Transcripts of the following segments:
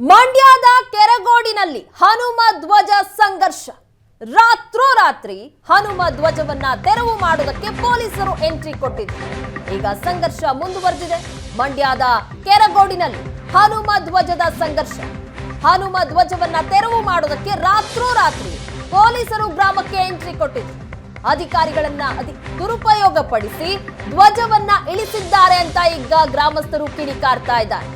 ಮಂಡ್ಯದ ಕೆರಗೋಡಿನಲ್ಲಿ ಹನುಮ ಧ್ವಜ ಸಂಘರ್ಷ. ರಾತ್ರೋರಾತ್ರಿ ಹನುಮ ಧ್ವಜವನ್ನ ತೆರವು ಮಾಡುವುದಕ್ಕೆ ಪೊಲೀಸರು ಎಂಟ್ರಿ ಕೊಟ್ಟಿದ್ರು. ಈಗ ಸಂಘರ್ಷ ಮುಂದುವರೆದಿದೆ. ಮಂಡ್ಯದ ಕೆರಗೋಡಿನಲ್ಲಿ ಹನುಮ ಧ್ವಜದ ಸಂಘರ್ಷ. ಹನುಮ ಧ್ವಜವನ್ನ ತೆರವು ಮಾಡುವುದಕ್ಕೆ ರಾತ್ರೋರಾತ್ರಿ ಪೊಲೀಸರು ಗ್ರಾಮಕ್ಕೆ ಎಂಟ್ರಿ ಕೊಟ್ಟಿದ್ರು. ಅಧಿಕಾರಿಗಳನ್ನ ದುರುಪಯೋಗ ಪಡಿಸಿ ಧ್ವಜವನ್ನ ಇಳಿಸಿದ್ದಾರೆ ಅಂತ ಈಗ ಗ್ರಾಮಸ್ಥರು ಕಿಡಿಕಾರ್ತಾ ಇದ್ದಾರೆ.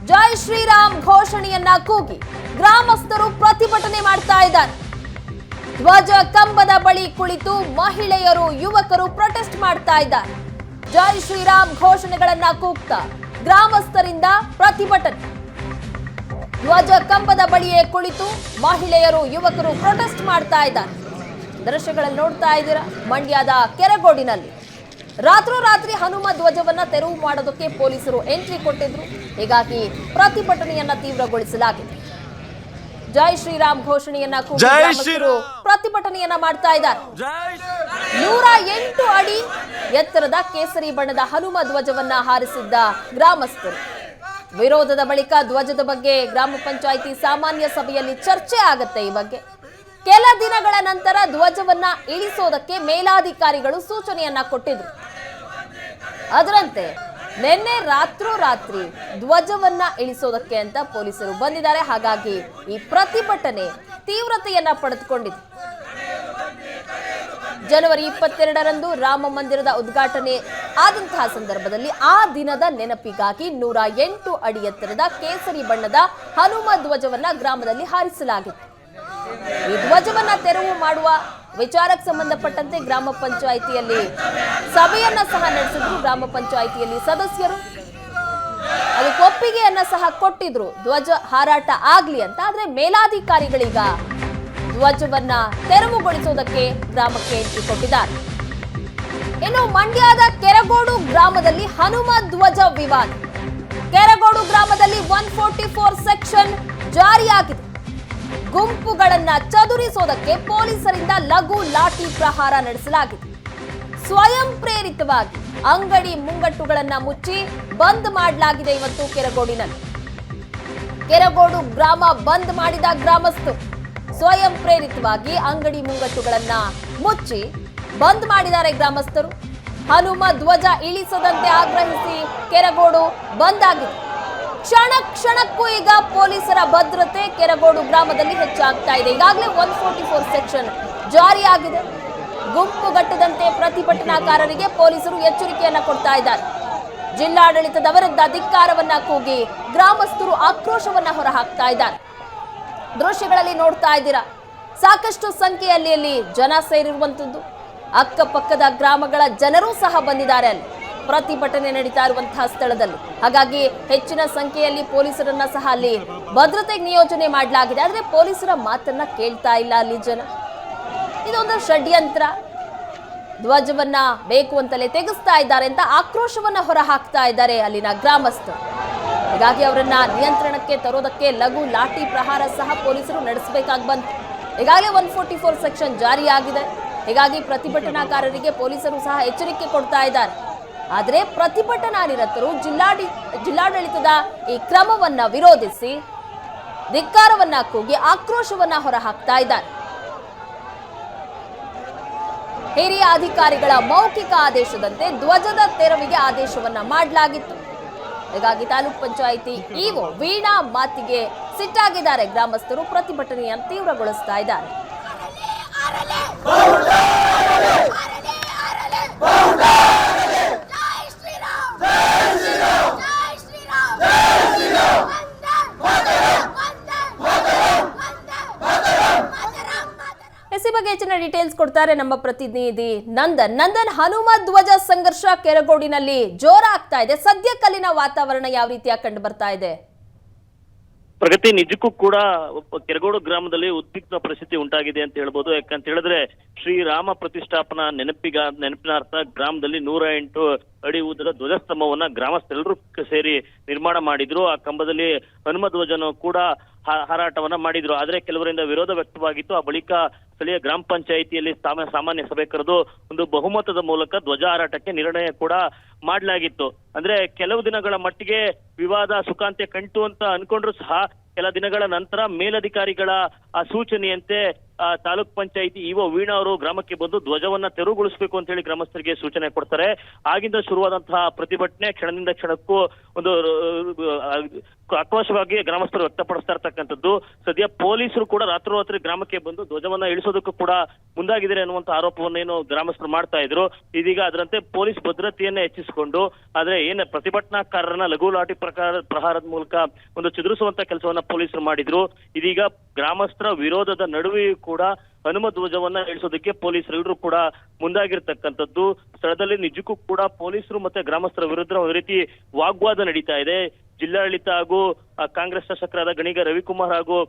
ಜೈ ಶ್ರೀರಾಮ್ ಘೋಷಣೆಯನ್ನ ಕೂಗಿ ಗ್ರಾಮಸ್ಥರು ಪ್ರತಿಭಟನೆ ಮಾಡ್ತಾ ಇದ್ದಾರೆ. ಧ್ವಜ ಕಂಬದ ಬಳಿ ಕುಳಿತು ಮಹಿಳೆಯರು, ಯುವಕರು ಪ್ರೊಟೆಸ್ಟ್ ಮಾಡ್ತಾ ಇದ್ದಾರೆ. ಜೈ ಶ್ರೀರಾಮ್ ಘೋಷಣೆಗಳನ್ನ ಕೂಗ್ತಾ ಗ್ರಾಮಸ್ಥರಿಂದ ಪ್ರತಿಭಟನೆ. ಧ್ವಜ ಕಂಬದ ಬಳಿಯೇ ಕುಳಿತು ಮಹಿಳೆಯರು, ಯುವಕರು ಪ್ರೊಟೆಸ್ಟ್ ಮಾಡ್ತಾ ಇದ್ದಾರೆ. ದೃಶ್ಯಗಳಲ್ಲಿ ನೋಡ್ತಾ ಇದ್ದೀರಾ, ಮಂಡ್ಯದ ಕೆರಗೋಡಿನಲ್ಲಿ ರಾತ್ರೋರಾತ್ರಿ ಹನುಮ ಧ್ವಜವನ್ನ ತೆರವು ಮಾಡೋದಕ್ಕೆ ಪೊಲೀಸರು ಎಂಟ್ರಿ ಕೊಟ್ಟಿದ್ರು. ಹೀಗಾಗಿ ಪ್ರತಿಭಟನೆಯನ್ನ ತೀವ್ರಗೊಳಿಸಲಾಗಿದೆ. ಜೈ ಶ್ರೀರಾಮ್ ಘೋಷಣೆಯನ್ನ ಕೂಗಿ ಗ್ರಾಮಸ್ಥರು ಪ್ರತಿಭಟನೆಯನ್ನ ಮಾಡ್ತಾ ಇದ್ದಾರೆ. 108 ಅಡಿ ಎತ್ತರದ ಕೇಸರಿ ಬಣ್ಣದ ಹನುಮ ಧ್ವಜವನ್ನ ಹಾರಿಸಿದ್ದ ಗ್ರಾಮಸ್ಥರು. ವಿರೋಧದ ಬಳಿಕ ಧ್ವಜದ ಬಗ್ಗೆ ಗ್ರಾಮ ಪಂಚಾಯಿತಿ ಸಾಮಾನ್ಯ ಸಭೆಯಲ್ಲಿ ಚರ್ಚೆ ಆಗತ್ತೆ. ಈ ಬಗ್ಗೆ ಕೆಲ ದಿನಗಳ ನಂತರ ಧ್ವಜವನ್ನ ಇಳಿಸೋದಕ್ಕೆ ಮೇಲಾಧಿಕಾರಿಗಳು ಸೂಚನೆಯನ್ನ ಕೊಟ್ಟಿದ್ರು. ಅದರಂತೆ ನಿನ್ನೆ ರಾತ್ರೋರಾತ್ರಿ ಧ್ವಜವನ್ನ ಇಳಿಸೋದಕ್ಕೆ ಅಂತ ಪೊಲೀಸರು ಬಂದಿದ್ದಾರೆ. ಹಾಗಾಗಿ ಈ ಪ್ರತಿಭಟನೆ ತೀವ್ರತೆಯನ್ನ ಪಡೆದುಕೊಂಡಿದೆ. ಜನವರಿ 22ರಂದು ರಾಮ ಮಂದಿರದ ಉದ್ಘಾಟನೆ ಆದಂತಹ ಸಂದರ್ಭದಲ್ಲಿ ಆ ದಿನದ ನೆನಪಿಗಾಗಿ 108 ಅಡಿ ಎತ್ತರದ ಕೇಸರಿ ಬಣ್ಣದ ಹನುಮ ಧ್ವಜವನ್ನ ಗ್ರಾಮದಲ್ಲಿ ಹಾರಿಸಲಾಗಿತ್ತು. ಈ ಧ್ವಜವನ್ನ ತೆರವು ಮಾಡುವ ವಿಚಾರಕ್ಕೆ ಸಂಬಂಧಪಟ್ಟಂತೆ ಗ್ರಾಮ ಪಂಚಾಯಿತಿಯಲ್ಲಿ ಸಭೆಯನ್ನ ಸಹ ನಡೆಸಿದ್ರು. ಗ್ರಾಮ ಪಂಚಾಯಿತಿಯಲ್ಲಿ ಸದಸ್ಯರು ಅದಕ್ಕೆ ಒಪ್ಪಿಗೆಯನ್ನ ಸಹ ಕೊಟ್ಟಿದ್ರು, ಧ್ವಜ ಹಾರಾಟ ಆಗ್ಲಿ ಅಂತ. ಆದ್ರೆ ಮೇಲಾಧಿಕಾರಿಗಳೀಗ ಧ್ವಜವನ್ನ ತೆರವುಗೊಳಿಸುವುದಕ್ಕೆ ಗ್ರಾಮಕ್ಕೆ ಎಂಟ್ರಿ ಕೊಟ್ಟಿದ್ದಾರೆ. ಇನ್ನು ಮಂಡ್ಯದ ಕೆರಗೋಡು ಗ್ರಾಮದಲ್ಲಿ ಹನುಮ ಧ್ವಜ ವಿವಾದ. ಕೆರಗೋಡು ಗ್ರಾಮದಲ್ಲಿ 144 ಸೆಕ್ಷನ್ ಜಾರಿಯಾಗಿದೆ. ಗುಂಪುಗಳನ್ನ ಚದುರಿಸೋದಕ್ಕೆ ಪೊಲೀಸರಿಂದ ಲಘು ಲಾಠಿ ಪ್ರಹಾರ ನಡೆಸಲಾಗಿದೆ. ಸ್ವಯಂ ಪ್ರೇರಿತವಾಗಿ ಅಂಗಡಿ ಮುಂಗಟ್ಟುಗಳನ್ನ ಮುಚ್ಚಿ ಬಂದ್ ಮಾಡಲಾಗಿದೆ. ಇವತ್ತು ಕೆರಗೋಡಿನಲ್ಲಿ ಕೆರಗೋಡು ಗ್ರಾಮ ಬಂದ್ ಮಾಡಿದ ಗ್ರಾಮಸ್ಥರು ಸ್ವಯಂ ಪ್ರೇರಿತವಾಗಿ ಅಂಗಡಿ ಮುಂಗಟ್ಟುಗಳನ್ನ ಮುಚ್ಚಿ ಬಂದ್ ಮಾಡಿದ್ದಾರೆ ಗ್ರಾಮಸ್ಥರು. ಹನುಮ ಧ್ವಜ ಇಳಿಸದಂತೆ ಆಗ್ರಹಿಸಿ ಕೆರಗೋಡು ಬಂದ್ ಆಗಿದೆ. ಕ್ಷಣ ಕ್ಷಣಕ್ಕೂ ಈಗ ಪೊಲೀಸರ ಭದ್ರತೆ ಕೆರಗೋಡು ಗ್ರಾಮದಲ್ಲಿ ಹೆಚ್ಚಾಗ್ತಾ ಇದೆ. ಈಗಾಗಲೇ 144 ಸೆಕ್ಷನ್ ಜಾರಿಯಾಗಿದೆ. ಗುಂಪುಗಟ್ಟದಂತೆ ಪ್ರತಿಭಟನಾಕಾರರಿಗೆ ಪೊಲೀಸರು ಎಚ್ಚರಿಕೆಯನ್ನ ಕೊಡ್ತಾ ಇದ್ದಾರೆ. ಜಿಲ್ಲಾಡಳಿತದ ವಿರುದ್ಧ ಧಿಕ್ಕಾರವನ್ನ ಕೂಗಿ ಗ್ರಾಮಸ್ಥರು ಆಕ್ರೋಶವನ್ನ ಹೊರಹಾಕ್ತಾ ಇದ್ದಾರೆ. ದೃಶ್ಯಗಳಲ್ಲಿ ನೋಡ್ತಾ ಇದ್ದೀರಾ, ಸಾಕಷ್ಟು ಸಂಖ್ಯೆಯಲ್ಲಿ ಜನ ಸೇರಿರುವಂತದ್ದು. ಅಕ್ಕಪಕ್ಕದ ಗ್ರಾಮಗಳ ಜನರೂ ಸಹ ಬಂದಿದ್ದಾರೆ ಅಲ್ಲಿ ಪ್ರತಿಭಟನೆ ನಡೀತಾ ಇರುವಂತಹ ಸ್ಥಳದಲ್ಲಿ. ಹಾಗಾಗಿ ಹೆಚ್ಚಿನ ಸಂಖ್ಯೆಯಲ್ಲಿ ಪೊಲೀಸರನ್ನ ಸಹ ಅಲ್ಲಿ ಭದ್ರತೆಗೆ ನಿಯೋಜನೆ ಮಾಡಲಾಗಿದೆ. ಆದ್ರೆ ಪೊಲೀಸರ ಮಾತನ್ನ ಕೇಳ್ತಾ ಇಲ್ಲ ಅಲ್ಲಿ ಜನ. ಇದೊಂದು ಷಡ್ಯಂತ್ರ, ಧ್ವಜವನ್ನ ಬೇಕು ಅಂತಲೇ ತೆಗೆಸ್ತಾ ಇದ್ದಾರೆ ಅಂತ ಆಕ್ರೋಶವನ್ನ ಹೊರ ಹಾಕ್ತಾ ಇದ್ದಾರೆ ಅಲ್ಲಿನ ಗ್ರಾಮಸ್ಥರು. ಹೀಗಾಗಿ ಅವರನ್ನ ನಿಯಂತ್ರಣಕ್ಕೆ ತರೋದಕ್ಕೆ ಲಘು ಲಾಠಿ ಪ್ರಹಾರ ಸಹ ಪೊಲೀಸರು ನಡೆಸಬೇಕಾಗಿ ಬಂತು. ಈಗಾಗಲೇ 144 ಸೆಕ್ಷನ್ ಜಾರಿಯಾಗಿದೆ. ಹೀಗಾಗಿ ಪ್ರತಿಭಟನಾಕಾರರಿಗೆ ಪೊಲೀಸರು ಸಹ ಎಚ್ಚರಿಕೆ ಕೊಡ್ತಾ ಇದ್ದಾರೆ. ಆದರೆ ಪ್ರತಿಭಟನಾ ನಿರತರು ಜಿಲ್ಲಾಡಳಿತದ ಈ ಕ್ರಮವನ್ನ ವಿರೋಧಿಸಿ ಧಿಕ್ಕಾರವನ್ನ ಕೂಗಿ ಆಕ್ರೋಶವನ್ನ ಹೊರಹಾಕ್ತಾ ಇದ್ದಾರೆ. ಹಿರಿಯ ಅಧಿಕಾರಿಗಳ ಮೌಖಿಕ ಆದೇಶದಂತೆ ಧ್ವಜದ ತೆರವಿಗೆ ಆದೇಶವನ್ನ ಮಾಡಲಾಗಿತ್ತು. ಹೀಗಾಗಿ ತಾಲೂಕ್ ಪಂಚಾಯಿತಿ ಇಒ ವೀಣಾ ಮಾತಿಗೆ ಸಿಟ್ಟಾಗಿದ್ದಾರೆ ಗ್ರಾಮಸ್ಥರು. ಪ್ರತಿಭಟನೆಯನ್ನು ತೀವ್ರಗೊಳಿಸ್ತಾ ಇದ್ದಾರೆ. ಬಗ್ಗೆ ಹೆಚ್ಚಿನ ಡೀಟೇಲ್ಸ್ ಕೊಡ್ತಾರೆ ನಮ್ಮ ಪ್ರತಿನಿಧಿ ನಂದನ್. ಹನುಮ ಧ್ವಜ ಸಂಘರ್ಷ ಕೆರಗೋಡಿನಲ್ಲಿ ಜೋರಾಗ್ತಾ ಇದೆ. ಸದ್ಯಕ್ಕಲ್ಲಿನ ವಾತಾವರಣ ಯಾವ ರೀತಿಯಾಗಿ ಕಂಡು ಬರ್ತಾ ಇದೆ? ಪ್ರಗತಿ, ನಿಜಕ್ಕೂ ಕೂಡ ಕೆರಗೋಡು ಗ್ರಾಮದಲ್ಲಿ ಉದ್ವಿಗ್ನ ಪರಿಸ್ಥಿತಿ ಉಂಟಾಗಿದೆ ಅಂತ ಹೇಳ್ಬೋದು. ಯಾಕಂತ ಹೇಳಿದ್ರೆ ಶ್ರೀರಾಮ ಪ್ರತಿಷ್ಠಾಪನಾ ನೆನಪಿನಾರ್ಥ ಗ್ರಾಮದಲ್ಲಿ 108 ಅಡಿ ಉದ್ದದ ಧ್ವಜಸ್ತಂಭವನ್ನ ಗ್ರಾಮಸ್ಥರೆಲ್ಲರೂ ಸೇರಿ ನಿರ್ಮಾಣ ಮಾಡಿದ್ರು. ಆ ಕಂಬದಲ್ಲಿ ಹನುಮ ಧ್ವಜನು ಕೂಡ ಹಾರಾಟವನ್ನ ಮಾಡಿದ್ರು. ಆದ್ರೆ ಕೆಲವರಿಂದ ವಿರೋಧ ವ್ಯಕ್ತವಾಗಿತ್ತು. ಆ ಬಳಿಕ ಸ್ಥಳೀಯ ಗ್ರಾಮ ಪಂಚಾಯಿತಿಯಲ್ಲಿ ಸಾಮಾನ್ಯ ಸಭೆ ಕರೆದು ಒಂದು ಬಹುಮತದ ಮೂಲಕ ಧ್ವಜ ಹಾರಾಟಕ್ಕೆ ನಿರ್ಣಯ ಕೂಡ ಮಾಡಲಾಗಿತ್ತು. ಅಂದ್ರೆ ಕೆಲವು ದಿನಗಳ ಮಟ್ಟಿಗೆ ವಿವಾದ ಸುಖಾಂತ್ಯ ಕಂಡು ಅಂತ ಅನ್ಕೊಂಡ್ರು ಸಹ ಕೆಲ ದಿನಗಳ ನಂತರ ಮೇಲಧಿಕಾರಿಗಳ ಸೂಚನೆಯಂತೆ ತಾಲೂಕ್ ಪಂಚಾಯಿತಿ ಇಒ ವೀಣಾ ಅವರು ಗ್ರಾಮಕ್ಕೆ ಬಂದು ಧ್ವಜವನ್ನ ತೆರವುಗೊಳಿಸಬೇಕು ಅಂತ ಹೇಳಿ ಗ್ರಾಮಸ್ಥರಿಗೆ ಸೂಚನೆ ಕೊಡ್ತಾರೆ. ಆಗಿಂದ ಶುರುವಾದಂತಹ ಪ್ರತಿಭಟನೆ ಕ್ಷಣದಿಂದ ಕ್ಷಣಕ್ಕೂ ಒಂದು ಆಕ್ರೋಶವಾಗಿ ಗ್ರಾಮಸ್ಥರು ವ್ಯಕ್ತಪಡಿಸ್ತಾ ಇರ್ತಕ್ಕಂಥದ್ದು. ಸದ್ಯ ಪೊಲೀಸರು ಕೂಡ ರಾತ್ರೋರಾತ್ರಿ ಗ್ರಾಮಕ್ಕೆ ಬಂದು ಧ್ವಜವನ್ನ ಇಳಿಸೋದಕ್ಕೂ ಕೂಡ ಮುಂದಾಗಿದ್ದಾರೆ ಅನ್ನುವಂತ ಆರೋಪವನ್ನೇನು ಗ್ರಾಮಸ್ಥರು ಮಾಡ್ತಾ ಇದ್ರು. ಇದೀಗ ಅದರಂತೆ ಪೊಲೀಸ್ ಭದ್ರತೆಯನ್ನ ಹೆಚ್ಚಿಸಿಕೊಂಡು ಆದ್ರೆ ಏನ್ ಪ್ರತಿಭಟನಾಕಾರರನ್ನ ಲಘು ಲಾಠಿ ಪ್ರಹಾರದ ಮೂಲಕ ಒಂದು ಚದುರಿಸುವಂತ ಕೆಲಸವನ್ನ ಪೊಲೀಸರು ಮಾಡಿದ್ರು. ಇದೀಗ ಗ್ರಾಮಸ್ಥರ ವಿರೋಧದ ನಡುವೆಯೂ ಕೂಡ ಹನುಮ ಧ್ವಜವನ್ನ ಇಳಿಸೋದಕ್ಕೆ ಪೊಲೀಸರು ಕೂಡ ಮುಂದಾಗಿರ್ತಕ್ಕಂಥದ್ದು. ಸ್ಥಳದಲ್ಲಿ ನಿಜಕ್ಕೂ ಕೂಡ ಪೊಲೀಸರು ಮತ್ತೆ ಗ್ರಾಮಸ್ಥರ ವಿರುದ್ಧ ಒಂದು ರೀತಿ ವಾಗ್ವಾದ ನಡೀತಾ ಇದೆ. ಜಿಲ್ಲಾಡಳಿತ ಹಾಗೂ ಕಾಂಗ್ರೆಸ್ ಶಾಸಕರಾದ ಗಣಿಗ ರವಿಕುಮಾರ್ ಹಾಗೂ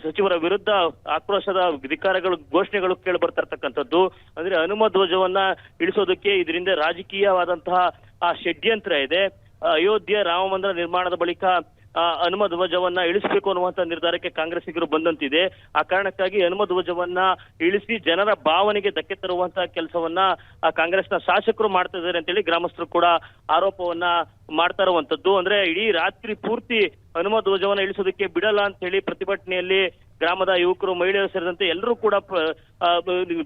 ಸಚಿವರ ವಿರುದ್ಧ ಆಕ್ರೋಶದ ಧಿಕ್ಕಾರಗಳು ಘೋಷಣೆಗಳು ಕೇಳಿ ಬರ್ತಾ ಇರ್ತಕ್ಕಂಥದ್ದು. ಅಂದ್ರೆ ಹನುಮ ಧ್ವಜವನ್ನ ಇಳಿಸೋದಕ್ಕೆ ಇದರಿಂದ ರಾಜಕೀಯವಾದಂತಹ ಷಡ್ಯಂತ್ರ ಇದೆ. ಅಯೋಧ್ಯೆ ರಾಮ ಮಂದಿರ ನಿರ್ಮಾಣದ ಬಳಿಕ ಹನುಮ ಧ್ವಜವನ್ನ ಇಳಿಸಬೇಕು ಅನ್ನುವಂತ ನಿರ್ಧಾರಕ್ಕೆ ಕಾಂಗ್ರೆಸ್ಸಿಗರು ಬಂದಂತಿದೆ. ಆ ಕಾರಣಕ್ಕಾಗಿ ಹನುಮ ಧ್ವಜವನ್ನ ಇಳಿಸಿ ಜನರ ಭಾವನೆಗೆ ಧಕ್ಕೆ ತರುವಂತಹ ಕೆಲಸವನ್ನ ಕಾಂಗ್ರೆಸ್ನ ಶಾಸಕರು ಮಾಡ್ತಾ ಇದ್ದಾರೆ ಅಂತೇಳಿ ಗ್ರಾಮಸ್ಥರು ಕೂಡ ಆರೋಪವನ್ನ ಮಾಡ್ತಾ ಇರುವಂತದ್ದು. ಅಂದ್ರೆ ಇಡೀ ರಾತ್ರಿ ಪೂರ್ತಿ ಹನುಮ ಧ್ವಜವನ್ನ ಇಳಿಸೋದಕ್ಕೆ ಬಿಡಲ್ಲ ಅಂತ ಹೇಳಿ ಪ್ರತಿಭಟನೆಯಲ್ಲಿ ಗ್ರಾಮದ ಯುವಕರು, ಮಹಿಳೆಯರು ಸೇರಿದಂತೆ ಎಲ್ಲರೂ ಕೂಡ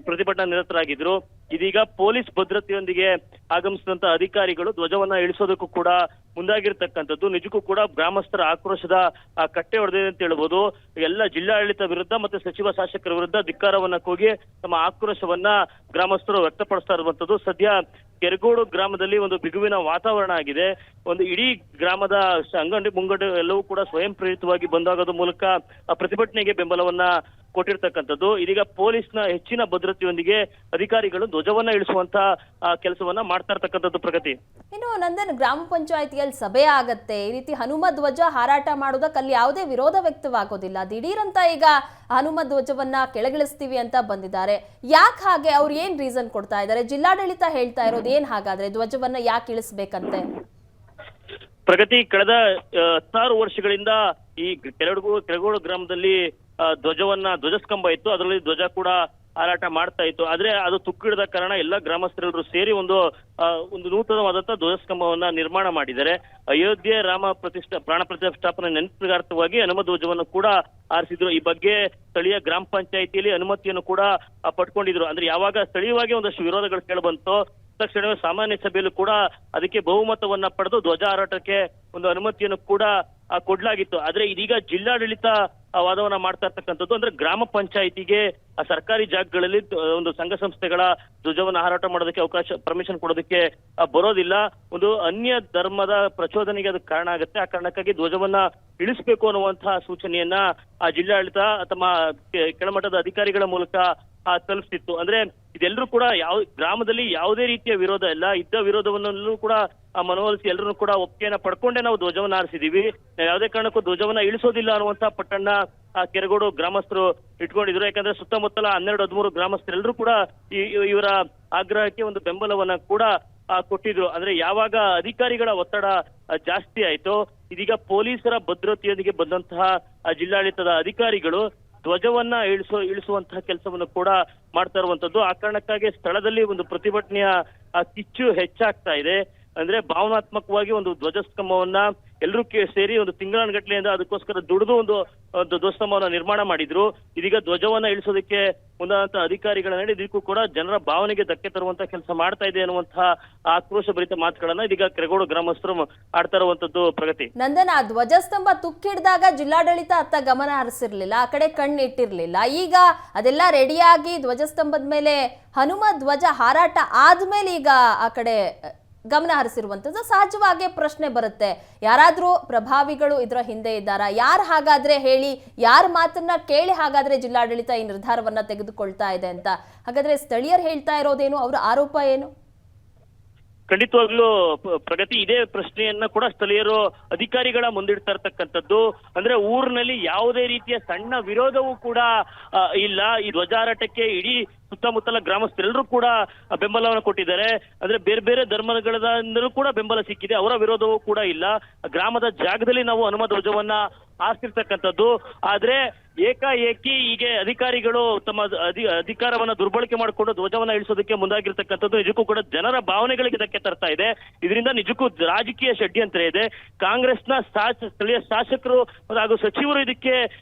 ಪ್ರತಿಭಟನಾ ನಿರತರಾಗಿದ್ರು. ಇದೀಗ ಪೊಲೀಸ್ ಭದ್ರತೆಯೊಂದಿಗೆ ಆಗಮಿಸಿದಂತ ಅಧಿಕಾರಿಗಳು ಧ್ವಜವನ್ನ ಇಳಿಸೋದಕ್ಕೂ ಕೂಡ ಮುಂದಾಗಿರ್ತಕ್ಕಂಥದ್ದು. ನಿಜಕ್ಕೂ ಕೂಡ ಗ್ರಾಮಸ್ಥರ ಆಕ್ರೋಶದ ಕಟ್ಟೆ ಹೊಡೆದಿದೆ ಅಂತ ಹೇಳ್ಬೋದು. ಎಲ್ಲ ಜಿಲ್ಲಾಡಳಿತ ವಿರುದ್ಧ ಮತ್ತೆ ಸಚಿವ ಶಾಸಕರ ವಿರುದ್ಧ ಧಿಕ್ಕಾರವನ್ನ ಕೂಗಿ ತಮ್ಮ ಆಕ್ರೋಶವನ್ನ ಗ್ರಾಮಸ್ಥರು ವ್ಯಕ್ತಪಡಿಸ್ತಾ ಇರುವಂತದ್ದು. ಸದ್ಯ ಕೆರಗೋಡು ಗ್ರಾಮದಲ್ಲಿ ಒಂದು ಬಿಗುವಿನ ವಾತಾವರಣ ಆಗಿದೆ. ಒಂದು ಇಡೀ ಗ್ರಾಮದ ಅಂಗಡಿ ಮುಂಗಡು ಎಲ್ಲವೂ ಕೂಡ ಸ್ವಯಂ ಪ್ರೇರಿತವಾಗಿ ಬಂದಾಗೋದ್ರ ಮೂಲಕ ಪ್ರತಿಭಟನೆಗೆ ಬೆಂಬಲವನ್ನ ಕೊಟ್ಟಿರ್ತಕ್ಕಂಥದ್ದು. ಇದೀಗ ಪೊಲೀಸ್ನ ಹೆಚ್ಚಿನ ಭದ್ರತೆಯೊಂದಿಗೆ ಅಧಿಕಾರಿಗಳು ಧ್ವಜವನ್ನ ಇಳಿಸುವಂತ ಕೆಲಸವನ್ನ ಮಾಡ್ತಾ ಇರ್ತಕ್ಕಂಥದ್ದು. ಪ್ರಗತಿ, ಇನ್ನು ನಂದನ್, ಗ್ರಾಮ ಪಂಚಾಯತಿಯಲ್ಲಿ ಸಭೆ ಆಗತ್ತೆ, ಈ ರೀತಿ ಹನುಮ ಧ್ವಜ ಹಾರಾಟ ಮಾಡೋದಕ್ಕೆ ಅಲ್ಲಿ ಯಾವುದೇ ವಿರೋಧ ವ್ಯಕ್ತವಾಗೋದಿಲ್ಲ. ದಿಢೀರಂತ ಈಗ ಹನುಮ ಧ್ವಜವನ್ನ ಕೆಳಗಿಳಿಸ್ತೀವಿ ಅಂತ ಬಂದಿದ್ದಾರೆ. ಯಾಕೆ ಹಾಗೆ? ಅವ್ರು ಏನ್ ರೀಸನ್ ಕೊಡ್ತಾ ಇದ್ದಾರೆ? ಜಿಲ್ಲಾಡಳಿತ ಹೇಳ್ತಾ ಇರೋದು ಏನ್ ಹಾಗಾದ್ರೆ? ಧ್ವಜವನ್ನ ಯಾಕೆ ಇಳಿಸ್ಬೇಕಂತೆ? ಪ್ರಗತಿ, ಕಳೆದ 16 ವರ್ಷಗಳಿಂದ ಈ ಕೆರಗೋಡು ಗ್ರಾಮದಲ್ಲಿ ಧ್ವಜಸ್ತಂಭ ಇತ್ತು. ಅದರಲ್ಲಿ ಧ್ವಜ ಕೂಡ ಹಾರಾಟ ಮಾಡ್ತಾ ಇತ್ತು. ಆದ್ರೆ ಅದು ತುಕ್ಕಿಡದ ಕಾರಣ ಎಲ್ಲ ಗ್ರಾಮಸ್ಥರೆಲ್ಲರೂ ಸೇರಿ ಒಂದು ನೂತನವಾದಂತಹ ಧ್ವಜಸ್ತಂಭವನ್ನ ನಿರ್ಮಾಣ ಮಾಡಿದ್ದಾರೆ. ಅಯೋಧ್ಯೆ ರಾಮ ಪ್ರಾಣ ಪ್ರತಿಷ್ಠಾಪನೆ ನೆನಪಿಗಾರ್ಥವಾಗಿ ಹನುಮ ಧ್ವಜವನ್ನು ಕೂಡ ಆರಿಸಿದ್ರು. ಈ ಬಗ್ಗೆ ಸ್ಥಳೀಯ ಗ್ರಾಮ ಪಂಚಾಯಿತಿಯಲ್ಲಿ ಅನುಮತಿಯನ್ನು ಕೂಡ ಪಡ್ಕೊಂಡಿದ್ರು. ಅಂದ್ರೆ ಯಾವಾಗ ಸ್ಥಳೀಯವಾಗಿ ಒಂದಷ್ಟು ವಿರೋಧಗಳು ಕೇಳಿಬಂತು, ತಕ್ಷಣವೇ ಸಾಮಾನ್ಯ ಸಭೆಯಲ್ಲೂ ಕೂಡ ಅದಕ್ಕೆ ಬಹುಮತವನ್ನ ಪಡೆದು ಧ್ವಜ ಹಾರಾಟಕ್ಕೆ ಒಂದು ಅನುಮತಿಯನ್ನು ಕೂಡ ಕೊಡ್ಲಾಗಿತ್ತು. ಆದ್ರೆ ಇದೀಗ ಜಿಲ್ಲಾಡಳಿತ ವಾದವನ್ನ ಮಾಡ್ತಾ ಇರ್ತಕ್ಕಂಥದ್ದು. ಅಂದ್ರೆ ಗ್ರಾಮ ಪಂಚಾಯಿತಿಗೆ ಸರ್ಕಾರಿ ಜಾಗಗಳಲ್ಲಿ ಒಂದು ಸಂಘ ಸಂಸ್ಥೆಗಳ ಧ್ವಜವನ್ನ ಹಾರಾಟ ಮಾಡೋದಕ್ಕೆ ಪರ್ಮಿಷನ್ ಕೊಡೋದಕ್ಕೆ ಬರೋದಿಲ್ಲ. ಒಂದು ಅನ್ಯ ಧರ್ಮದ ಪ್ರಚೋದನೆಗೆ ಅದು ಕಾರಣ ಆಗುತ್ತೆ. ಆ ಕಾರಣಕ್ಕಾಗಿ ಧ್ವಜವನ್ನ ಇಳಿಸಬೇಕು ಅನ್ನುವಂತಹ ಸೂಚನೆಯನ್ನ ಆ ಜಿಲ್ಲಾಡಳಿತ ತಮ್ಮ ಕೆಳಮಟ್ಟದ ಅಧಿಕಾರಿಗಳ ಮೂಲಕ ತಲುಪಿಸಿತ್ತು. ಅಂದ್ರೆ ಇದೆಲ್ಲರೂ ಕೂಡ ಗ್ರಾಮದಲ್ಲಿ ಯಾವುದೇ ರೀತಿಯ ವಿರೋಧ ಇಲ್ಲ. ಇದ್ದ ವಿರೋಧವನ್ನೂ ಕೂಡ ಮನವೊಲಿಸಿ ಎಲ್ಲರೂ ಕೂಡ ಒಪ್ಪಿಗೆಯನ್ನ ಪಡ್ಕೊಂಡೇ ನಾವು ಧ್ವಜವನ್ನ ಆರಿಸಿದೀವಿ, ಯಾವುದೇ ಕಾರಣಕ್ಕೂ ಧ್ವಜವನ್ನ ಇಳಿಸೋದಿಲ್ಲ ಅನ್ನುವಂತ ಪಟ್ಟಣ್ಣ ಕೆರಗೋಡು ಗ್ರಾಮಸ್ಥರು ಇಟ್ಕೊಂಡಿದ್ರು. ಯಾಕಂದ್ರೆ ಸುತ್ತಮುತ್ತಲ 12-13 ಗ್ರಾಮಸ್ಥರೆಲ್ಲರೂ ಕೂಡ ಇವರ ಆಗ್ರಹಕ್ಕೆ ಒಂದು ಬೆಂಬಲವನ್ನ ಕೂಡ ಕೊಟ್ಟಿದ್ರು. ಅಂದ್ರೆ ಯಾವಾಗ ಅಧಿಕಾರಿಗಳ ಒತ್ತಡ ಜಾಸ್ತಿ ಆಯ್ತೋ, ಇದೀಗ ಪೊಲೀಸರ ಭದ್ರತೆಯೊಂದಿಗೆ ಬಂದಂತಹ ಜಿಲ್ಲಾಡಳಿತದ ಅಧಿಕಾರಿಗಳು ಧ್ವಜವನ್ನ ಇಳಿಸುವಂತಹ ಕೆಲಸವನ್ನು ಕೂಡ ಮಾಡ್ತಾ ಇರುವಂತದ್ದು. ಆ ಕಾರಣಕ್ಕಾಗಿ ಸ್ಥಳದಲ್ಲಿ ಒಂದು ಪ್ರತಿಭಟನೆಯ ಕಿಚ್ಚು ಹೆಚ್ಚಾಗ್ತಾ ಇದೆ. ಅಂದ್ರೆ ಭಾವನಾತ್ಮಕವಾಗಿ ಒಂದು ಧ್ವಜಸ್ತಂಭವನ್ನ ಎಲ್ಲರೂ ಸೇರಿ ಒಂದು ತಿಂಗಳಗಟ್ಟಲೆಯಿಂದ ಅದಕ್ಕೋಸ್ಕರ ದುಡಿದು ಒಂದು ಧ್ವಜಸ್ತಂಭವನ್ನ ನಿರ್ಮಾಣ ಮಾಡಿದ್ರು. ಇದೀಗ ಧ್ವಜವನ್ನ ಇಳಿಸೋದಕ್ಕೆ ಮುಂದಾದಂತ ಅಧಿಕಾರಿಗಳ ನಡೆ ಇದಕ್ಕೂ ಕೂಡ ಜನರ ಭಾವನೆಗೆ ಧಕ್ಕೆ ತರುವಂತ ಕೆಲಸ ಮಾಡ್ತಾ ಇದೆ ಅನ್ನುವಂತಹ ಆಕ್ರೋಶ ಭರಿತ ಮಾತುಗಳನ್ನ ಇದೀಗ ಕೆರಗೋಡು ಗ್ರಾಮಸ್ಥರು ಆಡ್ತಾ ಇರುವಂತದ್ದು. ಪ್ರಗತಿ, ನಂದನ್, ಆ ಧ್ವಜಸ್ತಂಭ ತುಕ್ಕಿಡ್ದಾಗ ಜಿಲ್ಲಾಡಳಿತ ಅತ್ತ ಗಮನ ಹರಿಸಿರ್ಲಿಲ್ಲ, ಆ ಕಡೆ ಕಣ್ಣಿಟ್ಟಿರ್ಲಿಲ್ಲ. ಈಗ ಅದೆಲ್ಲ ರೆಡಿಯಾಗಿ ಧ್ವಜಸ್ತಂಭದ ಮೇಲೆ ಹನುಮ ಧ್ವಜ ಹಾರಾಟ ಆದ್ಮೇಲೆ ಈಗ ಆ ಕಡೆ ಗಮನ ಹರಿಸಿರುವಂಥದ್ದು. ಸಹಜವಾಗಿ ಪ್ರಶ್ನೆ ಬರುತ್ತೆ, ಯಾರಾದ್ರೂ ಪ್ರಭಾವಿಗಳು ಇದರ ಹಿಂದೆ ಇದ್ದಾರಾ? ಯಾರು ಹಾಗಾದ್ರೆ ಹೇಳಿ, ಯಾರ ಮಾತನ್ನ ಕೇಳಿ ಹಾಗಾದ್ರೆ ಜಿಲ್ಲಾಡಳಿತ ಈ ನಿರ್ಧಾರವನ್ನ ತೆಗೆದುಕೊಳ್ತಾ ಇದೆ ಅಂತ? ಹಾಗಾದ್ರೆ ಸ್ಥಳೀಯರು ಹೇಳ್ತಾ ಇರೋದೇನು? ಅವರ ಆರೋಪ ಏನು? ಖಂಡಿತವಾಗ್ಲೂ ಪ್ರಗತಿ, ಇದೇ ಪ್ರಶ್ನೆಯನ್ನ ಕೂಡ ಸ್ಥಳೀಯರು ಅಧಿಕಾರಿಗಳ ಮುಂದಿಡ್ತಾ ಇರ್ತಕ್ಕಂಥದ್ದು. ಅಂದ್ರೆ ಊರಿನಲ್ಲಿ ಯಾವುದೇ ರೀತಿಯ ಸಣ್ಣ ವಿರೋಧವೂ ಕೂಡ ಇಲ್ಲ. ಈ ಧ್ವಜಾರಾಟಕ್ಕೆ ಇಡೀ ಸುತ್ತಮುತ್ತಲ ಗ್ರಾಮಸ್ಥರೆಲ್ಲರೂ ಕೂಡ ಬೆಂಬಲವನ್ನು ಕೊಟ್ಟಿದ್ದಾರೆ. ಅಂದ್ರೆ ಬೇರೆ ಬೇರೆ ಧರ್ಮಗಳಿಂದಲೂ ಕೂಡ ಬೆಂಬಲ ಸಿಕ್ಕಿದೆ. ಅವರ ವಿರೋಧವೂ ಕೂಡ ಇಲ್ಲ. ಗ್ರಾಮದ ಜಾಗದಲ್ಲಿ ನಾವು ಹನುಮ ಧ್ವಜವನ್ನ ಹಾರಿಸಿರ್ತಕ್ಕಂಥದ್ದು. ಆದ್ರೆ ಏಕಾಏಕಿ ಹೀಗೆ ಅಧಿಕಾರಿಗಳು ತಮ್ಮ ಅಧಿಕಾರವನ್ನ ದುರ್ಬಳಕೆ ಮಾಡಿಕೊಂಡು ಧ್ವಜವನ್ನ ಇಳಿಸೋದಕ್ಕೆ ಮುಂದಾಗಿರ್ತಕ್ಕಂಥದ್ದು ನಿಜಕ್ಕೂ ಕೂಡ ಜನರ ಭಾವನೆಗಳಿಗೆ ಧಕ್ಕೆ ತರ್ತಾ ಇದೆ. ಇದರಿಂದ ನಿಜಕ್ಕೂ ರಾಜಕೀಯ ಷಡ್ಯಂತ್ರ ಇದೆ. ಕಾಂಗ್ರೆಸ್ನ ಸ್ಥಳೀಯ ಶಾಸಕರು ಹಾಗೂ ಸಚಿವರು ಇದಕ್ಕೆ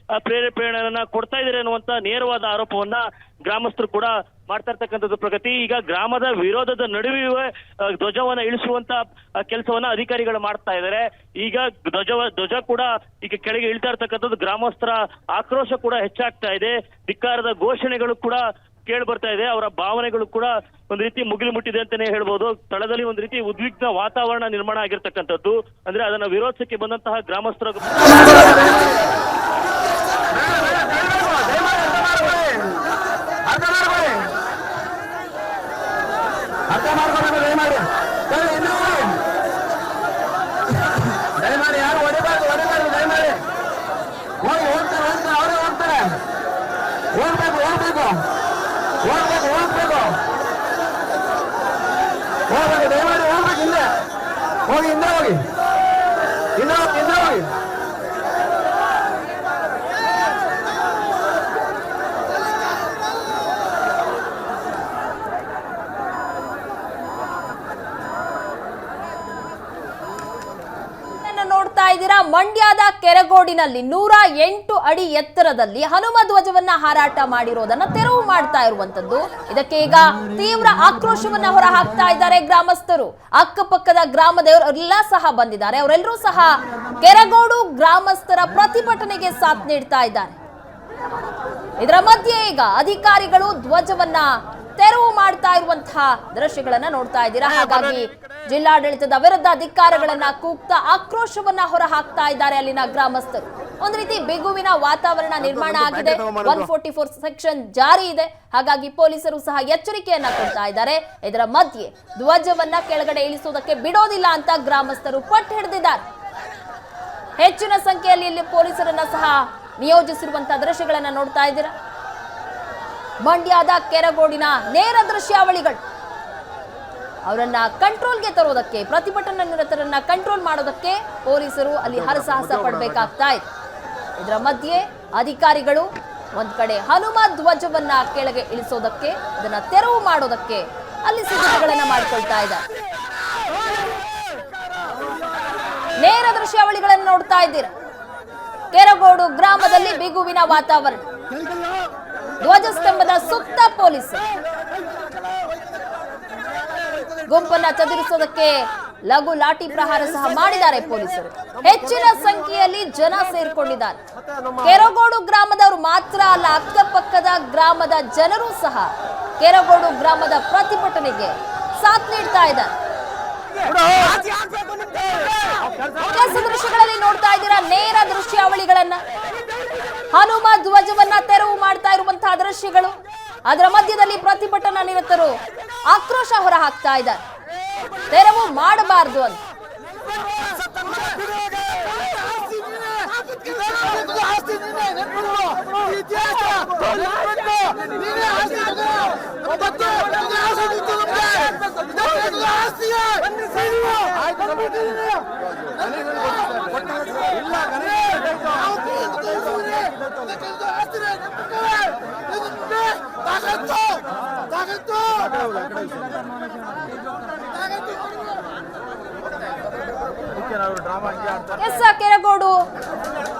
ಪ್ರೇರೇಪಣೆಯನ್ನ ಕೊಡ್ತಾ ಇದ್ದಾರೆ ಅನ್ನುವಂತ ನೇರವಾದ ಆರೋಪವನ್ನ ಗ್ರಾಮಸ್ಥರು ಕೂಡ ಮಾಡ್ತಾ ಇರ್ತಕ್ಕಂಥದ್ದು. ಪ್ರಗತಿ, ಈಗ ಗ್ರಾಮದ ವಿರೋಧದ ನಡುವೆ ಧ್ವಜವನ್ನ ಇಳಿಸುವಂತ ಕೆಲಸವನ್ನ ಅಧಿಕಾರಿಗಳು ಮಾಡ್ತಾ ಇದ್ದಾರೆ. ಈಗ ಧ್ವಜ ಕೂಡ ಈಗ ಕೆಳಗೆ ಇಳ್ತಾ ಇರ್ತಕ್ಕಂಥದ್ದು. ಗ್ರಾಮಸ್ಥರ ಆಕ್ರೋಶ ಕೂಡ ಹೆಚ್ಚಾಗ್ತಾ ಇದೆ. ಧಿಕ್ಕಾರದ ಘೋಷಣೆಗಳು ಕೂಡ ಕೇಳಿ ಬರ್ತಾ ಇದೆ. ಅವರ ಭಾವನೆಗಳು ಕೂಡ ಒಂದು ರೀತಿ ಮುಗಿಲು ಮುಟ್ಟಿದೆ ಅಂತಾನೆ ಹೇಳ್ಬೋದು. ಸ್ಥಳದಲ್ಲಿ ಒಂದು ರೀತಿ ಉದ್ವಿಗ್ನ ವಾತಾವರಣ ನಿರ್ಮಾಣ ಆಗಿರ್ತಕ್ಕಂಥದ್ದು. ಅಂದ್ರೆ ಅದನ್ನ ವಿರೋಧಿಸಕ್ಕೆ ಬಂದಂತಹ ಗ್ರಾಮಸ್ಥರ ಯಾರು ಹೊಡಿಬಾರ್ದು ದಯಮಾಡಿ ಹೋಗ್ಬೇಕು ದಯಮಾಡಿ ಹೋಗ್ಬೇಕು. ಹಿಂದೆ ಹೋಗಿ ನೋಡ್ತಾ ಇದ್ದೀರಾ, ಮಂಡ್ಯದ ಕೆರಗೋಡಿನಲ್ಲಿ 108 ಅಡಿ ಎತ್ತರದಲ್ಲಿ ಹನುಮ ಧ್ವಜವನ್ನ ಹಾರಾಟ ಮಾಡಿರೋದನ್ನ ತೆರವು ಮಾಡ್ತಾ ಇರುವಂತದ್ದು. ಇದಕ್ಕೆ ಈಗ ತೀವ್ರ ಆಕ್ರೋಶವನ್ನ ಹೊರ ಹಾಕ್ತಾ ಇದ್ದಾರೆ ಗ್ರಾಮಸ್ಥರು. ಅಕ್ಕಪಕ್ಕದ ಗ್ರಾಮದವರೆಲ್ಲ ಸಹ ಬಂದಿದ್ದಾರೆ. ಅವರೆಲ್ಲರೂ ಸಹ ಕೆರಗೋಡು ಗ್ರಾಮಸ್ಥರ ಪ್ರತಿಭಟನೆಗೆ ಸಾಥ್ ನೀಡ್ತಾ ಇದ್ದಾರೆ. ಇದರ ಮಧ್ಯೆ ಈಗ ಅಧಿಕಾರಿಗಳು ಧ್ವಜವನ್ನ ತೆರವು ಮಾಡ್ತಾ ಇರುವಂತಹ ದೃಶ್ಯಗಳನ್ನ ನೋಡ್ತಾ ಇದ್ದೀರಾ. ಹಾಗಾಗಿ ಜಿಲ್ಲಾಡಳಿತದ ವಿರುದ್ಧ ಧಿಕ್ಕಾರಗಳನ್ನ ಕೂಗ್ತಾ ಆಕ್ರೋಶವನ್ನ ಹೊರ ಹಾಕ್ತಾ ಇದ್ದಾರೆ ಅಲ್ಲಿನ ಗ್ರಾಮಸ್ಥರು. ಒಂದ್ ರೀತಿ ಬಿಗುವಿನ ವಾತಾವರಣ ನಿರ್ಮಾಣ ಆಗಿದೆ. 144 ಸೆಕ್ಷನ್ ಜಾರಿ ಇದೆ. ಹಾಗಾಗಿ ಪೊಲೀಸರು ಸಹ ಎಚ್ಚರಿಕೆಯನ್ನ ಕೊಡ್ತಾ ಇದ್ದಾರೆ. ಇದರ ಮಧ್ಯೆ ಧ್ವಜವನ್ನ ಕೆಳಗಡೆ ಇಳಿಸುವುದಕ್ಕೆ ಬಿಡೋದಿಲ್ಲ ಅಂತ ಗ್ರಾಮಸ್ಥರು ಪಟ್ಟು ಹಿಡಿದಿದ್ದಾರೆ. ಹೆಚ್ಚಿನ ಸಂಖ್ಯೆಯಲ್ಲಿ ಇಲ್ಲಿ ಪೊಲೀಸರನ್ನ ಸಹ ನಿಯೋಜಿಸಿರುವಂತಹ ದೃಶ್ಯಗಳನ್ನ ನೋಡ್ತಾ ಇದ್ದೀರಾ. ಮಂಡ್ಯದ ಕೆರಗೋಡಿನ ನೇರ ದೃಶ್ಯಾವಳಿಗಳು. ಅವರನ್ನ ಕಂಟ್ರೋಲ್ಗೆ ತರೋದಕ್ಕೆ, ಪ್ರತಿಭಟನಾ ನಿರತರನ್ನ ಕಂಟ್ರೋಲ್ ಮಾಡೋದಕ್ಕೆ ಪೊಲೀಸರು ಅಲ್ಲಿ ಹರಸಾಹಸ ಪಡಬೇಕಾಗ್ತಾ ಇದೆ. ಇದರ ಮಧ್ಯೆ ಅಧಿಕಾರಿಗಳು ಒಂದ್ ಕಡೆ ಹನುಮ ಧ್ವಜವನ್ನ ಕೆಳಗೆ ಇಳಿಸೋದಕ್ಕೆ, ಅದನ್ನ ತೆರವು ಮಾಡೋದಕ್ಕೆ ಅಲ್ಲಿ ಸಿದ್ಧತೆಗಳನ್ನ ಮಾಡಿಕೊಳ್ತಾ ಇದ್ದಾರೆ. ನೇರ ದೃಶ್ಯಾವಳಿಗಳನ್ನು ನೋಡ್ತಾ ಇದ್ದೀರಾ. ಕೆರಗೋಡು ಗ್ರಾಮದಲ್ಲಿ ಬಿಗುವಿನ ವಾತಾವರಣ. ಧ್ವಜಸ್ತಂಭದ ಸುತ್ತ ಪೊಲೀಸರು ಗುಂಪನ್ನ ಚದುರಿಸೋದಕ್ಕೆ ಲಘು ಲಾಠಿ ಪ್ರಹಾರ ಸಹ ಮಾಡಿದ್ದಾರೆ ಪೊಲೀಸರು. ಹೆಚ್ಚಿನ ಸಂಖ್ಯೆಯಲ್ಲಿ ಜನ ಸೇರ್ಕೊಂಡಿದ್ದಾರೆ. ಕೆರಗೋಡು ಗ್ರಾಮದವರು ಮಾತ್ರ ಅಲ್ಲ, ಅಕ್ಕಪಕ್ಕದ ಗ್ರಾಮದ ಜನರು ಸಹ ಕೆರಗೋಡು ಗ್ರಾಮದ ಪ್ರತಿಭಟನೆಗೆ ಸಾಥ್ ನೀಡ್ತಾ ಇದ್ದಾರೆ. ದೃಶ್ಯಗಳಲ್ಲಿ ನೋಡ್ತಾ ಇದ್ದೀರಾ ನೇರ ದೃಶ್ಯಾವಳಿಗಳನ್ನ. ಹನುಮ ಧ್ವಜವನ್ನ ತೆರವು ಮಾಡ್ತಾ ಇರುವಂತಹ ದೃಶ್ಯಗಳು. ಅದರ ಮಧ್ಯದಲ್ಲಿ ಪ್ರತಿಭಟನಾ ನಿರತರು ಆಕ್ರೋಶ ಹೊರ ಹಾಕ್ತಾ ಇದ್ದಾರೆ. ತೆರವು ಮಾಡಬಾರದು ಅಂತ. ಕೆರಗೋಡು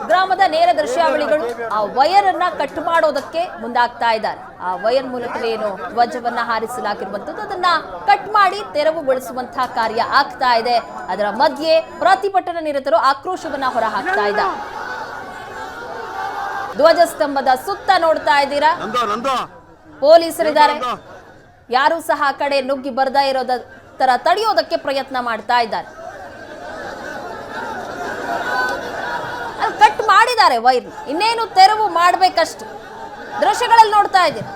ಗ್ರಾಮದ ನೇರ ದೃಶ್ಯಾವಳಿಗಳು. ಆ ವೈರ್ ಅನ್ನ ಕಟ್ ಮಾಡೋದಕ್ಕೆ ಮುಂದಾಗ್ತಾ ಇದ್ದಾರೆ. ಆ ವೈರ್ ಮೂಲಕವೇನು ಧ್ವಜವನ್ನ ಹಾರಿಸಲಾಗಿರುವಂತದ್ದು ಅದನ್ನ ಕಟ್ ಮಾಡಿ ತೆರವುಗೊಳಿಸುವಂತಹ ಕಾರ್ಯ ಆಗ್ತಾ ಇದೆ. ಅದರ ಮಧ್ಯೆ ಪ್ರತಿಭಟನಾ ನಿರತರು ಆಕ್ರೋಶವನ್ನ ಹೊರ ಹಾಕ್ತಾ ಇದ್ದಾರೆ. ಧ್ವಜಸ್ತಂಭದ ಸುತ್ತ ನೋಡ್ತಾ ಇದ್ದೀರಾ ಪೊಲೀಸರಿದ್ದಾರೆ. ಯಾರು ಸಹ ಆ ಕಡೆ ನುಗ್ಗಿ ಬರ್ತಾ ಇರೋದ ತರ ತಡೆಯೋದಕ್ಕೆ ಪ್ರಯತ್ನ ಮಾಡ್ತಾ ಇದ್ದಾರೆ. ಕಟ್ ಮಾಡಿದ್ದಾರೆ ವೈರ್, ಇನ್ನೇನು ತೆರವು ಮಾಡಬೇಕಷ್ಟು. ದೃಶ್ಯಗಳಲ್ಲಿ ನೋಡ್ತಾ ಇದ್ದೀರಾ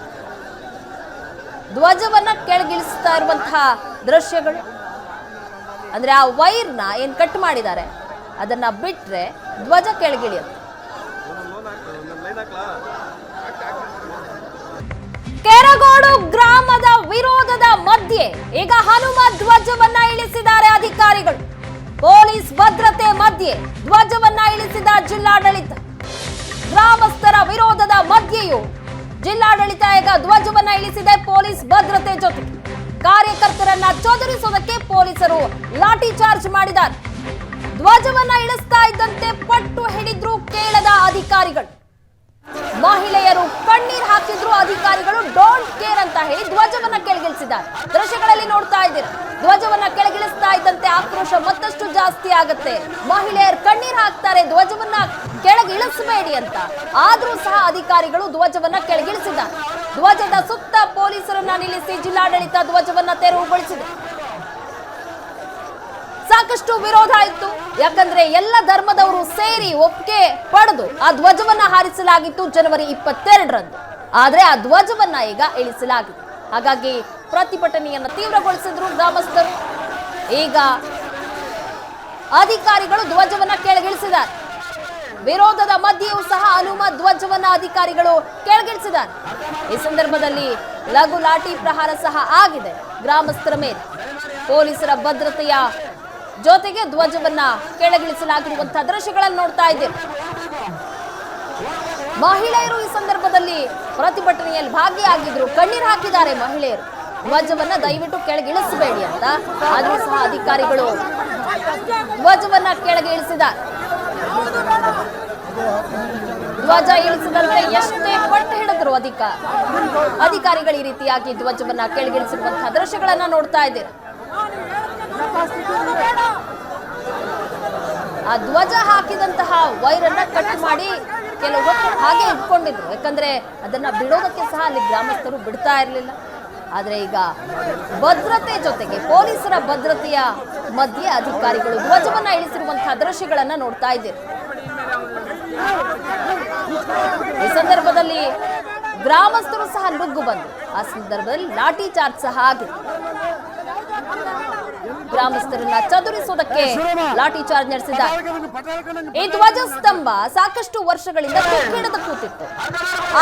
ಧ್ವಜವನ್ನ ಕೆಳಗಿಳಿಸ್ತಾ ಇರುವಂತಹ ದೃಶ್ಯಗಳು. ಅಂದ್ರೆ ಆ ವೈರ್ನ ಏನ್ ಕಟ್ ಮಾಡಿದ್ದಾರೆ ಅದನ್ನ ಬಿಟ್ರೆ ಧ್ವಜ ಕೆಳಗಿಳಿಯುತ್ತೆ. ಕೆರಗೋಡು ಗ್ರಾಮದ ವಿರೋಧದ ಮಧ್ಯೆ ಈಗ ಹನುಮ ಧ್ವಜವನ್ನ ಇಳಿಸಿದ್ದಾರೆ ಅಧಿಕಾರಿಗಳು. ಪೊಲೀಸ್ ಭದ್ರತೆ ಮಧ್ಯೆ ಧ್ವಜವನ್ನ ಇಳಿಸಿದ ಜಿಲ್ಲಾಡಳಿತ. ಗ್ರಾಮಸ್ಥರ ವಿರೋಧದ ಮಧ್ಯೆಯೂ ಜಿಲ್ಲಾಡಳಿತ ಈಗ ಧ್ವಜವನ್ನ ಇಳಿಸಿದೆ ಪೊಲೀಸ್ ಭದ್ರತೆ ಜೊತೆ. ಕಾರ್ಯಕರ್ತರನ್ನ ಚದುರಿಸುವುದಕ್ಕೆ ಪೊಲೀಸರು ಲಾಠಿ ಚಾರ್ಜ್ ಮಾಡಿದ್ದಾರೆ. ಧ್ವಜವನ್ನ ಇಳಿಸ್ತಾ ಇದ್ದಂತೆ ಪಟ್ಟು ಹಿಡಿದ್ರು ಕೇಳದ ಅಧಿಕಾರಿಗಳು. ಮಹಿಳೆಯರು ಕಣ್ಣೀರ್ ಹಾಕಿದ್ರು, ಅಧಿಕಾರಿಗಳು ಡೋಂಟ್ ಕೇರ್ ಅಂತ ಹೇಳಿ ಧ್ವಜವನ್ನ ಕೆಳಗಿಳಿಸಿದ್ದಾರೆ. ದೃಶ್ಯಗಳಲ್ಲಿ ನೋಡ್ತಾ ಇದ್ದೀರಾ, ಧ್ವಜವನ್ನ ಕೆಳಗಿಳಿಸ್ತಾ ಇದ್ದಂತೆ ಆಕ್ರೋಶ ಮತ್ತಷ್ಟು ಜಾಸ್ತಿ ಆಗುತ್ತೆ. ಮಹಿಳೆಯರು ಕಣ್ಣೀರ್ ಹಾಕ್ತಾರೆ ಧ್ವಜವನ್ನ ಕೆಳಗಿಳಿಸಬೇಡಿ ಅಂತ, ಆದ್ರೂ ಸಹ ಅಧಿಕಾರಿಗಳು ಧ್ವಜವನ್ನ ಕೆಳಗಿಳಿಸಿದ್ದಾರೆ. ಧ್ವಜದ ಸುತ್ತ ಪೊಲೀಸರನ್ನ ನಿಲ್ಲಿಸಿ ಜಿಲ್ಲಾಡಳಿತ ಧ್ವಜವನ್ನ ತೆರವುಗೊಳಿಸಿದೆ. ಸಾಕಷ್ಟು ವಿರೋಧ ಇತ್ತು, ಯಾಕಂದ್ರೆ ಎಲ್ಲ ಧರ್ಮದವರು ಸೇರಿ ಒಪ್ಪಿಗೆ ಪಡೆದು ಆ ಧ್ವಜವನ್ನ ಹಾರಿಸಲಾಗಿತ್ತು ಜನವರಿ 22ರಂದು. ಆದ್ರೆ ಆ ಧ್ವಜವನ್ನ ಈಗ ಇಳಿಸಲಾಗಿದೆ. ಹಾಗಾಗಿ ಪ್ರತಿಭಟನೆಯನ್ನ ತೀವ್ರಗೊಳಿಸಿದ್ರು ಗ್ರಾಮಸ್ಥರು. ಈಗ ಅಧಿಕಾರಿಗಳು ಧ್ವಜವನ್ನ ಕೆಳಗಿಳಿಸಿದ್ದಾರೆ. ವಿರೋಧದ ಮಧ್ಯೆಯೂ ಸಹ ಹನುಮ ಧ್ವಜವನ್ನ ಅಧಿಕಾರಿಗಳು ಕೆಳಗಿಳಿಸಿದ್ದಾರೆ. ಈ ಸಂದರ್ಭದಲ್ಲಿ ಲಘು ಲಾಠಿ ಪ್ರಹಾರ ಸಹ ಆಗಿದೆ ಗ್ರಾಮಸ್ಥರ ಮೇಲೆ. ಪೊಲೀಸರ ಭದ್ರತೆಯ ಜೊತೆಗೆ ಧ್ವಜವನ್ನ ಕೆಳಗಿಳಿಸಲಾಗಿರುವಂತಹ ದೃಶ್ಯಗಳನ್ನು ನೋಡ್ತಾ ಇದ್ದೇವೆ. ಮಹಿಳೆಯರು ಈ ಸಂದರ್ಭದಲ್ಲಿ ಪ್ರತಿಭಟನೆಯಲ್ಲಿ ಭಾಗಿಯಾಗಿದ್ರು, ಕಣ್ಣೀರು ಹಾಕಿದ್ದಾರೆ ಮಹಿಳೆಯರು. ಧ್ವಜವನ್ನ ದಯವಿಟ್ಟು ಕೆಳಗಿಳಿಸಬೇಡಿ ಅಂತ, ಆದರೂ ಸಹ ಅಧಿಕಾರಿಗಳು ಧ್ವಜವನ್ನ ಕೆಳಗೆ ಇಳಿಸಿದ್ದಾರೆ. ಧ್ವಜ ಇಳಿಸಿದಂತೆ ಎಷ್ಟೇ ಪಟ್ಟು ಹಿಡಿದ್ರು ಅಧಿಕಾರಿಗಳು ಈ ರೀತಿಯಾಗಿ ಧ್ವಜವನ್ನ ಕೆಳಗಿಳಿಸಿರುವಂತಹ ದೃಶ್ಯಗಳನ್ನ ನೋಡ್ತಾ ಇದ್ದೀರಾ. ಆ ಧ್ವಜ ಹಾಕಿದಂತಹ ವೈರನ್ನ ಕಟ್ ಮಾಡಿ ಕೆಲವು ಹೊತ್ತು ಹಾಗೆ ಇಟ್ಕೊಂಡಿದ್ರು, ಯಾಕಂದ್ರೆ ಅದನ್ನ ಬಿಡೋದಕ್ಕೆ ಸಹ ಅಲ್ಲಿ ಗ್ರಾಮಸ್ಥರು ಬಿಡ್ತಾ ಇರಲಿಲ್ಲ. ಆದ್ರೆ ಈಗ ಭದ್ರತೆ ಜೊತೆಗೆ ಪೊಲೀಸರ ಭದ್ರತೆಯ ಮಧ್ಯೆ ಅಧಿಕಾರಿಗಳು ಧ್ವಜವನ್ನ ಇಳಿಸಿರುವಂತಹ ದೃಶ್ಯಗಳನ್ನ ನೋಡ್ತಾ ಇದ್ದೀರಿ. ಈ ಸಂದರ್ಭದಲ್ಲಿ ಗ್ರಾಮಸ್ಥರು ಸಹ ನುಗ್ಗು ಬಂದು ಆ ಸಂದರ್ಭದಲ್ಲಿ ಲಾಠಿ ಚಾರ್ಜ್ ಸಹ ಆಗಿದೆ. ಗ್ರಾಮಸ್ಥರನ್ನ ಚದುರಿಸುವುದಕ್ಕೆ ಲಾಠಿ ಚಾರ್ಜ್ ನಡೆಸಿದ್ದಾರೆ. ಈ ಧ್ವಜ ಸ್ತಂಭ ಸಾಕಷ್ಟು ವರ್ಷಗಳಿಂದ ಹಿಡಿದು ಕೂತಿತ್ತು.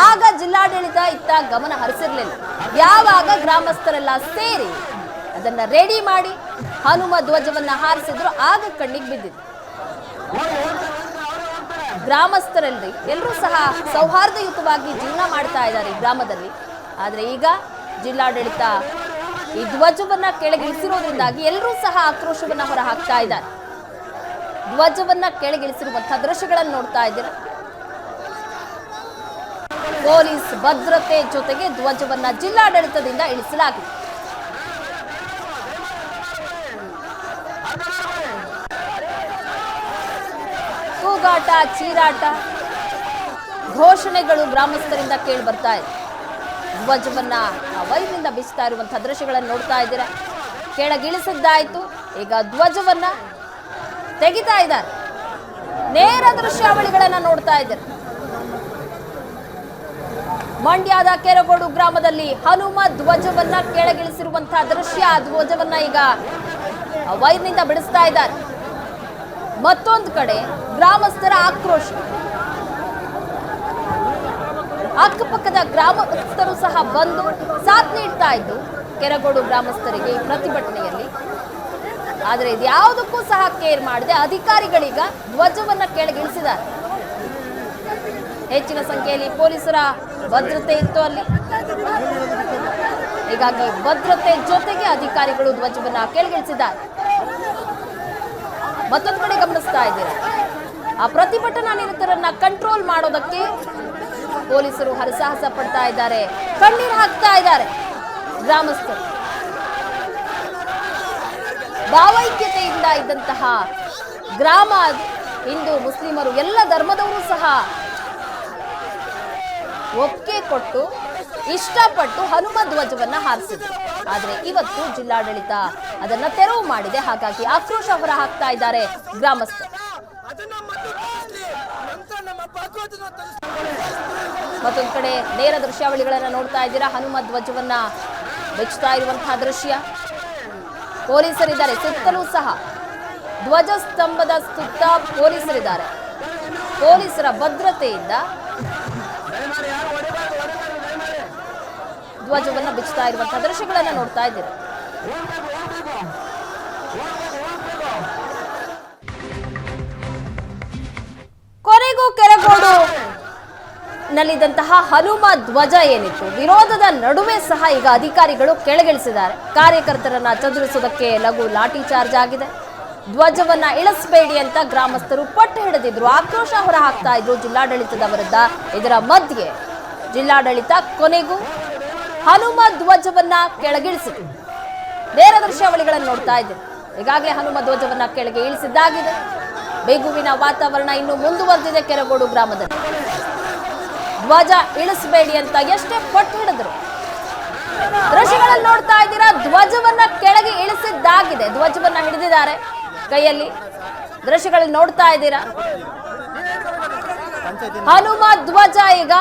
ಆಗ ಜಿಲ್ಲಾಡಳಿತ ಇತ್ತ ಗಮನ ಹರಿಸಿರ್ಲಿಲ್ಲ. ಯಾವಾಗ ಗ್ರಾಮಸ್ಥರೆಲ್ಲ ಸೇರಿ ಅದನ್ನ ರೆಡಿ ಮಾಡಿ ಹನುಮ ಧ್ವಜವನ್ನ ಹಾರಿಸಿದ್ರು, ಆಗ ಕಣ್ಣಿಗೆ ಬಿದ್ದಿತ್ತು. ಗ್ರಾಮಸ್ಥರಲ್ಲಿ ಎಲ್ಲರೂ ಸಹ ಸೌಹಾರ್ದಯುತವಾಗಿ ಜೀವನ ಮಾಡ್ತಾ ಇದ್ದಾರೆ ಈ ಗ್ರಾಮದಲ್ಲಿ. ಆದ್ರೆ ಈಗ ಜಿಲ್ಲಾಡಳಿತ ಈ ಧ್ವಜವನ್ನ ಕೆಳಗಿಳಿಸಿರೋದ್ರಿಂದಾಗಿ ಎಲ್ಲರೂ ಸಹ ಆಕ್ರೋಶವನ್ನ ಹೊರ ಹಾಕ್ತಾ ಇದ್ದಾರೆ. ಧ್ವಜವನ್ನ ಕೆಳಗಿಳಿಸಿರುವಂತಹ ದೃಶ್ಯಗಳನ್ನು ನೋಡ್ತಾ ಇದ್ದೀರಾ. ಪೊಲೀಸ್ ಭದ್ರತೆ ಜೊತೆಗೆ ಧ್ವಜವನ್ನ ಜಿಲ್ಲಾಡಳಿತದಿಂದ ಇಳಿಸಲಾಗಿದೆ. ಕೂಗಾಟ, ಚೀರಾಟ, ಘೋಷಣೆಗಳು ಗ್ರಾಮಸ್ಥರಿಂದ ಕೇಳಿ ಬರ್ತಾ ಇದೆ. ಧ್ವಜವನ್ನ ವೈರ್ನಿಂದ ಬಿಚ್ತಾ ಇರುವಂತಹ ದೃಶ್ಯಗಳನ್ನು ನೋಡ್ತಾ ಇದ್ದೀರಾ. ಕೆಳಗಿಳಿಸಿದ್ದಾಯ್ತು, ಈಗ ಧ್ವಜವನ್ನ ತೆಗಿತಾ ಇದ್ದಾರೆ. ನೇರ ದೃಶ್ಯಾವಳಿಗಳನ್ನ ನೋಡ್ತಾ ಇದ್ದೀರಾ. ಮಂಡ್ಯದ ಕೆರಗೋಡು ಗ್ರಾಮದಲ್ಲಿ ಹನುಮ ಧ್ವಜವನ್ನ ಕೆಳಗಿಳಿಸಿರುವಂತಹ ದೃಶ್ಯ. ಧ್ವಜವನ್ನ ಈಗ ವೈರ್ನಿಂದ ಬಿಡಿಸ್ತಾ ಇದ್ದಾರೆ. ಮತ್ತೊಂದು ಕಡೆ ಗ್ರಾಮಸ್ಥರ ಆಕ್ರೋಶ. ಅಕ್ಕಪಕ್ಕದ ಗ್ರಾಮಸ್ಥರು ಸಹ ಬಂದು ಸಾಥ್ ನೀಡ್ತಾ ಇದ್ದು ಕೆರಗೋಡು ಗ್ರಾಮಸ್ಥರಿಗೆ ಈ ಪ್ರತಿಭಟನೆಯಲ್ಲಿ. ಆದರೆ ಇದ್ಯಾವುದಕ್ಕೂ ಸಹ ಕೇರ್ ಮಾಡದೆ ಅಧಿಕಾರಿಗಳೀಗ ಧ್ವಜವನ್ನ ಕೆಳಗಿಳಿಸಿದ್ದಾರೆ. ಹೆಚ್ಚಿನ ಸಂಖ್ಯೆಯಲ್ಲಿ ಪೊಲೀಸರ ಭದ್ರತೆ ಇತ್ತು ಅಲ್ಲಿ. ಹೀಗಾಗಿ ಭದ್ರತೆ ಜೊತೆಗೆ ಅಧಿಕಾರಿಗಳು ಧ್ವಜವನ್ನ ಕೆಳಗಿಳಿಸಿದ್ದಾರೆ. ಮತ್ತೊಂದು ಕಡೆ ಗಮನಿಸ್ತಾ ಇದ್ದೀರಾ, ಆ ಪ್ರತಿಭಟನಾ ನಿರತರನ್ನ ಕಂಟ್ರೋಲ್ ಮಾಡೋದಕ್ಕೆ ಪೊಲೀಸರು ಹರಸಾಹಸ ಪಡ್ತಾ ಇದ್ದಾರೆ, ಕಣ್ಣೀರು ಹಾಕ್ತಾ ಇದ್ದಾರೆ ಗ್ರಾಮಸ್ಥರು. ಭಾವೈಕ್ಯತೆಯಿಂದ ಇದ್ದಂತಹ ಗ್ರಾಮ, ಹಿಂದೂ ಮುಸ್ಲಿಮರು ಎಲ್ಲ ಧರ್ಮದವರು ಸಹ ಒಪ್ಪಿಗೆ ಕೊಟ್ಟು ಇಷ್ಟಪಟ್ಟು ಹನುಮ ಧ್ವಜವನ್ನ ಹಾರಿಸಿದ್ರು. ಆದ್ರೆ ಇವತ್ತು ಜಿಲ್ಲಾಡಳಿತ ಅದನ್ನ ತೆರವು ಮಾಡಿದೆ. ಹಾಗಾಗಿ ಆಕ್ರೋಶ ಹೊರ ಹಾಕ್ತಾ ಇದ್ದಾರೆ ಗ್ರಾಮಸ್ಥರು. ಮತ್ತೊಂದು ಕಡೆ ನೇರ ದೃಶ್ಯಾವಳಿಗಳನ್ನ ನೋಡ್ತಾ ಇದ್ದೀರಾ. ಹನುಮ ಧ್ವಜವನ್ನ ಬೆಚ್ಚುತ್ತಾ ಇರುವಂತಹ ದೃಶ್ಯ. ಪೊಲೀಸರಿದ್ದಾರೆ ಸುತ್ತಲೂ ಸಹ. ಧ್ವಜ ಸ್ತಂಭದ ಸುತ್ತ ಪೊಲೀಸರಿದ್ದಾರೆ. ಪೊಲೀಸರ ಭದ್ರತೆಯಿಂದ ಧ್ವಜವನ್ನ ಬಿಚ್ಚುತ್ತಾ ಇರುವಂತಹ ದೃಶ್ಯಗಳನ್ನ ನೋಡ್ತಾ ಇದ್ದೀರಾ. ಕೊನೆಗೂ ಕೆರಗೋಡು ನಲ್ಲಿದ್ದಂತಹ ಹನುಮ ಧ್ವಜ ಏನಿತ್ತು ವಿರೋಧದ ನಡುವೆ ಸಹ ಈಗ ಅಧಿಕಾರಿಗಳು ಕೆಳಗಿಳಿಸಿದ್ದಾರೆ. ಕಾರ್ಯಕರ್ತರನ್ನ ಚದುರಿಸುವುದಕ್ಕೆ ಲಘು ಲಾಠಿ ಚಾರ್ಜ್ ಆಗಿದೆ. ಧ್ವಜವನ್ನ ಇಳಿಸಬೇಡಿ ಅಂತ ಗ್ರಾಮಸ್ಥರು ಪಟ್ಟು ಹಿಡಿದಿದ್ರು, ಆಕ್ರೋಶ ಹೊರಹಾಕ್ತಾ ಇದ್ರು ಜಿಲ್ಲಾಡಳಿತದ ವಿರುದ್ಧ. ಇದರ ಮಧ್ಯೆ ಜಿಲ್ಲಾಡಳಿತ ಕೊನೆಗೂ ಹನುಮ ಧ್ವಜವನ್ನ ಕೆಳಗಿಳಿಸಿತು. ನೇರ ದೃಶ್ಯಾವಳಿಗಳನ್ನು ನೋಡ್ತಾ ಇದ್ದೇವೆ. ಈಗಾಗಲೇ ಹನುಮ ಧ್ವಜವನ್ನ ಕೆಳಗೆ ಇಳಿಸಿದ್ದಾಗಿದೆ. ಬೇಗುವಿನ ವಾತಾವರಣ ಇನ್ನು ಮುಂದುವರೆದಿದೆ ಕೆರಗೋಡು ಗ್ರಾಮದಲ್ಲಿ. ಧ್ವಜ ಇಳಿಸಬೇಡಿ ಅಂತ ಎಷ್ಟೇ ಪಟ್ಟು ಹಿಡಿದ್ರು. ದೃಶ್ಯಗಳಲ್ಲಿ ನೋಡ್ತಾ ಇದ್ದೀರಾ, ಧ್ವಜವನ್ನ ಕೆಳಗೆ ಇಳಿಸಿದ್ದಾಗಿದೆ. ಧ್ವಜವನ್ನ ಹಿಡಿದಿದ್ದಾರೆ ಕೈಯಲ್ಲಿ. ದೃಶ್ಯಗಳಲ್ಲಿ ನೋಡ್ತಾ ಇದ್ದೀರಾ, ಹನುಮ ಧ್ವಜ ಈಗ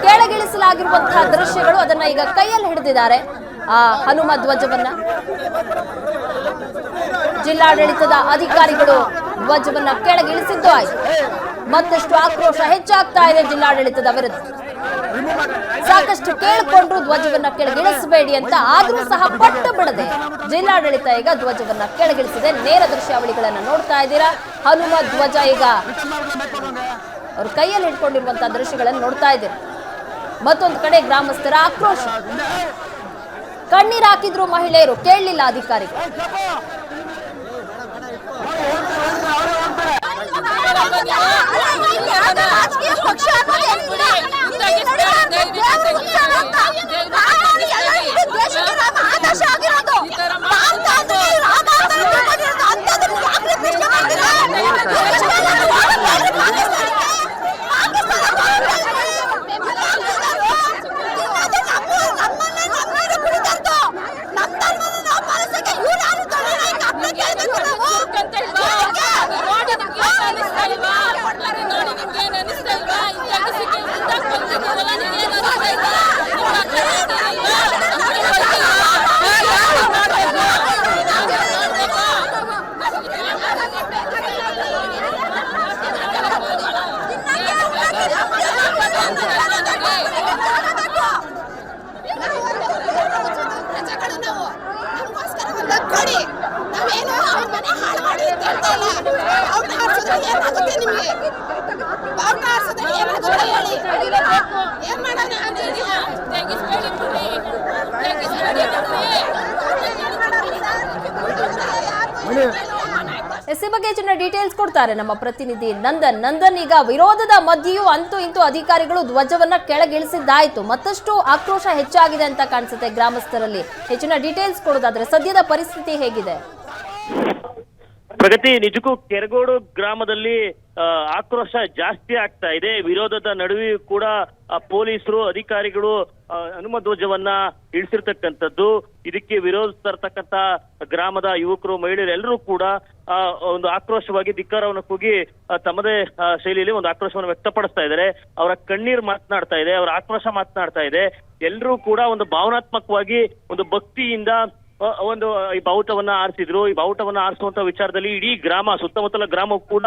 ಕೆಳಗಿಳಿಸಲಾಗಿರುವಂತಹ ದೃಶ್ಯಗಳು. ಅದನ್ನ ಈಗ ಕೈಯಲ್ಲಿ ಹಿಡಿದಿದ್ದಾರೆ ಆ ಹನುಮ ಧ್ವಜವನ್ನ. ಜಿಲ್ಲಾಡಳಿತದ ಅಧಿಕಾರಿಗಳು ಧ್ವಜವನ್ನ ಕೆಳಗಿಳಿಸಿದ್ದು ಆಯ್ತು. ಮತ್ತಷ್ಟು ಆಕ್ರೋಶ ಹೆಚ್ಚಾಗ್ತಾ ಇದೆ ಜಿಲ್ಲಾಡಳಿತದ ವಿರುದ್ಧ. ಸಾಕಷ್ಟು ಕೇಳಿಕೊಂಡ್ರು ಧ್ವಜವನ್ನ ಕೆಳಗಿಳಿಸಬೇಡಿ ಅಂತ, ಆದ್ರೂ ಸಹ ಪಟ್ಟು ಬಿಡದೆ ಜಿಲ್ಲಾಡಳಿತ ಈಗ ಧ್ವಜವನ್ನ ಕೆಳಗಿಳಿಸಿದೆ. ನೇರ ದೃಶ್ಯಾವಳಿಗಳನ್ನ ನೋಡ್ತಾ ಇದ್ದೀರಾ. ಹನುಮ ಧ್ವಜ ಈಗ ಅವ್ರ ಕೈಯಲ್ಲಿ ಹಿಡ್ಕೊಂಡಿರುವಂತಹ ದೃಶ್ಯಗಳನ್ನು ನೋಡ್ತಾ ಇದ್ದೀರಾ. ಮತ್ತೊಂದು ಕಡೆ ಗ್ರಾಮಸ್ಥರ ಆಕ್ರೋಶ. ಕಣ್ಣೀರು ಹಾಕಿದ್ರು ಮಹಿಳೆಯರು, ಕೇಳಲಿಲ್ಲ ಅಧಿಕಾರಿಗಳು. ಈ ಬಗ್ಗೆ ಹೆಚ್ಚಿನ ಡೀಟೇಲ್ಸ್ ಕೊಡ್ತಾರೆ ನಮ್ಮ ಪ್ರತಿನಿಧಿ ನಂದನ್. ಈಗ ವಿರೋಧದ ಮಧ್ಯೆಯೂ ಅಂತೂ ಇಂತೂ ಅಧಿಕಾರಿಗಳು ಧ್ವಜವನ್ನ ಕೆಳಗಿಳಿಸಿದ್ದಾಯ್ತು. ಮತ್ತಷ್ಟು ಆಕ್ರೋಶ ಹೆಚ್ಚಾಗಿದೆ ಅಂತ ಕಾಣಿಸುತ್ತೆ ಗ್ರಾಮಸ್ಥರಲ್ಲಿ. ಹೆಚ್ಚಿನ ಡೀಟೇಲ್ಸ್ ಕೊಡೋದಾದ್ರೆ ಸದ್ಯದ ಪರಿಸ್ಥಿತಿ ಹೇಗಿದೆ? ಪ್ರಗತಿ, ನಿಜಕ್ಕೂ ಕೆರಗೋಡು ಗ್ರಾಮದಲ್ಲಿ ಆಕ್ರೋಶ ಜಾಸ್ತಿ ಆಗ್ತಾ ಇದೆ. ವಿರೋಧದ ನಡುವೆಯೂ ಕೂಡ ಪೊಲೀಸರು ಅಧಿಕಾರಿಗಳು ಹನುಮ ಧ್ವಜವನ್ನ ಇಳಿಸಿರ್ತಕ್ಕಂಥದ್ದು. ಇದಕ್ಕೆ ವಿರೋಧಿಸ್ತಿರ್ತಕ್ಕಂಥ ಗ್ರಾಮದ ಯುವಕರು, ಮಹಿಳೆಯರು ಎಲ್ಲರೂ ಕೂಡ ಒಂದು ಆಕ್ರೋಶವಾಗಿ ಧಿಕ್ಕಾರವನ್ನು ಕೂಗಿ ತಮ್ಮದೇ ಶೈಲಿಯಲ್ಲಿ ಒಂದು ಆಕ್ರೋಶವನ್ನು ವ್ಯಕ್ತಪಡಿಸ್ತಾ ಇದ್ದಾರೆ. ಅವರ ಕಣ್ಣೀರು ಮಾತನಾಡ್ತಾ ಇದೆ, ಅವರ ಆಕ್ರೋಶ ಮಾತನಾಡ್ತಾ ಇದೆ. ಎಲ್ಲರೂ ಕೂಡ ಒಂದು ಭಾವನಾತ್ಮಕವಾಗಿ ಒಂದು ಭಕ್ತಿಯಿಂದ ಒಂದು ಈ ಬಾವುಟವನ್ನ ಆರಿಸಿದ್ರು. ಈ ಬಾವುಟವನ್ನ ಆರಿಸುವಂತ ವಿಚಾರದಲ್ಲಿ ಇಡೀ ಗ್ರಾಮ, ಸುತ್ತಮುತ್ತಲ ಗ್ರಾಮ ಕೂಡ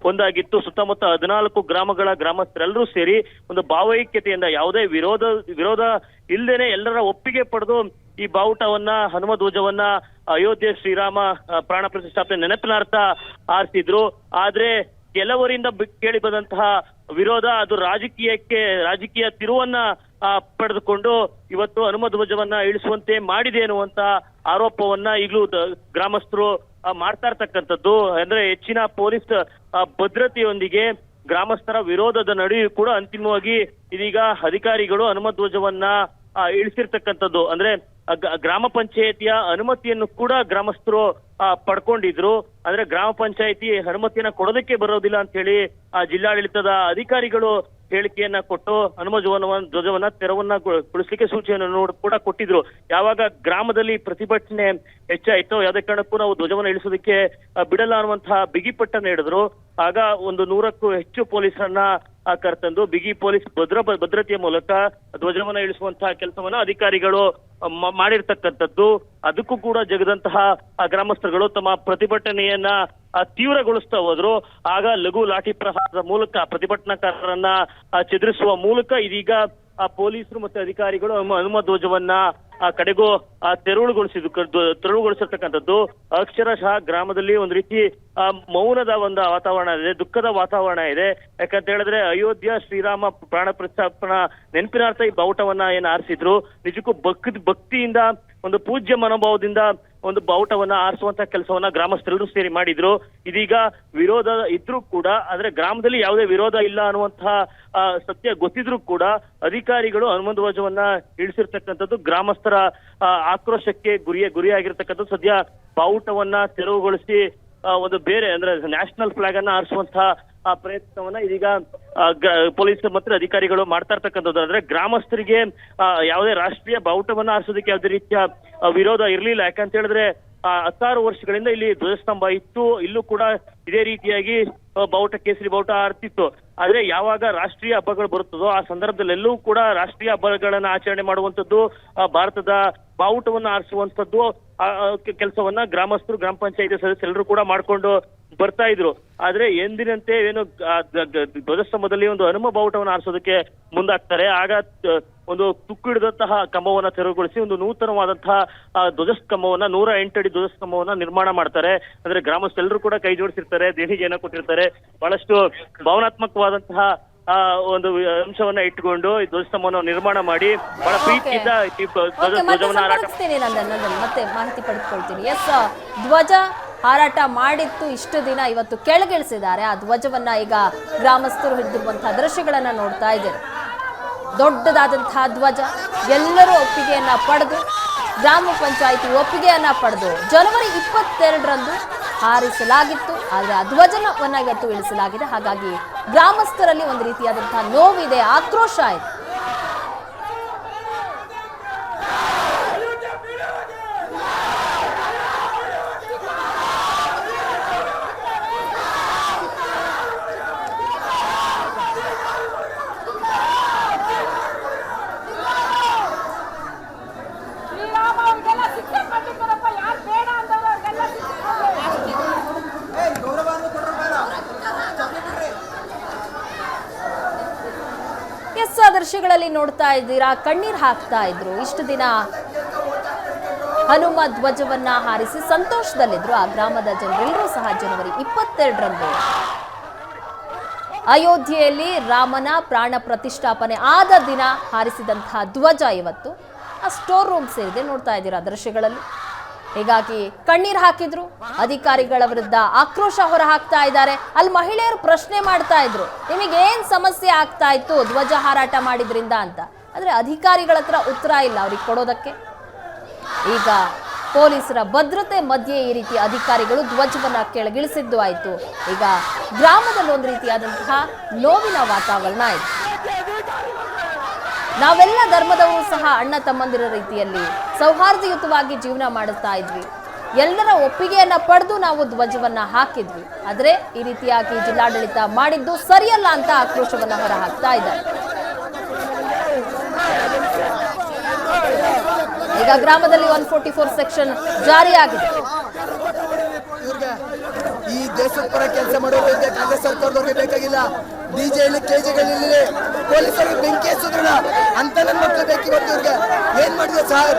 ಒಂದಾಗಿತ್ತು. ಸುತ್ತಮುತ್ತ 14 ಗ್ರಾಮಗಳ ಗ್ರಾಮಸ್ಥರೆಲ್ಲರೂ ಸೇರಿ ಒಂದು ಭಾವೈಕ್ಯತೆಯಿಂದ, ಯಾವುದೇ ವಿರೋಧ ಇಲ್ಲದೇನೆ ಎಲ್ಲರ ಒಪ್ಪಿಗೆ ಪಡೆದು ಈ ಬಾವುಟವನ್ನ, ಹನುಮ ಧ್ವಜವನ್ನ ಅಯೋಧ್ಯೆ ಶ್ರೀರಾಮ ಪ್ರಾಣ ಪ್ರತಿಷ್ಠಾಪನೆ ನೆನಪಿನಾರ್ಥ ಆರಿಸಿದ್ರು. ಆದ್ರೆ ಕೆಲವರಿಂದ ಕೇಳಿ ಬಂದಂತಹ ವಿರೋಧ ಅದು ರಾಜಕೀಯ ತಿರುವನ್ನ ಪಡೆದುಕೊಂಡು ಇವತ್ತು ಹನುಮ ಧ್ವಜವನ್ನ ಇಳಿಸುವಂತೆ ಮಾಡಿದೆ ಅನ್ನುವಂತ ಆರೋಪವನ್ನ ಈಗಲೂ ಗ್ರಾಮಸ್ಥರು ಮಾಡ್ತಾ ಇರ್ತಕ್ಕಂಥದ್ದು. ಅಂದ್ರೆ ಹೆಚ್ಚಿನ ಪೊಲೀಸ್ ಭದ್ರತೆಯೊಂದಿಗೆ ಗ್ರಾಮಸ್ಥರ ವಿರೋಧದ ನಡುವೆಯೂ ಕೂಡ ಅಂತಿಮವಾಗಿ ಇದೀಗ ಅಧಿಕಾರಿಗಳು ಹನುಮ ಧ್ವಜವನ್ನ ಇಳಿಸಿರ್ತಕ್ಕಂಥದ್ದು. ಅಂದ್ರೆ ಗ್ರಾಮ ಪಂಚಾಯತಿಯ ಅನುಮತಿಯನ್ನು ಕೂಡ ಗ್ರಾಮಸ್ಥರು ಪಡ್ಕೊಂಡಿದ್ರು. ಅಂದ್ರೆ ಗ್ರಾಮ ಪಂಚಾಯತಿ ಅನುಮತಿಯನ್ನ ಕೊಡೋದಕ್ಕೆ ಬರೋದಿಲ್ಲ ಅಂತ ಹೇಳಿ ಜಿಲ್ಲಾಡಳಿತದ ಅಧಿಕಾರಿಗಳು ಹೇಳಿಕೆಯನ್ನ ಕೊಟ್ಟು ಹನುಮ ಧ್ವಜವನ್ನ ತೆರವನ್ನ ಗೊಳಿಸಲಿಕ್ಕೆ ಸೂಚನೆಯನ್ನು ಕೂಡ ಕೊಟ್ಟಿದ್ರು. ಯಾವಾಗ ಗ್ರಾಮದಲ್ಲಿ ಪ್ರತಿಭಟನೆ ಹೆಚ್ಚಾಯ್ತು, ಯಾವುದೇ ಕಾರಣಕ್ಕೂ ನಾವು ಧ್ವಜವನ್ನ ಇಳಿಸೋದಕ್ಕೆ ಬಿಡಲ್ಲ ಅನ್ನುವಂತಹ ಬಿಗಿಪಟ್ಟನ್ನ ಹಿಡಿದ್ರು. ಆಗ ಒಂದು 100ಕ್ಕೂ ಹೆಚ್ಚು ಪೊಲೀಸರನ್ನ ಕರ್ತಂದು ಬಿಗಿ ಪೊಲೀಸ್ ಭದ್ರತೆಯ ಮೂಲಕ ಧ್ವಜವನ್ನ ಇಳಿಸುವಂತಹ ಕೆಲಸವನ್ನ ಅಧಿಕಾರಿಗಳು ಮಾಡಿರ್ತಕ್ಕಂಥದ್ದು. ಅದಕ್ಕೂ ಕೂಡ ಜಗದಂತಹ ಗ್ರಾಮಸ್ಥರುಗಳು ತಮ್ಮ ಪ್ರತಿಭಟನೆಯನ್ನ ತೀವ್ರಗೊಳಿಸ್ತಾ ಹೋದ್ರು. ಆಗ ಲಘು ಲಾಠಿ ಪ್ರಹಾರದ ಮೂಲಕ ಪ್ರತಿಭಟನಾಕಾರರನ್ನ ಚದುರಿಸುವ ಮೂಲಕ ಇದೀಗ ಪೊಲೀಸರು ಮತ್ತೆ ಅಧಿಕಾರಿಗಳು ಹನುಮ ಧ್ವಜವನ್ನ ಕಡೆಗೂ ತೆರವುಗೊಳಿಸಿರ್ತಕ್ಕಂಥದ್ದು. ಅಕ್ಷರಶಃ ಗ್ರಾಮದಲ್ಲಿ ಒಂದು ರೀತಿ ಮೌನದ ಒಂದು ವಾತಾವರಣ ಇದೆ, ದುಃಖದ ವಾತಾವರಣ ಇದೆ. ಯಾಕಂತ ಹೇಳಿದ್ರೆ ಅಯೋಧ್ಯ ಶ್ರೀರಾಮ ಪ್ರಾಣ ಪ್ರತಿಷ್ಠಾಪನಾ ನೆನಪಿನಾರ್ಥ ಈ ಬಾವುಟವನ್ನ ಏನ್ ಆರಿಸಿದ್ರು, ನಿಜಕ್ಕೂ ಭಕ್ತಿಯಿಂದ ಒಂದು ಪೂಜ್ಯ ಮನೋಭಾವದಿಂದ ಒಂದು ಬಾವುಟವನ್ನ ಆರಿಸುವಂತ ಕೆಲಸವನ್ನ ಗ್ರಾಮಸ್ಥರೆಲ್ಲರೂ ಸೇರಿ ಮಾಡಿದ್ರು. ಇದೀಗ ವಿರೋಧ ಇದ್ರೂ ಕೂಡ, ಆದ್ರೆ ಗ್ರಾಮದಲ್ಲಿ ಯಾವುದೇ ವಿರೋಧ ಇಲ್ಲ ಅನ್ನುವಂತಹ ಸತ್ಯ ಗೊತ್ತಿದ್ರು ಕೂಡ ಅಧಿಕಾರಿಗಳು ಹನುಮ ಧ್ವಜವನ್ನ ಇಳಿಸಿರ್ತಕ್ಕಂಥದ್ದು ಗ್ರಾಮಸ್ಥರ ಆಕ್ರೋಶಕ್ಕೆ ಗುರಿಯಾಗಿರ್ತಕ್ಕಂಥದ್ದು. ಸದ್ಯ ಬಾವುಟವನ್ನ ತೆರವುಗೊಳಿಸಿ ಒಂದು ಬೇರೆ ಅಂದ್ರೆ ನ್ಯಾಷನಲ್ ಫ್ಲಾಗ್ ಅನ್ನ ಆರಿಸುವಂತಹ ಪ್ರಯತ್ನವನ್ನ ಇದೀಗ ಪೊಲೀಸ್ ಮತ್ತು ಅಧಿಕಾರಿಗಳು ಮಾಡ್ತಾ ಇರ್ತಕ್ಕಂಥದ್ದು. ಅಂದ್ರೆ ಗ್ರಾಮಸ್ಥರಿಗೆ ಯಾವುದೇ ರಾಷ್ಟ್ರೀಯ ಬಾವುಟವನ್ನ ಆರಿಸೋದಕ್ಕೆ ಯಾವುದೇ ರೀತಿಯ ವಿರೋಧ ಇರಲಿಲ್ಲ. ಯಾಕಂತ ಹೇಳಿದ್ರೆ 16 ವರ್ಷಗಳಿಂದ ಇಲ್ಲಿ ಧ್ವಜಸ್ತಂಭ ಇತ್ತು, ಇಲ್ಲೂ ಕೂಡ ಇದೇ ರೀತಿಯಾಗಿ ಕೇಸರಿ ಬಾವುಟ ಆರ್ತಿತ್ತು. ಆದ್ರೆ ಯಾವಾಗ ರಾಷ್ಟ್ರೀಯ ಹಬ್ಬಗಳು ಬರುತ್ತದೋ ಆ ಸಂದರ್ಭದಲ್ಲೆಲ್ಲೂ ಕೂಡ ರಾಷ್ಟ್ರೀಯ ಹಬ್ಬಗಳನ್ನ ಆಚರಣೆ ಮಾಡುವಂತದ್ದು, ಭಾರತದ ಬಾವುಟವನ್ನ ಆರಿಸುವಂತದ್ದು ಕೆಲಸವನ್ನ ಗ್ರಾಮಸ್ಥರು, ಗ್ರಾಮ ಪಂಚಾಯತಿ ಸದಸ್ಯರೆಲ್ಲರೂ ಕೂಡ ಮಾಡ್ಕೊಂಡು ಬರ್ತಾ ಇದ್ರು. ಆದ್ರೆ ಎಂದಿನಂತೆ ಏನು ಧ್ವಜಸ್ತಂಭದಲ್ಲಿ ಒಂದು ಹನುಮ ಬಾವುಟವನ್ನು ಆರಿಸೋದಕ್ಕೆ ಮುಂದಾಗ್ತಾರೆ. ಆಗ ಒಂದು ತುಕ್ಕು ಹಿಡಿದಂತಹ ಕಂಬವನ್ನ ತೆರವುಗೊಳಿಸಿ ಒಂದು ನೂತನವಾದಂತಹ ಧ್ವಜಸ್ತಂಭವನ್ನ 108 ಅಡಿ ಧ್ವಜಸ್ತಂಭವನ್ನ ನಿರ್ಮಾಣ ಮಾಡ್ತಾರೆ. ಅಂದ್ರೆ ಗ್ರಾಮಸ್ಥರೆಲ್ಲರೂ ಕೂಡ ಕೈ ಜೋಡಿಸಿರ್ತಾರೆ, ದೇಣಿಗೆಯನ್ನ ಕೊಟ್ಟಿರ್ತಾರೆ. ಬಹಳಷ್ಟು ಭಾವನಾತ್ಮಕವಾದಂತಹ ಒಂದು ಅಂಶವನ್ನ ಇಟ್ಟುಕೊಂಡು ಈ ಧ್ವಜಸ್ತಂಭವನ್ನು ನಿರ್ಮಾಣ ಮಾಡಿ ಬಹಳ ಪ್ರೀತಿಯಿಂದ ಧ್ವಜವನ್ನ ಮತ್ತೆ ಮಾಹಿತಿ ಪಡೆದುಕೊಳ್ತೀನಿ. ಎಸ್, ಧ್ವಜ ಹಾರಾಟ ಮಾಡಿತ್ತು ಇಷ್ಟು ದಿನ, ಇವತ್ತು ಕೆಳಗಿಳಿಸಿದ್ದಾರೆ ಆ ಧ್ವಜವನ್ನ. ಈಗ ಗ್ರಾಮಸ್ಥರು ಹಿಡಿದಿರುವಂತಹ ದೃಶ್ಯಗಳನ್ನ ನೋಡ್ತಾ ಇದ್ದೇವೆ. ದೊಡ್ಡದಾದಂತಹ ಧ್ವಜ, ಎಲ್ಲರೂ ಒಪ್ಪಿಗೆಯನ್ನ ಪಡೆದು, ಗ್ರಾಮ ಪಂಚಾಯಿತಿ ಒಪ್ಪಿಗೆಯನ್ನ ಪಡೆದು ಜನವರಿ 22ರಂದು ಹಾರಿಸಲಾಗಿತ್ತು. ಆದರೆ ಆ ಧ್ವಜವನ್ನ ಇವತ್ತು ಇಳಿಸಲಾಗಿದೆ. ಹಾಗಾಗಿ ಗ್ರಾಮಸ್ಥರಲ್ಲಿ ಒಂದು ರೀತಿಯಾದಂತಹ ನೋವಿದೆ, ಆಕ್ರೋಶ ಇದೆ. ದೃಶ್ಯಗಳಲ್ಲಿ ನೋಡ್ತಾ ಇದ್ದೀರಾ, ಕಣ್ಣೀರ್ ಹಾಕ್ತಾ ಇದ್ರು. ಇಷ್ಟು ದಿನ ಹನುಮ ಧ್ವಜವನ್ನ ಹಾರಿಸಿ ಸಂತೋಷದಲ್ಲಿದ್ರು ಆ ಗ್ರಾಮದ ಜನರೆಲ್ಲರೂ ಸಹ. ಜನವರಿ 22ರಂದು ಅಯೋಧ್ಯೆಯಲ್ಲಿ ರಾಮನ ಪ್ರಾಣ ಪ್ರತಿಷ್ಠಾಪನೆ ಆದ ದಿನ ಹಾರಿಸಿದಂತಹ ಧ್ವಜ ಇವತ್ತು ಆ ಸ್ಟೋರ್ ರೂಮ್ ಸೇರಿದೆ. ನೋಡ್ತಾ ಇದ್ದೀರಾ ದೃಶ್ಯಗಳಲ್ಲಿ. ಹೀಗಾಗಿ ಕಣ್ಣೀರ್ ಹಾಕಿದ್ರು, ಅಧಿಕಾರಿಗಳ ವಿರುದ್ಧ ಆಕ್ರೋಶ ಹೊರ ಹಾಕ್ತಾ ಇದ್ದಾರೆ. ಅಲ್ಲಿ ಮಹಿಳೆಯರು ಪ್ರಶ್ನೆ ಮಾಡ್ತಾ ಇದ್ರು, ನಿಮಗೇನ್ ಸಮಸ್ಯೆ ಆಗ್ತಾ ಇತ್ತು ಧ್ವಜ ಹಾರಾಟ ಮಾಡಿದ್ರಿಂದ ಅಂತ. ಆದ್ರೆ ಅಧಿಕಾರಿಗಳ ಹತ್ರ ಉತ್ತರ ಇಲ್ಲ ಅವ್ರಿಗೆ ಕೊಡೋದಕ್ಕೆ. ಈಗ ಪೊಲೀಸರ ಭದ್ರತೆ ಮಧ್ಯೆ ಈ ರೀತಿ ಅಧಿಕಾರಿಗಳು ಧ್ವಜವನ್ನ ಕೆಳಗಿಳಿಸಿದ್ದು ಆಯ್ತು. ಈಗ ಗ್ರಾಮದಲ್ಲಿ ಒಂದು ರೀತಿಯಾದಂತಹ ನೋವಿನ ವಾತಾವರಣ ಆಯ್ತು. ನಾವೆಲ್ಲ ಧರ್ಮದವರು ಸಹ ಅಣ್ಣ ತಮ್ಮಂದಿರ ರೀತಿಯಲ್ಲಿ ಸೌಹಾರ್ದಯುತವಾಗಿ ಜೀವನ ಮಾಡುತ್ತಾ ಇದ್ವಿ. ಎಲ್ಲರ ಒಪ್ಪಿಗೆಯನ್ನ ಪಡೆದು ನಾವು ಧ್ವಜವನ್ನ ಹಾಕಿದ್ವಿ. ಆದ್ರೆ ಈ ರೀತಿಯಾಗಿ ಜಿಲ್ಲಾಡಳಿತ ಮಾಡಿದ್ದು ಸರಿಯಲ್ಲ ಅಂತ ಆಕ್ರೋಶವನ್ನ ಹೊರ ಹಾಕ್ತಾ ಇದ್ದಾರೆ. ಈಗ ಗ್ರಾಮದಲ್ಲಿ 144 ಸೆಕ್ಷನ್ ಜಾರಿಯಾಗಿದೆ. ಈ ದೇಶದ ಪರ ಕೆಲಸ ಮಾಡೋರಿಗೆ ಕಾಂಗ್ರೆಸ್ ಸರ್ಕಾರದವ್ರಿಗೆ ಬೇಕಾಗಿಲ್ಲ. ಡಿಜೆಯಲ್ಲಿ ಕೆಜಿಗಳಲ್ಲಿ ಪೊಲೀಸರಿಗೆ ಬೆಂಕಿ ಹಚ್ಚಿದ್ರಲ್ಲ ಅಂತ ನನ್ನ ಮಕ್ಕಳು ಬೇಕು. ಇವತ್ತು ಇವ್ರಿಗೆ ಏನ್ ಮಾಡಿದೆ ಸರ್?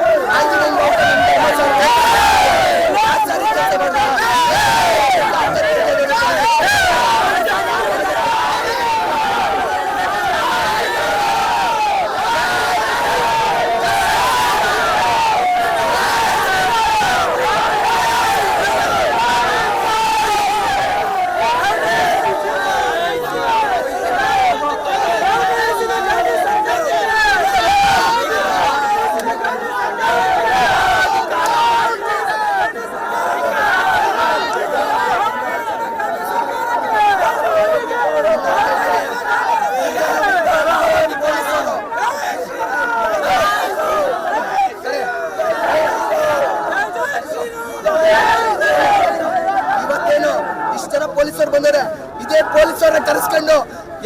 ಪೊಲೀಸರು ಬಂದರೆ ಇದೇ ಪೊಲೀಸರನ್ನ ಕರೆಸ್ಕೊಂಡು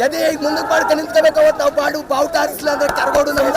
ಎದೆ ಮುಂದಕ್ಕೆ ಮಾಡ್ಕೊಂಡು ನಿಂತ್ಕೋಬೇಕು. ಅವತ್ತು ನಾವು ಬಾವುಟ ಹಾರಿಸಲಿಲ್ಲ ಅಂದ್ರೆ ಕರ್ಗೋಡು ನಮ್ಮ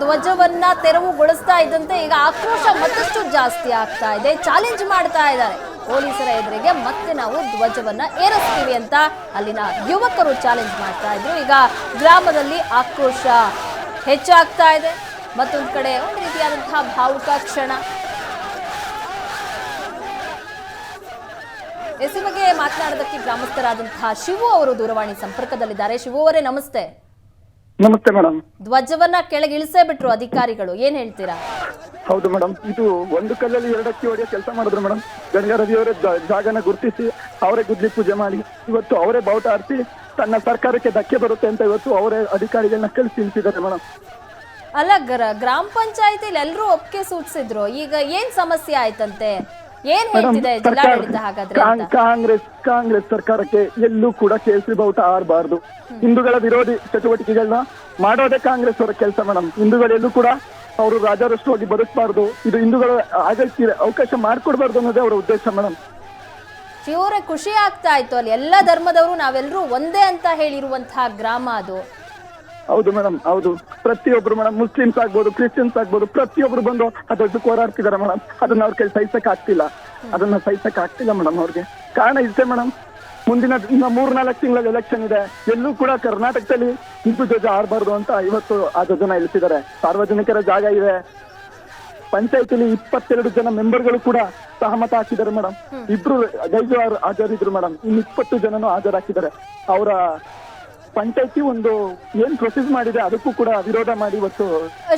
ಧ್ವಜವನ್ನ ತೆರವುಗೊಳಿಸ್ತಾ ಇದ್ದಂತೆ ಈಗ ಆಕ್ರೋಶ ಮತ್ತಷ್ಟು ಜಾಸ್ತಿ ಆಗ್ತಾ ಇದೆ. ಚಾಲೆಂಜ್ ಮಾಡ್ತಾ ಇದ್ದಾರೆ ಪೊಲೀಸರ ಎದುರಿಗೆ, ಮತ್ತೆ ನಾವು ಧ್ವಜವನ್ನ ಏರಿಸ್ತೀವಿ ಅಂತ ಅಲ್ಲಿನ ಯುವಕರು ಚಾಲೆಂಜ್ ಮಾಡ್ತಾ ಇದ್ರು. ಈಗ ಗ್ರಾಮದಲ್ಲಿ ಆಕ್ರೋಶ ಹೆಚ್ಚಾಗ್ತಾ ಇದೆ. ಮತ್ತೊಂದು ಕಡೆ ಒಂದು ರೀತಿಯಾದಂತಹ ಭಾವುಕ ಕ್ಷಣ. ಈ ಬಗ್ಗೆ ಮಾತನಾಡೋದಕ್ಕೆ ಗ್ರಾಮಸ್ಥರಾದಂತಹ ಶಿವು ಅವರು ದೂರವಾಣಿ ಸಂಪರ್ಕದಲ್ಲಿದ್ದಾರೆ. ಶಿವು ಅವರೇ ನಮಸ್ತೆ. ನಮಸ್ತೆ ಮೇಡಮ್. ಧ್ವಜವನ್ನ ಕೆಳಗೆ ಇಳಿಸೇ ಬಿಟ್ರು ಅಧಿಕಾರಿಗಳು, ಏನ್ ಹೇಳ್ತೀರಾ? ಹೌದು ಮೇಡಮ್, ಇದು ಒಂದು ಕಲ್ಲಲ್ಲಿ ಎರಡಕ್ಕಿ ಹೊಡೆಯೋ ಕೆಲಸ ಮಾಡಿದ್ರು ಮೇಡಮ್. ಗಂಗಾರವಿಯವರೇ ಜಾಗನ ಗುರುತಿಸಿ ಅವರೇ ಗುದ್ಲಿ ಪೂಜೆ ಮಾಡಿ ಇವತ್ತು ಅವರೇ ಬಾವುಟ ಆರಿಸಿ ತನ್ನ ಸರ್ಕಾರಕ್ಕೆ ಧಕ್ಕೆ ಬರುತ್ತೆ ಅಂತ ಇವತ್ತು ಅವರೇ ಅಧಿಕಾರಿಗಳನ್ನ ಕಳಿಸಿ ನಿಲ್ಸಿದ್ದಾರೆ ಮೇಡಮ್. ಅಲ್ಲ, ಗ್ರಾಮ ಪಂಚಾಯತಿಲಿ ಎಲ್ಲರೂ ಒಪ್ಪಿಗೆ ಸೂಚಿಸಿದ್ರು. ಈಗ ಏನ್ ಸಮಸ್ಯೆ ಆಯ್ತಂತೆ? ಏನ್ ಹೇಳ್ತಿದೆ ಜಿಲ್ಲಾಡಳಿತ ಹಾಗಾದ್ರೆ? ಕಾಂಗ್ರೆಸ್ ಸರ್ಕಾರಕ್ಕೆ ಎಲ್ಲೂ ಕೂಡ ಕೇಸರಿ ಬಾವುಟ ಆರಬಾರ್ದು. ಹಿಂದೂಗಳ ವಿರೋಧಿ ಚಟುವಟಿಕೆಗಳನ್ನ ಮಾಡೋದೇ ಕಾಂಗ್ರೆಸ್ ಅವರ ಕೆಲಸ ಮೇಡಮ್. ಹಿಂದೂಗಳೆಲ್ಲೂ ಕೂಡ ಅವರು ರಾಜಾರಷ್ಟವಾಗಿ ಬದುಕಬಾರ್ದು, ಇದು ಹಿಂದೂಗಳ ಆಗಕ್ಕೆ ಅವಕಾಶ ಮಾಡಿಕೊಡ್ಬಾರ್ದು ಅನ್ನೋದೇ ಅವರ ಉದ್ದೇಶ ಮೇಡಮ್. ಶಿವರೇ, ಖುಷಿ ಆಗ್ತಾ ಇತ್ತು ಅಲ್ಲಿ ಎಲ್ಲ ಧರ್ಮದವರು ನಾವೆಲ್ಲರೂ ಒಂದೇ ಅಂತ ಹೇಳಿರುವಂತಹ ಗ್ರಾಮ ಅದು. ಹೌದು ಮೇಡಮ್, ಹೌದು. ಪ್ರತಿಯೊಬ್ರು ಮೇಡಮ್, ಮುಸ್ಲಿಮ್ಸ್ ಆಗ್ಬೋದು, ಕ್ರಿಶ್ಚಿಯನ್ಸ್ ಆಗ್ಬೋದು, ಪ್ರತಿಯೊಬ್ರು ಬಂದು ಅದಕ್ಕೆ ಹೋರಾಡ್ತಿದ್ದಾರೆ ಮೇಡಮ್. ಅದನ್ನ ಅವ್ರ ಕೈ ಸಹಿಸಕ್ ಆಗ್ತಿಲ್ಲ, ಮೇಡಮ್ ಅವ್ರಿಗೆ. ಕಾರಣ ಇಷ್ಟೇ ಮೇಡಮ್, ಮುಂದಿನ 3-4 ತಿಂಗಳಲ್ಲಿ ಎಲೆಕ್ಷನ್ ಇದೆ. ಎಲ್ಲೂ ಕೂಡ ಕರ್ನಾಟಕದಲ್ಲಿ ಹಿಂದೂ ಧ್ವಜ ಆಡಬಾರ್ದು ಅಂತ ಇವತ್ತು ಆ ಧ್ವಜನ ಇಳಿಸಿದ್ದಾರೆ. ಸಾರ್ವಜನಿಕರ ಜಾಗ ಇದೆ. ಪಂಚಾಯತಿಲಿ 22 ಜನ ಮೆಂಬರ್ಗಳು ಕೂಡ ಸಹಮತ ಹಾಕಿದ್ದಾರೆ ಮೇಡಮ್. 2 ಗೈಜು ಹಾಜರಿದ್ರು ಮೇಡಮ್. ಇನ್ನು 20 ಜನನು ಹಾಜರಾಕಿದ್ದಾರೆ. ಅವರ ಪಂಚಾಯತಿ ಒಂದು ಏನ್ ಪ್ರೊಸೀಸ್ ಮಾಡಿದೆ ಅದಕ್ಕೂ ಕೂಡ ವಿರೋಧ ಮಾಡಿ ಇವತ್ತು.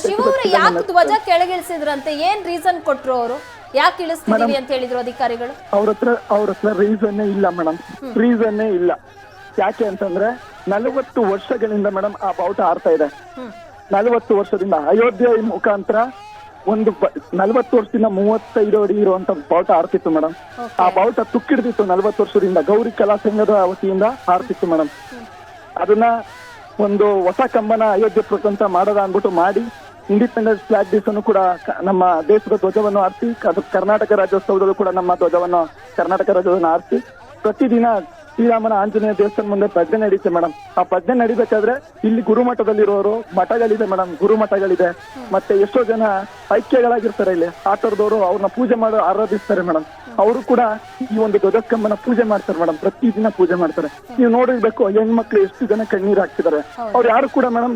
ಶಿವವ್ರೆ, ಯಾಕೆ ಧ್ವಜ ಕೆಳಗಿಳಿಸಿದ್ರಂತೆ? ಏನ್ ರೀಸನ್ ಕೊಟ್ರು ಅವರು? ಯಾಕೆ ಇಳಿಸ್ತಿದೀವಿ ಅಂತ ಹೇಳಿದ್ರು ಅಧಿಕಾರಿಗಳು? ಅವ್ರ ಹತ್ರ ರೀಸನ್ನೇ ಇಲ್ಲ ಮೇಡಮ್, ರೀಸನ್ನೇ ಇಲ್ಲ. ಯಾಕೆ ಅಂತಂದ್ರೆ 40 ವರ್ಷಗಳಿಂದ ಮೇಡಮ್ ಆ ಬಾವುಟ ಆಡ್ತಾ ಇದೆ. 40 ವರ್ಷದಿಂದ ಅಯೋಧ್ಯೆ ಮುಖಾಂತರ ಒಂದು 40 ವರ್ಷದಿಂದ 35 ಅಡಿ ಇರುವಂತ ಬಾವುಟ ಆಡ್ತಿತ್ತು ಮೇಡಮ್. ಆ ಬಾವುಟ ತುಕ್ಕಿಡ್ದಿತ್ತು 40 ವರ್ಷದಿಂದ. ಗೌರಿ ಕಲಾ ಸಂಘದ ವತಿಯಿಂದ ಆಡ್ತಿತ್ತು ಮೇಡಮ್. ಅದನ್ನ ಒಂದು ಹೊಸ ಕಂಬನ ಅಯೋಧ್ಯೆ ಪ್ರಪಂಚ ಮಾಡೋದ ಅಂದ್ಬಿಟ್ಟು ಮಾಡಿ ಇಂಡಿಪೆಂಡೆನ್ಸ್ ಫ್ಲಾಗ್ ಡೇಸ್ ಅನ್ನು ಕೂಡ ನಮ್ಮ ದೇಶದ ಧ್ವಜವನ್ನು ಆರಿಸಿ, ಕರ್ನಾಟಕ ರಾಜ್ಯೋತ್ಸವದಲ್ಲೂ ಕೂಡ ನಮ್ಮ ಕರ್ನಾಟಕ ರಾಜ್ಯವನ್ನು ಆರಿಸಿ ಪ್ರತಿದಿನ ಶ್ರೀರಾಮನ ಆಂಜನೇಯ ದೇವಸ್ಥಾನ ಮುಂದೆ ಭಜನೆ ನಡೀತೆ ಮೇಡಮ್. ಆ ಭಜನೆ ನಡಿಬೇಕಾದ್ರೆ ಇಲ್ಲಿ ಗುರುಮಠದಲ್ಲಿರೋರು ಮಠಗಳಿದೆ ಮೇಡಮ್, ಗುರುಮಠಗಳಿದೆ. ಮತ್ತೆ ಎಷ್ಟೋ ಜನ ಐಕ್ಯಗಳಾಗಿರ್ತಾರೆ ಇಲ್ಲಿ ಆ ತರದವರು, ಅವ್ರನ್ನ ಪೂಜೆ ಮಾಡೋ ಆರಾಧಿಸ್ತಾರೆ ಮೇಡಮ್. ಅವರು ಕೂಡ ಈ ಒಂದು ಧ್ವಜಸ್ತಂಭನ ಪೂಜೆ ಮಾಡ್ತಾರೆ ಮೇಡಮ್, ಪ್ರತಿದಿನ ಪೂಜೆ ಮಾಡ್ತಾರೆ. ನೀವು ನೋಡಿರ್ಬೇಕು ಹೆಣ್ಮಕ್ಳು ಎಷ್ಟು ಜನ ಕಣ್ಣೀರು ಹಾಕ್ತಿದ್ದಾರೆ. ಅವ್ರು ಯಾರು ಕೂಡ ಮೇಡಮ್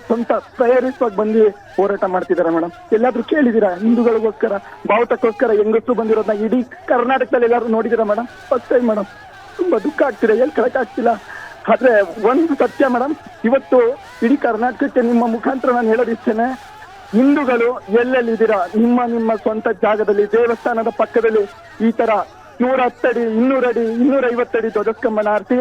ಸ್ವಂತ ಪ್ರಯರಿಸುವಾಗಿ ಬಂದು ಹೋರಾಟ ಮಾಡ್ತಿದ್ದಾರೆ ಮೇಡಮ್. ಎಲ್ಲಾದ್ರೂ ಕೇಳಿದೀರಾ ಹಿಂದೂಗಳಿಗೋಸ್ಕರ ಬಾವುಟಕ್ಕೋಸ್ಕರ ಹೆಂಗಸರು ಬಂದಿರೋದನ್ನ ಇಡೀ ಕರ್ನಾಟಕದಲ್ಲಿ ಎಲ್ಲಾದ್ರೂ ನೋಡಿದೀರಾ ಮೇಡಮ್? First time madam. ತುಂಬಾ ದುಃಖ ಆಗ್ತಿದೆ, ಹೇಳ್ಕೊಳಕ್ ಆಗ್ತಿಲ್ಲ. ಆದ್ರೆ ಒಂದು ಸತ್ಯ ಮೇಡಮ್, ಇವತ್ತು ಇಡೀ ಕರ್ನಾಟಕಕ್ಕೆ ನಿಮ್ಮ ಮುಖಾಂತರ ನಾನು ಹೇಳೋದಿಷ್ಟೇನೆ, ಹಿಂದೂಗಳು ಎಲ್ಲೆಲ್ಲಿದ್ದೀರಾ ನಿಮ್ಮ ಸ್ವಂತ ಜಾಗದಲ್ಲಿ ದೇವಸ್ಥಾನದ ಪಕ್ಕದಲ್ಲಿ ಈ ತರ 110 ಅಡಿ 200 ಅಡಿ 250 ಅಡಿ ಧ್ವಜಸ್ತಂಭನ ಆರಿಸಿ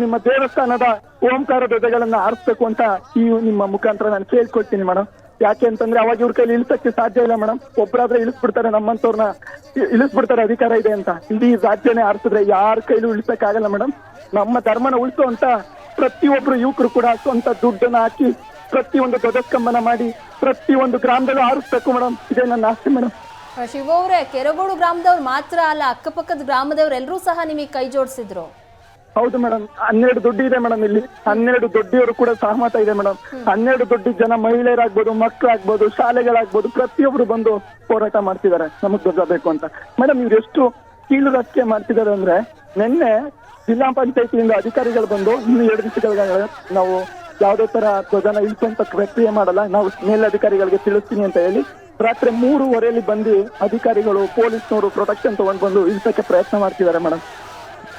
ನಿಮ್ಮ ದೇವಸ್ಥಾನದ ಓಂಕಾರ ಧ್ವಜಗಳನ್ನ ಆರಿಸ್ಬೇಕು ಅಂತ ಈ ನಿಮ್ಮ ಮುಖಾಂತರ ನಾನು ಕೇಳ್ಕೊಳ್ತೀನಿ ಮೇಡಮ್. ಯಾಕೆ ಅಂತಂದ್ರೆ ಅವಾಗ ಇವ್ರ ಕೈಲಿ ಇಳಿಸಕ್ಕೆ ಸಾಧ್ಯ ಇಲ್ಲ ಮೇಡಮ್. ಒಬ್ಬರಾದ್ರೆ ಇಳಿಸ್ಬಿಡ್ತಾರೆ, ನಮ್ಮಂತವ್ರನ್ನ ಇಳಿಸ್ಬಿಡ್ತಾರೆ ಅಧಿಕಾರ ಇದೆ ಅಂತ. ಇಡೀ ರಾಜ್ಯನೇ ಆರಿಸಿದ್ರೆ ಯಾರ ಕೈಲೂ ಇಳಿಸಕ್ಕಾಗಲ್ಲ ಮೇಡಮ್. ನಮ್ಮ ಧರ್ಮನ ಉಳಿಸುವಂತ ಪ್ರತಿಯೊಬ್ರು ಯುವಕರು ಕೂಡ ಸ್ವಂತ ದುಡ್ಡನ್ನ ಹಾಕಿ ಪ್ರತಿಯೊಂದು ಧ್ವಜಸ್ತಂಭನ ಮಾಡಿ ಪ್ರತಿಯೊಂದು ಗ್ರಾಮದಲ್ಲೂ ಆರಿಸ್ಬೇಕು ಮೇಡಮ್. ಇದೇ ನನ್ನ ಆಸೆ ಮೇಡಮ್. ಶಿವವ್ರೆ, ಕೆರಗೋಡು ಗ್ರಾಮದವ್ರು ಮಾತ್ರ ಅಲ್ಲ, ಅಕ್ಕಪಕ್ಕದ ಗ್ರಾಮದವ್ರು ಎಲ್ಲರೂ ಸಹ ನಿಮಗೆ ಕೈ ಜೋಡಿಸಿದ್ರು. ಹೌದು ಮೇಡಮ್, 12 ದುಡ್ಡು ಇದೆ ಮೇಡಮ್. ಇಲ್ಲಿ 12 ದೊಡ್ಡಿಯವರು ಕೂಡ ಸಹಮತ ಇದೆ ಮೇಡಮ್. 12 ದೊಡ್ಡ ಜನ ಮಹಿಳೆಯರಾಗ್ಬೋದು, ಮಕ್ಕಳಾಗ್ಬೋದು, ಶಾಲೆಗಳಾಗ್ಬೋದು, ಪ್ರತಿಯೊಬ್ರು ಬಂದು ಹೋರಾಟ ಮಾಡ್ತಿದ್ದಾರೆ ನಮಗ್ ಧ್ವಜ ಬೇಕು ಅಂತ. ಮೇಡಮ್ ಇವ್ರು ಎಷ್ಟು ಕೀಳು ರಸ್ತೆ ಮಾಡ್ತಿದ್ದಾರೆ ಅಂದ್ರೆ, ನಿನ್ನೆ ಜಿಲ್ಲಾ ಪಂಚಾಯತಿಯಿಂದ ಅಧಿಕಾರಿಗಳು ಬಂದು ಇನ್ನು 2 ದಿವಸಗಳ ನಾವು ಯಾವುದೇ ತರ ಧ್ವಜನ ಇಳಿಸುವಂತ ಪ್ರಕ್ರಿಯೆ ಮಾಡಲ್ಲ, ನಾವು ಮೇಲಧಿಕಾರಿಗಳಿಗೆ ತಿಳಿಸ್ತೀನಿ ಅಂತ ಹೇಳಿ ರಾತ್ರಿ 3:15 ಬಂದು ಅಧಿಕಾರಿಗಳು ಪೊಲೀಸ್ನವರು ಪ್ರೊಟೆಕ್ಷನ್ ತಗೊಂಡ್ ಬಂದು ಇಳಿಸಕ್ಕೆ ಪ್ರಯತ್ನ ಮಾಡ್ತಿದ್ದಾರೆ ಮೇಡಮ್.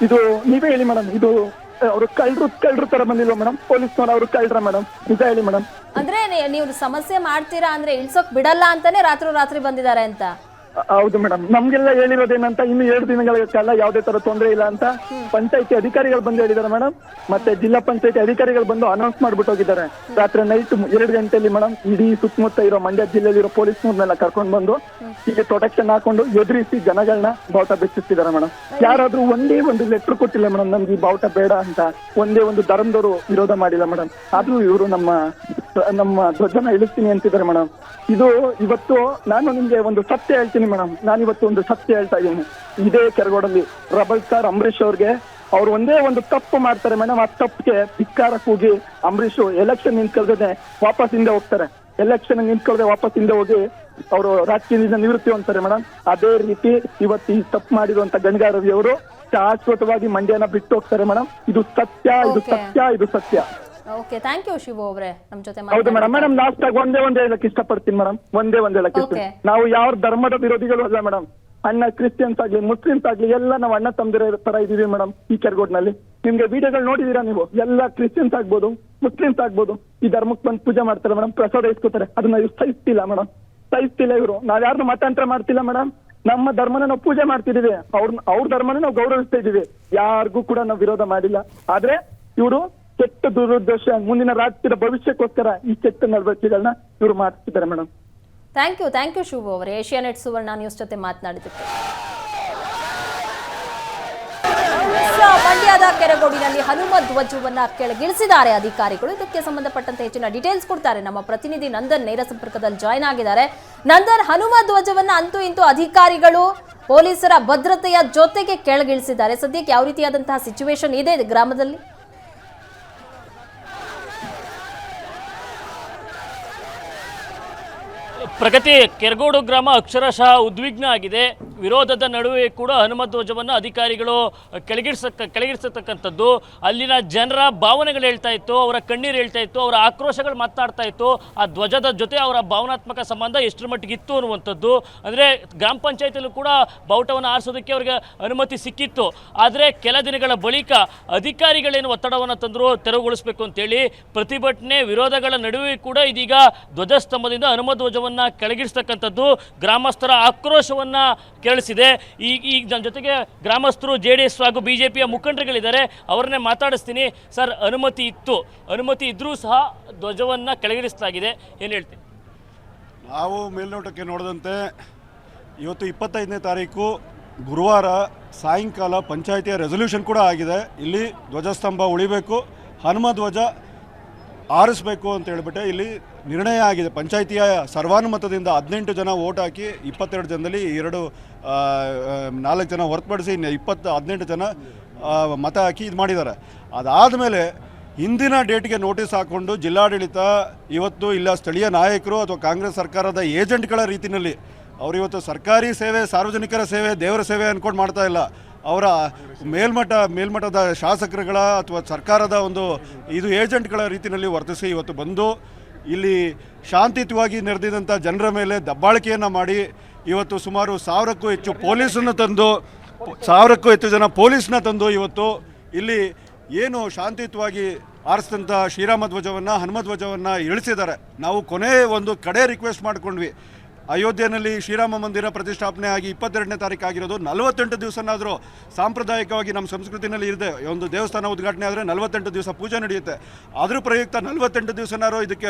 ಇದು ನೀವೇ ಹೇಳಿ ಮೇಡಮ್, ಇದು ಅವರು ಕಳ್ಳರು ತರ ಬಂದಿಲ್ವ ಮೇಡಮ್? ಪೊಲೀಸ್ನವರು ಅವರು ಕಳ್ಳರ ಮೇಡಮ್? ನಿಜ ಹೇಳಿ ಮೇಡಮ್. ಅಂದ್ರೆ ನೀವು ಸಮಸ್ಯೆ ಮಾಡ್ತೀರಾ ಅಂದ್ರೆ ಇಳ್ಸೋಕ್ ಬಿಡಲ್ಲ ಅಂತಾನೆ ರಾತ್ರಿ ಬಂದಿದ್ದಾರೆ ಅಂತ? ಹೌದು ಮೇಡಮ್, ನಮ್ಗೆಲ್ಲ ಹೇಳಿರೋದೇನಂತ ಇನ್ನು 2 ದಿನಗಳ ಕಾಲ ಯಾವುದೇ ತರ ತೊಂದರೆ ಇಲ್ಲ ಅಂತ ಪಂಚಾಯತಿ ಅಧಿಕಾರಿಗಳು ಬಂದು ಹೇಳಿದ್ದಾರೆ ಮೇಡಮ್. ಮತ್ತೆ ಜಿಲ್ಲಾ ಪಂಚಾಯತಿ ಅಧಿಕಾರಿಗಳು ಬಂದು ಅನೌನ್ಸ್ ಮಾಡ್ಬಿಟ್ಟು ಹೋಗಿದ್ದಾರೆ. ರಾತ್ರಿ ನೈಟ್ 2 ಗಂಟೆಯಲ್ಲಿ ಮೇಡಮ್ ಇಡೀ ಸುತ್ತಮುತ್ತ ಇರೋ ಮಂಡ್ಯ ಜಿಲ್ಲೆಯಲ್ಲಿರೋ ಪೊಲೀಸ್ನವ್ರನ್ನೆಲ್ಲ ಕರ್ಕೊಂಡು ಬಂದು ಹೀಗೆ ಪ್ರೊಟೆಕ್ಷನ್ ಹಾಕೊಂಡು ಎದುರಿಸಿ ಜನಗಳನ್ನ ಬಾವುಟ ಬೆಚ್ಚಿಸ್ತಿದ್ದಾರೆ ಮೇಡಮ್. ಯಾರಾದ್ರೂ ಒಂದೇ ಒಂದು ಲೆಟರ್ ಕೊಟ್ಟಿಲ್ಲ ಮೇಡಮ್ ನಮ್ಗೆ ಈ ಬಾವುಟ ಬೇಡ ಅಂತ. ಒಂದೇ ಒಂದು ಧರ್ಮದವರು ವಿರೋಧ ಮಾಡಿಲ್ಲ ಮೇಡಮ್. ಆದ್ರೂ ಇವರು ನಮ್ಮ ಧ್ವಜನ ಇಳಿಸ್ತೀನಿ ಅಂತಿದ್ದಾರೆ ಮೇಡಮ್. ಇದು ಇವತ್ತು ನಾನು ನಿಮ್ಗೆ ಒಂದು ಸತ್ಯ ಹೇಳ್ತೀನಿ ಮೇಡಮ್. ನಾನು ಇವತ್ತು ಒಂದು ಸತ್ಯ ಹೇಳ್ತಾ ಇದ್ದೀನಿ. ಇದೇ ಕೆರಗೋಡಲ್ಲಿ ರಬಲ್ ಸ್ಟಾರ್ ಅಂಬರೀಶ್ ಅವ್ರಿಗೆ ಅವ್ರು ಒಂದೇ ಒಂದು ತಪ್ಪು ಮಾಡ್ತಾರೆ ಮೇಡಮ್. ಆ ತಪ್ಪಿಗೆ ಧಿಕ್ಕಾರ ಕೂಗಿ ಅಂಬರೀಶ್ ಎಲೆಕ್ಷನ್ ನಿಂತ್ಕೊಳ್ದೇ ವಾಪಸ್ ಹಿಂದೆ ಹೋಗ್ತಾರೆ. ಎಲೆಕ್ಷನ್ ನಿಂತ್ಕೊಳ್ಳದೆ ವಾಪಸ್ ಹಿಂದೆ ಹೋಗಿ ಅವರು ರಾಜಕೀಯದಿಂದ ನಿವೃತ್ತಿ ಹೊಂದ್ತಾರೆ ಮೇಡಮ್. ಅದೇ ರೀತಿ ಇವತ್ತು ಈ ತಪ್ಪು ಮಾಡಿರುವಂತ ಗಣಿಗಾರ ರವಿ ಅವರು ಶಾಶ್ವತವಾಗಿ ಮಂಡ್ಯನ ಬಿಟ್ಟು ಹೋಗ್ತಾರೆ ಮೇಡಮ್. ಇದು ಸತ್ಯ, ಇದು Okay. ಸತ್ಯ, ಇದು ಸತ್ಯ. ಓಕೆ, ಥ್ಯಾಂಕ್ ಯು ಶಿವು ಅವರೇ ನಮ್ಮ ಜೊತೆ ಹೌದು ಮೇಡಮ್. ಮಾತಾಡಿದ್ದಕ್ಕೆ. ಮೇಡಮ್ ಲಾಸ್ಟ್ ಆಗಿ ಒಂದೇ ಹೇಳಕ್ ಇಷ್ಟಪಡ್ತೀನಿ ಮೇಡಮ್. ಒಂದೇ ಹೇಳಕ್ ಇಷ್ಟ. Okay. ನಾವು ಯಾವ ಧರ್ಮದ ವಿರೋಧಿಗಳು ಅಲ್ಲ ಮೇಡಮ್. ಅಣ್ಣ ಕ್ರಿಶ್ಚಿಯನ್ಸ್ ಆಗ್ಲಿ ಮುಸ್ಲಿಮ್ಸ್ ಆಗ್ಲಿ ಎಲ್ಲ ನಾವು ಅಣ್ಣ ತಮ್ಮದಿರ ತರ ಇದೀವಿ ಮೇಡಮ್. ಈ ಕೆರಗೋಡ್ನಲ್ಲಿ ನಿಮ್ಗೆ ವಿಡಿಯೋಗಳು ನೋಡಿದೀರಾ ನೀವು? ಎಲ್ಲ ಕ್ರಿಶ್ಚಿಯನ್ಸ್ ಆಗ್ಬೋದು, ಮುಸ್ಲಿಮ್ಸ್ ಆಗ್ಬೋದು, ಈ ಧರ್ಮಕ್ಕೆ ಬಂದು ಪೂಜೆ ಮಾಡ್ತಾರೆ ಮೇಡಮ್, ಪ್ರಸಾದ ಇಸ್ಕೋತಾರೆ. ಅದನ್ನ ಇವ್ರು ಸಹಿಸ್ತಿಲ್ಲ ಮೇಡಮ್, ಸಹಿಸ್ತಿಲ್ಲ ಇವರು. ನಾವ್ ಯಾರನ್ನು ಮತಾಂತರ ಮಾಡ್ತಿಲ್ಲ ಮೇಡಮ್. ನಮ್ಮ ಧರ್ಮನ ನಾವು ಪೂಜೆ ಮಾಡ್ತಿದೀವಿ, ಅವ್ರ ಧರ್ಮನ ನಾವು ಗೌರವಿಸ್ತಾ ಇದೀವಿ. ಯಾರಿಗೂ ಕೂಡ ನಾವು ವಿರೋಧ ಮಾಡಿಲ್ಲ. ಆದ್ರೆ ಇವರು ಕೆಟ್ಟ ದುರುದ್ದೇಶ, ಮುಂದಿನ ರಾಜ್ಯದ ಭವಿಷ್ಯಕ್ಕೋಸ್ಕರ ಈ ಕೆಟ್ಟ ನಡವಳಿಕೆಗಳನ್ನ ಇವರು ಮಾಡ್ತಿದ್ದಾರೆ ಮೇಡಮ್. ಥ್ಯಾಂಕ್ ಯು ಶಿವು ಅವರೇ, ಏಷ್ಯಾನೆಟ್ ಸುವರ್ಣ ನ್ಯೂಸ್ ಜೊತೆ ಮಾತನಾಡಿದ್ದಕ್ಕೆ. ಮಂಡ್ಯದ ಕೆರಗೋಡಿನಲ್ಲಿ ಹನುಮ ಧ್ವಜವನ್ನ ಕೆಳಗಿಳಿಸಿದ್ದಾರೆ ಅಧಿಕಾರಿಗಳು. ಇದಕ್ಕೆ ಸಂಬಂಧಪಟ್ಟಂತೆ ಹೆಚ್ಚಿನ ಡೀಟೇಲ್ಸ್ ಕೊಡ್ತಾರೆ ನಮ್ಮ ಪ್ರತಿನಿಧಿ ನಂದನ್, ನೇರ ಸಂಪರ್ಕದಲ್ಲಿ ಜಾಯ್ನ್ ಆಗಿದ್ದಾರೆ. ನಂದನ್, ಹನುಮ ಧ್ವಜವನ್ನ ಅಂತೂ ಇಂತೂ ಅಧಿಕಾರಿಗಳು ಪೊಲೀಸರ ಭದ್ರತೆಯ ಜೊತೆಗೆ ಕೆಳಗಿಳಿಸಿದ್ದಾರೆ. ಸದ್ಯಕ್ಕೆ ಯಾವ ರೀತಿಯಾದಂತಹ ಸಿಚುವೇಶನ್ ಇದೆ ಗ್ರಾಮದಲ್ಲಿ? ಪ್ರಗತಿ, ಕೆರಗೋಡು ಗ್ರಾಮ ಅಕ್ಷರಶಃ ಉದ್ವಿಗ್ನ ಆಗಿದೆ. ವಿರೋಧದ ನಡುವೆ ಕೂಡ ಹನುಮ ಧ್ವಜವನ್ನು ಅಧಿಕಾರಿಗಳು ಕೆಳಗಿಳಿಸತಕ್ಕಂಥದ್ದು. ಅಲ್ಲಿನ ಜನರ ಭಾವನೆಗಳು ಹೇಳ್ತಾ ಇತ್ತು, ಅವರ ಕಣ್ಣೀರು ಹೇಳ್ತಾ ಇತ್ತು, ಅವರ ಆಕ್ರೋಶಗಳು ಮಾತನಾಡ್ತಾ ಇತ್ತು. ಆ ಧ್ವಜದ ಜೊತೆ ಅವರ ಭಾವನಾತ್ಮಕ ಸಂಬಂಧ ಎಷ್ಟರ ಮಟ್ಟಿಗೆ ಇತ್ತು ಅನ್ನುವಂಥದ್ದು. ಅಂದರೆ ಗ್ರಾಮ ಪಂಚಾಯತಿಯಲ್ಲೂ ಕೂಡ ಬಾವುಟವನ್ನು ಆರಿಸೋದಕ್ಕೆ ಅವರಿಗೆ ಅನುಮತಿ ಸಿಕ್ಕಿತ್ತು. ಆದರೆ ಕೆಲ ದಿನಗಳ ಬಳಿಕ ಅಧಿಕಾರಿಗಳೇನು ಒತ್ತಡವನ್ನು ತಂದರು ತೆರವುಗೊಳಿಸಬೇಕು ಅಂತೇಳಿ. ಪ್ರತಿಭಟನೆ ವಿರೋಧಗಳ ನಡುವೆ ಕೂಡ ಇದೀಗ ಧ್ವಜಸ್ತಂಭದಿಂದ ಹನುಮ ಧ್ವಜವನ್ನು ಕೆಳಗಿಳಿಸ್ತಕ್ಕಂಥದ್ದು ಗ್ರಾಮಸ್ಥರ ಆಕ್ರೋಶವನ್ನು ಕೇಳಿಸಿದೆ. ಈಗ ನನ್ನ ಜೊತೆಗೆ ಗ್ರಾಮಸ್ಥರು, JDS ಹಾಗೂ BJPಯ ಮುಖಂಡರುಗಳಿದ್ದಾರೆ, ಅವರನ್ನೇ ಮಾತಾಡಿಸ್ತೀನಿ. ಸರ್, ಅನುಮತಿ ಇದ್ರೂ ಸಹ ಧ್ವಜವನ್ನು ಕೆಳಗಿಳಿಸಲಾಗಿದೆ, ಏನು ಹೇಳ್ತೀನಿ? ನಾವು ಮೇಲ್ನೋಟಕ್ಕೆ ನೋಡಿದಂತೆ ಇವತ್ತು 25ನೇ ತಾರೀಕು ಗುರುವಾರ ಸಾಯಂಕಾಲ ಪಂಚಾಯಿತಿಯ ರೆಸೊಲ್ಯೂಷನ್ ಕೂಡ ಆಗಿದೆ. ಇಲ್ಲಿ ಧ್ವಜಸ್ತಂಭ ಉಳಿಬೇಕು, ಹನುಮ ಧ್ವಜ ಆರಿಸಬೇಕು ಅಂತ ಹೇಳ್ಬಿಟ್ಟು ಇಲ್ಲಿ ನಿರ್ಣಯ ಆಗಿದೆ. ಪಂಚಾಯಿತಿಯ ಸರ್ವಾನುಮತದಿಂದ 18 ಜನ ವೋಟ್ ಹಾಕಿ 22 ಜನದಲ್ಲಿ 4 ಜನ ಹೊರತುಪಡಿಸಿ 18 ಜನ ಮತ ಹಾಕಿ ಇದು ಮಾಡಿದ್ದಾರೆ. ಅದಾದಮೇಲೆ ಹಿಂದಿನ ಡೇಟ್ಗೆ ನೋಟಿಸ್ ಹಾಕ್ಕೊಂಡು ಜಿಲ್ಲಾಡಳಿತ ಇವತ್ತು ಇಲ್ಲ ಸ್ಥಳೀಯ ನಾಯಕರು ಅಥವಾ ಕಾಂಗ್ರೆಸ್ ಸರ್ಕಾರದ ಏಜೆಂಟ್ಗಳ ರೀತಿಯಲ್ಲಿ ಅವರು ಇವತ್ತು ಸರ್ಕಾರಿ ಸೇವೆ, ಸಾರ್ವಜನಿಕರ ಸೇವೆ, ದೇವರ ಸೇವೆ ಅಂದ್ಕೊಂಡು ಮಾಡ್ತಾ ಇಲ್ಲ. ಅವರ ಮೇಲ್ಮಟ್ಟದ ಶಾಸಕರುಗಳ ಅಥವಾ ಸರ್ಕಾರದ ಒಂದು ಇದು ಏಜೆಂಟ್ಗಳ ರೀತಿಯಲ್ಲಿ ವರ್ತಿಸಿ ಇವತ್ತು ಬಂದು ಇಲ್ಲಿ ಶಾಂತಿಯುತವಾಗಿ ನೆರೆದಿದ್ದಂಥ ಜನರ ಮೇಲೆ ದಬ್ಬಾಳಿಕೆಯನ್ನು ಮಾಡಿ ಇವತ್ತು ಸುಮಾರು 1000ಕ್ಕೂ ಹೆಚ್ಚು ಪೊಲೀಸನ್ನು ತಂದು 1000ಕ್ಕೂ ಹೆಚ್ಚು ಜನ ಪೊಲೀಸ್ನ ತಂದು ಇವತ್ತು ಇಲ್ಲಿ ಏನು ಶಾಂತಿಯುತವಾಗಿ ಆರಿಸಿದಂಥ ಶ್ರೀರಾಮ ಧ್ವಜವನ್ನು, ಹನುಮ ಧ್ವಜವನ್ನು ಇಳಿಸಿದ್ದಾರೆ. ನಾವು ಒಂದು ಕಡೆ ರಿಕ್ವೆಸ್ಟ್ ಮಾಡಿಕೊಂಡ್ವಿ. ಅಯೋಧ್ಯೆಯಲ್ಲಿ ಶ್ರೀರಾಮ ಮಂದಿರ ಪ್ರತಿಷ್ಠಾಪನೆ ಆಗಿ 22ನೇ ತಾರೀಕು ಆಗಿರೋದು 48 ದಿವಸನಾದರೂ ಸಾಂಪ್ರದಾಯಿಕವಾಗಿ ನಮ್ಮ ಸಂಸ್ಕೃತಿನಲ್ಲಿ ಇದೆ. ಒಂದು ದೇವಸ್ಥಾನ ಉದ್ಘಾಟನೆ ಆದರೆ 48 ದಿವಸ ಪೂಜೆ ನಡೆಯುತ್ತೆ. ಅದ್ರ ಪ್ರಯುಕ್ತ 48 ದಿವಸನಾರು ಇದಕ್ಕೆ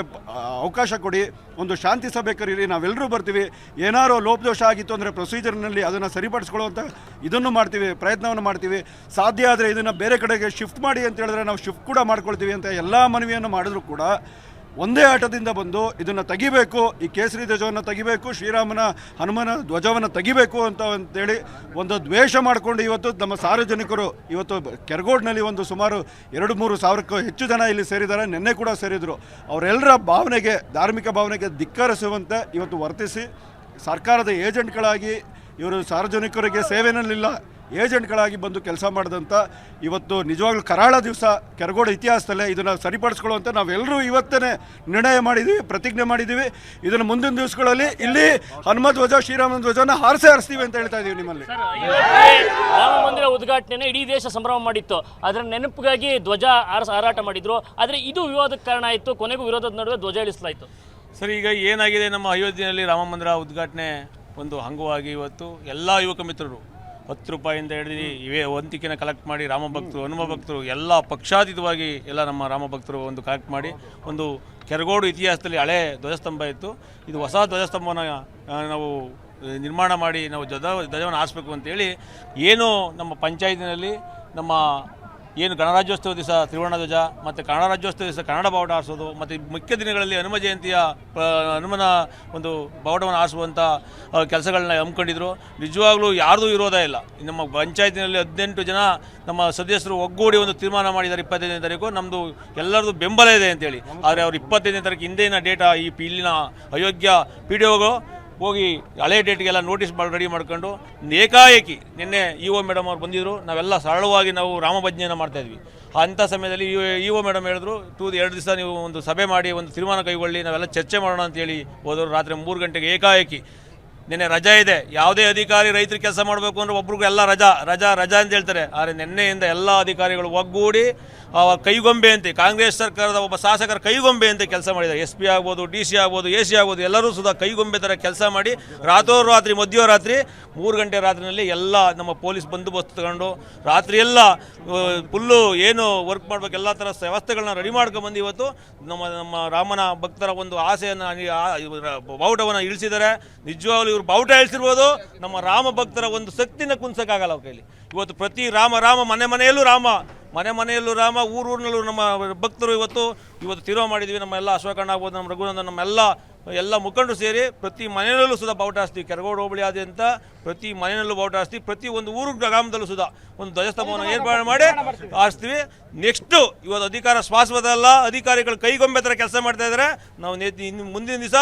ಅವಕಾಶ ಕೊಡಿ, ಒಂದು ಶಾಂತಿ ಸಭೆ ಕರೀರಿ, ನಾವೆಲ್ಲರೂ ಬರ್ತೀವಿ. ಏನಾರು ಲೋಪದೋಷ ಆಗಿತ್ತು ಅಂದರೆ ಪ್ರೊಸೀಜರ್ನಲ್ಲಿ ಅದನ್ನು ಸರಿಪಡಿಸ್ಕೊಳ್ಳುವಂಥ ಇದನ್ನು ಮಾಡ್ತೀವಿ, ಪ್ರಯತ್ನವನ್ನು ಮಾಡ್ತೀವಿ. ಸಾಧ್ಯ ಆದರೆ ಇದನ್ನು ಬೇರೆ ಕಡೆಗೆ ಶಿಫ್ಟ್ ಮಾಡಿ ಅಂತ ಹೇಳಿದ್ರೆ ನಾವು ಶಿಫ್ಟ್ ಕೂಡ ಮಾಡ್ಕೊಳ್ತೀವಿ ಅಂತ ಎಲ್ಲ ಮನವಿಯನ್ನು ಮಾಡಿದ್ರು ಕೂಡ ಒಂದೇ ಆಟದಿಂದ ಬಂದು ಇದನ್ನು ತೆಗಿಬೇಕು, ಈ ಕೇಸರಿ ಧ್ವಜವನ್ನು ತೆಗಿಬೇಕು, ಶ್ರೀರಾಮನ ಹನುಮನ ಧ್ವಜವನ್ನು ತೆಗಿಬೇಕು ಅಂತೇಳಿ ಒಂದು ದ್ವೇಷ ಮಾಡಿಕೊಂಡು ಇವತ್ತು ನಮ್ಮ ಸಾರ್ವಜನಿಕರು ಇವತ್ತು ಕೆರಗೋಡ್ನಲ್ಲಿ ಒಂದು ಸುಮಾರು 2-3 ಸಾವಿರಕ್ಕೂ ಹೆಚ್ಚು ಜನ ಇಲ್ಲಿ ಸೇರಿದ್ದಾರೆ. ನಿನ್ನೆ ಕೂಡ ಸೇರಿದರು. ಅವರೆಲ್ಲರ ಭಾವನೆಗೆ, ಧಾರ್ಮಿಕ ಭಾವನೆಗೆ ಧಿಕ್ಕರಿಸುವಂತೆ ಇವತ್ತು ವರ್ತಿಸಿ ಸರ್ಕಾರದ ಏಜೆಂಟ್ಗಳಾಗಿ ಇವರು ಸಾರ್ವಜನಿಕರಿಗೆ ಸೇವೆಯಲ್ಲಿಲ್ಲ, ಏಜೆಂಟ್ಗಳಾಗಿ ಬಂದು ಕೆಲಸ ಮಾಡಿದಂಥ ಇವತ್ತು ನಿಜವಾಗ್ಲೂ ಕರಾಳ ದಿವಸ ಕೆರಗೋಡು ಇತಿಹಾಸದಲ್ಲೇ. ಇದನ್ನು ಸರಿಪಡಿಸ್ಕೊಳ್ಳುವಂತೆ ನಾವೆಲ್ಲರೂ ಇವತ್ತೇ ನಿರ್ಣಯ ಮಾಡಿದ್ದೀವಿ, ಪ್ರತಿಜ್ಞೆ ಮಾಡಿದ್ದೀವಿ. ಇದನ್ನು ಮುಂದಿನ ದಿವಸಗಳಲ್ಲಿ ಇಲ್ಲಿ ಹನುಮ ಧ್ವಜ, ಶ್ರೀರಾಮ ಧ್ವಜನ ಹಾರಿಸ್ತೀವಿ ಅಂತ ಹೇಳ್ತಾ ಇದ್ದೀವಿ. ನಿಮ್ಮಲ್ಲಿ ರಾಮ ಮಂದಿರ ಉದ್ಘಾಟನೆಯನ್ನು ಇಡೀ ದೇಶ ಸಂಭ್ರಮ ಮಾಡಿತ್ತು. ಅದರ ನೆನಪಿಗಾಗಿ ಧ್ವಜ ಹಾರಾಟ ಮಾಡಿದ್ರು. ಆದರೆ ಇದು ವಿವಾದಕ್ಕೆ ಕಾರಣ ಆಯಿತು. ಕೊನೆಗೂ ವಿರೋಧದ ನಡುವೆ ಧ್ವಜ ಇಳಿಸಲಾಯಿತು. ಸರ್, ಈಗ ಏನಾಗಿದೆ, ನಮ್ಮ ಅಯೋಧ್ಯೆಯಲ್ಲಿ ರಾಮ ಮಂದಿರ ಉದ್ಘಾಟನೆ ಒಂದು ಅಂಗವಾಗಿ ಇವತ್ತು ಎಲ್ಲ ಯುವಕ ಮಿತ್ರರು 10 ರೂಪಾಯಿಂದ ಹಿಡಿದು ಇವೇ ವಂತಿಕೆನ ಕಲೆಕ್ಟ್ ಮಾಡಿ ರಾಮ ಭಕ್ತರು, ಹನುಮ ಭಕ್ತರು ಎಲ್ಲ ಪಕ್ಷಾತೀತವಾಗಿ ಎಲ್ಲ ನಮ್ಮ ರಾಮ ಭಕ್ತರು ಒಂದು ಕಲೆಕ್ಟ್ ಮಾಡಿ ಒಂದು ಕೆರಗೋಡು ಇತಿಹಾಸದಲ್ಲಿ ಹಳೆ ಧ್ವಜಸ್ತಂಭ ಇತ್ತು. ಇದು ಹೊಸ ಧ್ವಜಸ್ತಂಭವನ್ನು ನಾವು ನಿರ್ಮಾಣ ಮಾಡಿ ನಾವು ಧ್ವಜವನ್ನು ಹಾರಿಸ್ಬೇಕು ಅಂತೇಳಿ ಏನು ನಮ್ಮ ಪಂಚಾಯತಿನಲ್ಲಿ ನಮ್ಮ ಏನು ಗಣರಾಜ್ಯೋತ್ಸವ ದಿವಸ ತ್ರಿವರ್ಣ ಧ್ವಜ ಮತ್ತು ಕನ್ನಡ ರಾಜ್ಯೋತ್ಸವ ದಿವಸ ಕನ್ನಡ ಬಾವುಟ ಆರಿಸೋದು ಮತ್ತು ಮುಖ್ಯ ದಿನಗಳಲ್ಲಿ ಹನುಮ ಜಯಂತಿಯ ಹನುಮನ ಒಂದು ಬಾವುಟವನ್ನು ಆರಿಸುವಂಥ ಕೆಲಸಗಳನ್ನ ಹಮ್ಮಿಕೊಂಡಿದ್ರು. ನಿಜವಾಗ್ಲೂ ಯಾರ್ದೂ ವಿರೋಧ ಇಲ್ಲ. ನಮ್ಮ ಪಂಚಾಯತಿನಲ್ಲಿ 18 ಜನ ನಮ್ಮ ಸದಸ್ಯರು ಒಗ್ಗೂಡಿ ಒಂದು ತೀರ್ಮಾನ ಮಾಡಿದ್ದಾರೆ 25ನೇ ತಾರೀಕು. ನಮ್ಮದು ಎಲ್ಲರದು ಬೆಂಬಲ ಇದೆ ಅಂತೇಳಿ. ಆದರೆ ಅವರು 25ನೇ ತಾರೀಕು ಹಿಂದಿನ ಡೇಟಾ ಇಲ್ಲಿನ ಅಯೋಗ್ಯ PDOಗಳು ಹೋಗಿ ಹಳೆ ಡೇಟ್ಗೆಲ್ಲ ನೋಟಿಸ್ ರೆಡಿ ಮಾಡ್ಕೊಂಡು ಏಕಾಏಕಿ ನಿನ್ನೆ EO ಮೇಡಮ್ ಅವ್ರು ಬಂದಿದ್ದರು. ನಾವೆಲ್ಲ ಸರಳವಾಗಿ ನಾವು ರಾಮಭಜನೆಯನ್ನು ಮಾಡ್ತಾಯಿದ್ವಿ. ಅಂಥ ಸಮಯದಲ್ಲಿ EO ಮೇಡಮ್ ಹೇಳಿದ್ರು 2 ದಿವಸ ನೀವು ಒಂದು ಸಭೆ ಮಾಡಿ ಒಂದು ತೀರ್ಮಾನ ಕೈಗೊಳ್ಳಿ, ನಾವೆಲ್ಲ ಚರ್ಚೆ ಮಾಡೋಣ ಅಂತೇಳಿ ಹೋದರು. ರಾತ್ರಿ 3 ಗಂಟೆಗೆ ಏಕಾಏಕಿ ನಿನ್ನೆ ರಜಾ ಇದೆ, ಯಾವುದೇ ಅಧಿಕಾರಿ ರೈತರು ಕೆಲಸ ಮಾಡಬೇಕು ಅಂದರೆ ಒಬ್ರಿಗೂ ಎಲ್ಲ ರಜಾ ಅಂತ ಹೇಳ್ತಾರೆ. ಆದರೆ ನಿನ್ನೆಯಿಂದ ಎಲ್ಲ ಅಧಿಕಾರಿಗಳು ಒಗ್ಗೂಡಿ ಕೈಗೊಂಬೆ ಅಂತೆ ಕಾಂಗ್ರೆಸ್ ಸರ್ಕಾರದ ಒಬ್ಬ ಶಾಸಕರ ಕೈಗೊಂಬೆ ಅಂತ ಕೆಲಸ ಮಾಡಿದ್ದಾರೆ. SP ಆಗ್ಬೋದು, DC ಆಗ್ಬೋದು, AC ಆಗ್ಬೋದು, ಎಲ್ಲರೂ ಸುಧಾ ಕೈಗೊಂಬೆ ಥರ ಕೆಲಸ ಮಾಡಿ ರಾತ್ರೋರಾತ್ರಿ ಮಧ್ಯರಾತ್ರಿ 3 ಗಂಟೆ ರಾತ್ರಿನಲ್ಲಿ ಎಲ್ಲ ನಮ್ಮ ಪೊಲೀಸ್ ಬಂದೋಬಸ್ತ್ ತಗೊಂಡು ರಾತ್ರಿ ಎಲ್ಲ ಫುಲ್ಲು ಏನು ವರ್ಕ್ ಮಾಡಬೇಕು ಎಲ್ಲ ಥರ ವ್ಯವಸ್ಥೆಗಳನ್ನ ರೆಡಿ ಮಾಡ್ಕೊಂಡ್ಬಂದು ಇವತ್ತು ನಮ್ಮ ರಾಮನ ಭಕ್ತರ ಒಂದು ಆಸೆಯನ್ನು ಬಾವುಟವನ್ನು ಇಳಿಸಿದ್ದಾರೆ. ನಿಜವಾಗ್ಲೂ ಇವರು ಬಾವುಟ ಇಳಿಸಿರ್ಬೋದು, ನಮ್ಮ ರಾಮ ಭಕ್ತರ ಒಂದು ಶಕ್ತಿನ ಕುಣಿಸೋಕ್ಕಾಗಲ್ಲ ಅವ್ರ ಕೈಲಿ. ಇವತ್ತು ಪ್ರತಿ ರಾಮ ಮನೆಯಲ್ಲೂ ರಾಮ, ಊರೂರಿನಲ್ಲೂ ನಮ್ಮ ಭಕ್ತರು ಇವತ್ತು ತೀರ್ಮಾನ ಮಾಡಿದ್ವಿ. ನಮ್ಮ ಎಲ್ಲ ಅಶ್ವಕಣ್ಣ ಆಗ್ಬೋದು, ನಮ್ಮ ರಘುನಂದನ್, ನಮ್ಮೆಲ್ಲ ಮುಖಂಡರು ಸೇರಿ ಪ್ರತಿ ಮನೆಯಲ್ಲೂ ಸುಧಾ ಬಾವುಟ ಹಾರಿಸ್ತೀವಿ. ಕೆರಗೋಡು ಹೋಬಳಿ ಆದ್ಯಂತ ಪ್ರತಿ ಮನೆಯಲ್ಲೂ ಬಾವುಟ ಹಾರಿಸ್ತೀವಿ. ಪ್ರತಿ ಒಂದು ಊರು ಗ್ರಾಮದಲ್ಲೂ ಸುಧಾ ಒಂದು ಧ್ವಜಸ್ತಂಭವನ್ನು ಏರ್ಪಾಡು ಮಾಡಿ ಹಾರಿಸ್ತೀವಿ. ನೆಕ್ಸ್ಟು ಇವತ್ತು ಅಧಿಕಾರ ಶಾಶ್ವತ, ಅಧಿಕಾರಿಗಳು ಕೈಗೊಂಬೆ ಥರ ಕೆಲಸ ಮಾಡ್ತಾ ಇದ್ದಾರೆ. ನಾವು ಮುಂದಿನ ದಿವಸ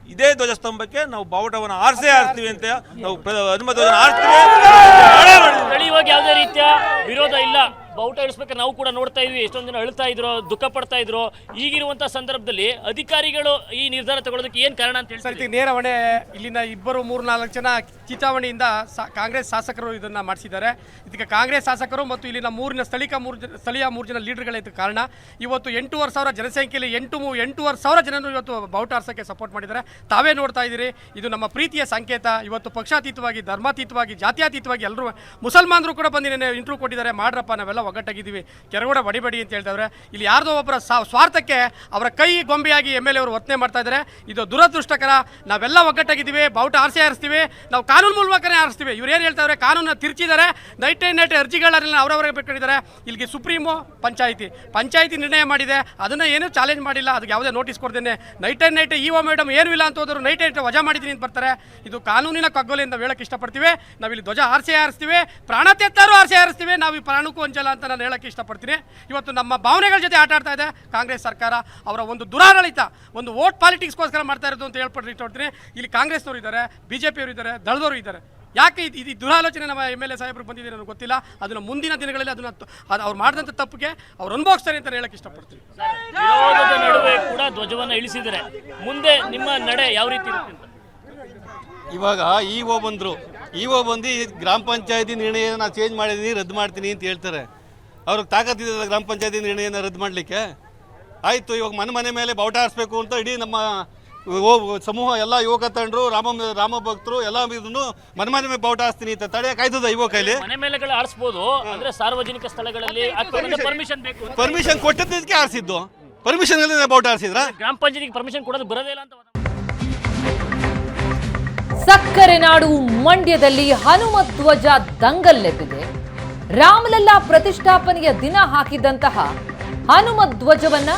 ಇದೇ ಧ್ವಜಸ್ತಂಭಕ್ಕೆ ನಾವು ಬಾವುಟವನ್ನು ಆರಿಸ್ತೀವಿ ಅಂತ ನಾವು ಹನುಮ ಧ್ವಜನ ಆರಿಸ್ತೀವಿ. ಇವಾಗ ಯಾವುದೇ ರೀತಿಯ ವಿರೋಧ ಇಲ್ಲ. ಬಾವುಟ ಇಳಿಸ್ಬೇಕಾದ್ರೆ ನಾವು ಕೂಡ ನೋಡ್ತಾ ಇದ್ವಿ, ಎಷ್ಟೊಂದು ಜನ ಅಳ್ತಾ ಇದ್ರು, ದುಃಖ ಪಡ್ತಾ ಇದ್ರು. ಈಗಿರುವಂಥ ಸಂದರ್ಭದಲ್ಲಿ ಅಧಿಕಾರಿಗಳು ಈ ನಿರ್ಧಾರ ತಗೊಳ್ಳೋದಕ್ಕೆ ಏನು ಕಾರಣ ಅಂತ ಹೇಳಿ ನೇರ ಹೊಣೆ ಇಲ್ಲಿನ 2-3-4 ಜನ ಚಿತಾವಣೆಯಿಂದ ಕಾಂಗ್ರೆಸ್ ಶಾಸಕರು ಇದನ್ನು ಮಾಡಿಸಿದ್ದಾರೆ. ಇದಕ್ಕೆ ಕಾಂಗ್ರೆಸ್ ಶಾಸಕರು ಮತ್ತು ಇಲ್ಲಿನ ಸ್ಥಳೀಯ 3 ಜನ ಲೀಡರ್ಗಳೇ ಇದಕ್ಕೆ ಕಾರಣ. ಇವತ್ತು 8,500 ಜನಸಂಖ್ಯೆಯಲ್ಲಿ 8,500 ಜನರು ಇವತ್ತು ಬಾವುಟ ಆರಿಸೋಕ್ಕೆ ಸಪೋರ್ಟ್ ಮಾಡಿದ್ದಾರೆ. ತಾವೇ ನೋಡ್ತಾ ಇದ್ದೀರಿ, ಇದು ನಮ್ಮ ಪ್ರೀತಿಯ ಸಂಕೇತ. ಇವತ್ತು ಪಕ್ಷಾತೀತವಾಗಿ, ಧರ್ಮಾತೀತವಾಗಿ, ಜಾತ್ಯಾತೀತವಾಗಿ ಎಲ್ಲರೂ ಮುಸಲ್ಮಾನರು ಕೂಡ ಬಂದು ಇಂಟರ್ವ್ಯೂ ಕೊಟ್ಟಿದ್ದಾರೆ. ಮಾಡ್ರಪ್ಪ, ನಾವೆಲ್ಲ ಒಗ್ಗಟ್ಟಾಗಿದ್ದೀವಿ, ಕೆರಗೋಡ ಬಡಿಬೇಡಿ ಅಂತ ಹೇಳ್ತಾವ್ರೆ. ಇಲ್ಲಿ ಯಾರ್ದೋ ಒಬ್ಬರ ಸ್ವಾರ್ಥಕ್ಕೆ ಅವರ ಕೈ ಗೊಂಬೆಯಾಗಿ MLA ಅವರು ವರ್ತನೆ ಮಾಡ್ತಾ ಇದ್ದಾರೆ. ಇದು ದುರದೃಷ್ಟಕರ. ನಾವೆಲ್ಲ ಒಗ್ಗಟ್ಟಾಗಿದ್ದೀವಿ, ಬಾವುಟ ಆರಿಸ್ತೀವಿ, ನಾವು ಕಾನೂನು ಮೂಲಕನೇ ಆರಿಸ್ತೀವಿ. ಇವ್ರು ಏನು ಹೇಳ್ತಾವ್ರೆ, ಕಾನೂನನ್ನ ತಿರ್ಚಿದ್ದಾರೆ. ನೈಟ್ ಅರ್ಜಿಗಳನ್ನೆಲ್ಲ ಅವರವರೇ ಬಿಟ್ಕೊಂಡಿದ್ದಾರೆ. ಇಲ್ಲಿಗೆ ಸುಪ್ರೀಮು ಪಂಚಾಯಿತಿ ನಿರ್ಣಯ ಮಾಡಿದೆ, ಅದನ್ನು ಏನೂ ಚಾಲೆಂಜ್ ಮಾಡಿಲ್ಲ, ಅದಕ್ಕೆ ಯಾವುದೇ ನೋಟಿಸ್ ಕೊಡ್ದೇನೆ ನೈಟ್ EO ಮೇಡಮ್ ಏನೂ ಇಲ್ಲ ಅಂತ ಹೋದ್ರು, ನೈಟ್ ವಜಾ ಮಾಡಿದ್ದೀನಿ ಅಂತ ಬರ್ತಾರೆ. ಇದು ಕಾನೂನಿನ ಕಗ್ಗೊಲೆಯಿಂದ ಹೇಳಕ್ಕೆ ಇಷ್ಟಪಡ್ತೀವಿ. ನಾವಿಲ್ಲಿ ಧ್ವಜ ಆರಿಸ್ತೀವಿ, ಪ್ರಾಣ ತೆತ್ತಾರು ಆರಿಸ್ತೀವಿ. ನಾವು ಈ ಪ್ರಾಣಕ್ಕೂ ಹೊಂಚಲ್ಲ ಅಂತ ನಾನು ಹೇಳಕ್ಕೆ ಇಷ್ಟಪಡ್ತೀನಿ. ಇವತ್ತು ನಮ್ಮ ಭಾವನೆಗಳ ಜೊತೆ ಆಟ ಆಡ್ತಾ ಇದೆ ಕಾಂಗ್ರೆಸ್ ಸರ್ಕಾರ. ಅವರ ಒಂದು ದುರಾಡಳಿತ, ಒಂದು ವೋಟ್ ಪಾಲಿಟಿಕ್ಸ್ಗೋಸ್ಕರ ಮಾಡ್ತಾ ಇರೋದು ಅಂತ ಇಷ್ಟಪಡ್ತೀನಿ. ಇಲ್ಲಿ ಕಾಂಗ್ರೆಸ್ನವರು ಇದ್ದಾರೆ, BJP ಅವರು ಇದ್ದಾರೆ, ದಳದವರು ಇದ್ದಾರೆ. ಯಾಕೆ ಇದು ದುರಾಲೋಚನೆ ನಮ್ಮ MLA ಸಾಹೇಬರು ಬಂದಿದೆ ನನಗೆ ಗೊತ್ತಿಲ್ಲ. ಅದನ್ನು ಮುಂದಿನ ದಿನಗಳಲ್ಲಿ ಅವ್ರು ಮಾಡಿದಂಥ ತಪ್ಪಿಗೆ ಅವ್ರು ಅನುಭವಿಸ್ತಾರೆ ಅಂತ ಹೇಳಕ್ಕೆ ಇಷ್ಟಪಡ್ತೀನಿ. ವಿರೋಧದ ನಡುವೆ ಕೂಡ ಧ್ವಜವನ್ನು ಇಳಿಸಿದರೆ ಮುಂದೆ ನಿಮ್ಮ ನಡೆ ಯಾವ ರೀತಿ ಇರುತ್ತೆ ಅಂತ? ಇವಾಗ EO ಬಂದರು, EO ಬಂದು ಗ್ರಾಮ ಪಂಚಾಯತಿ ನಿರ್ಣಯ ನಾನು ಚೇಂಜ್ ಮಾಡಿದ್ದೀನಿ, ರದ್ದು ಮಾಡ್ತೀನಿ ಅಂತ ಹೇಳ್ತಾರೆ. ಅವ್ರಿಗೆ ತಾಕತ್ತಿದೆ ಗ್ರಾಮ ಪಂಚಾಯತಿ ನಿರ್ಣಯನ ರದ್ದು ಮಾಡಲಿಕ್ಕೆ? ಆಯಿತು, ಇವಾಗ ಮನೆ ಮೇಲೆ ಬಾವುಟ ಆರಿಸ್ಬೇಕು ಅಂತ ಇಡೀ ನಮ್ಮ ಸಮೂಹ ಎಲ್ಲ ಯುವಕ ತಂಡರು, ರಾಮ ಭಕ್ತರು ಎಲ್ಲ ಇದನ್ನು ಮನೆ ಮೇಲೆ ಬಾವುಟ ಆರಿಸ್ತೀನಿ ಅಂತ ತಡೆಯಕ್ಕೆ ಆಯ್ತದ ಯುವ ಕೈಲಿ? ಮನೆ ಮೇಲೆಗಳು ಆರಿಸ್ಬೋದು, ಅಂದ್ರೆ ಸಾರ್ವಜನಿಕ ಸ್ಥಳಗಳಲ್ಲಿ ಪರ್ಮಿಷನ್ ಬೇಕು. ಪರ್ಮಿಷನ್ ಕೊಟ್ಟದಕ್ಕೆ ಆರಿಸಿದ್ದು, ಪರ್ಮಿಷನ್ ಅಲ್ಲಿ ಬಾವುಟ ಆರಿಸಿದ್ರ? ಗ್ರಾಮ ಪಂಚಾಯತಿಗೆ ಪರ್ಮಿಷನ್ ಕೊಡೋದು ಬರೋದೇ ಇಲ್ಲ ಅಂತ. ಸಕ್ಕರೆ ನಾಡು ಮಂಡ್ಯದಲ್ಲಿ ಹನುಮ ಧ್ವಜ ದಂಗಲ್ಲೆದ್ದಿದೆ. ರಾಮಲಲ್ಲಾ ಪ್ರತಿಷ್ಠಾಪನೆಯ ದಿನ ಹಾಕಿದಂತಹ ಹನುಮ ಧ್ವಜವನ್ನ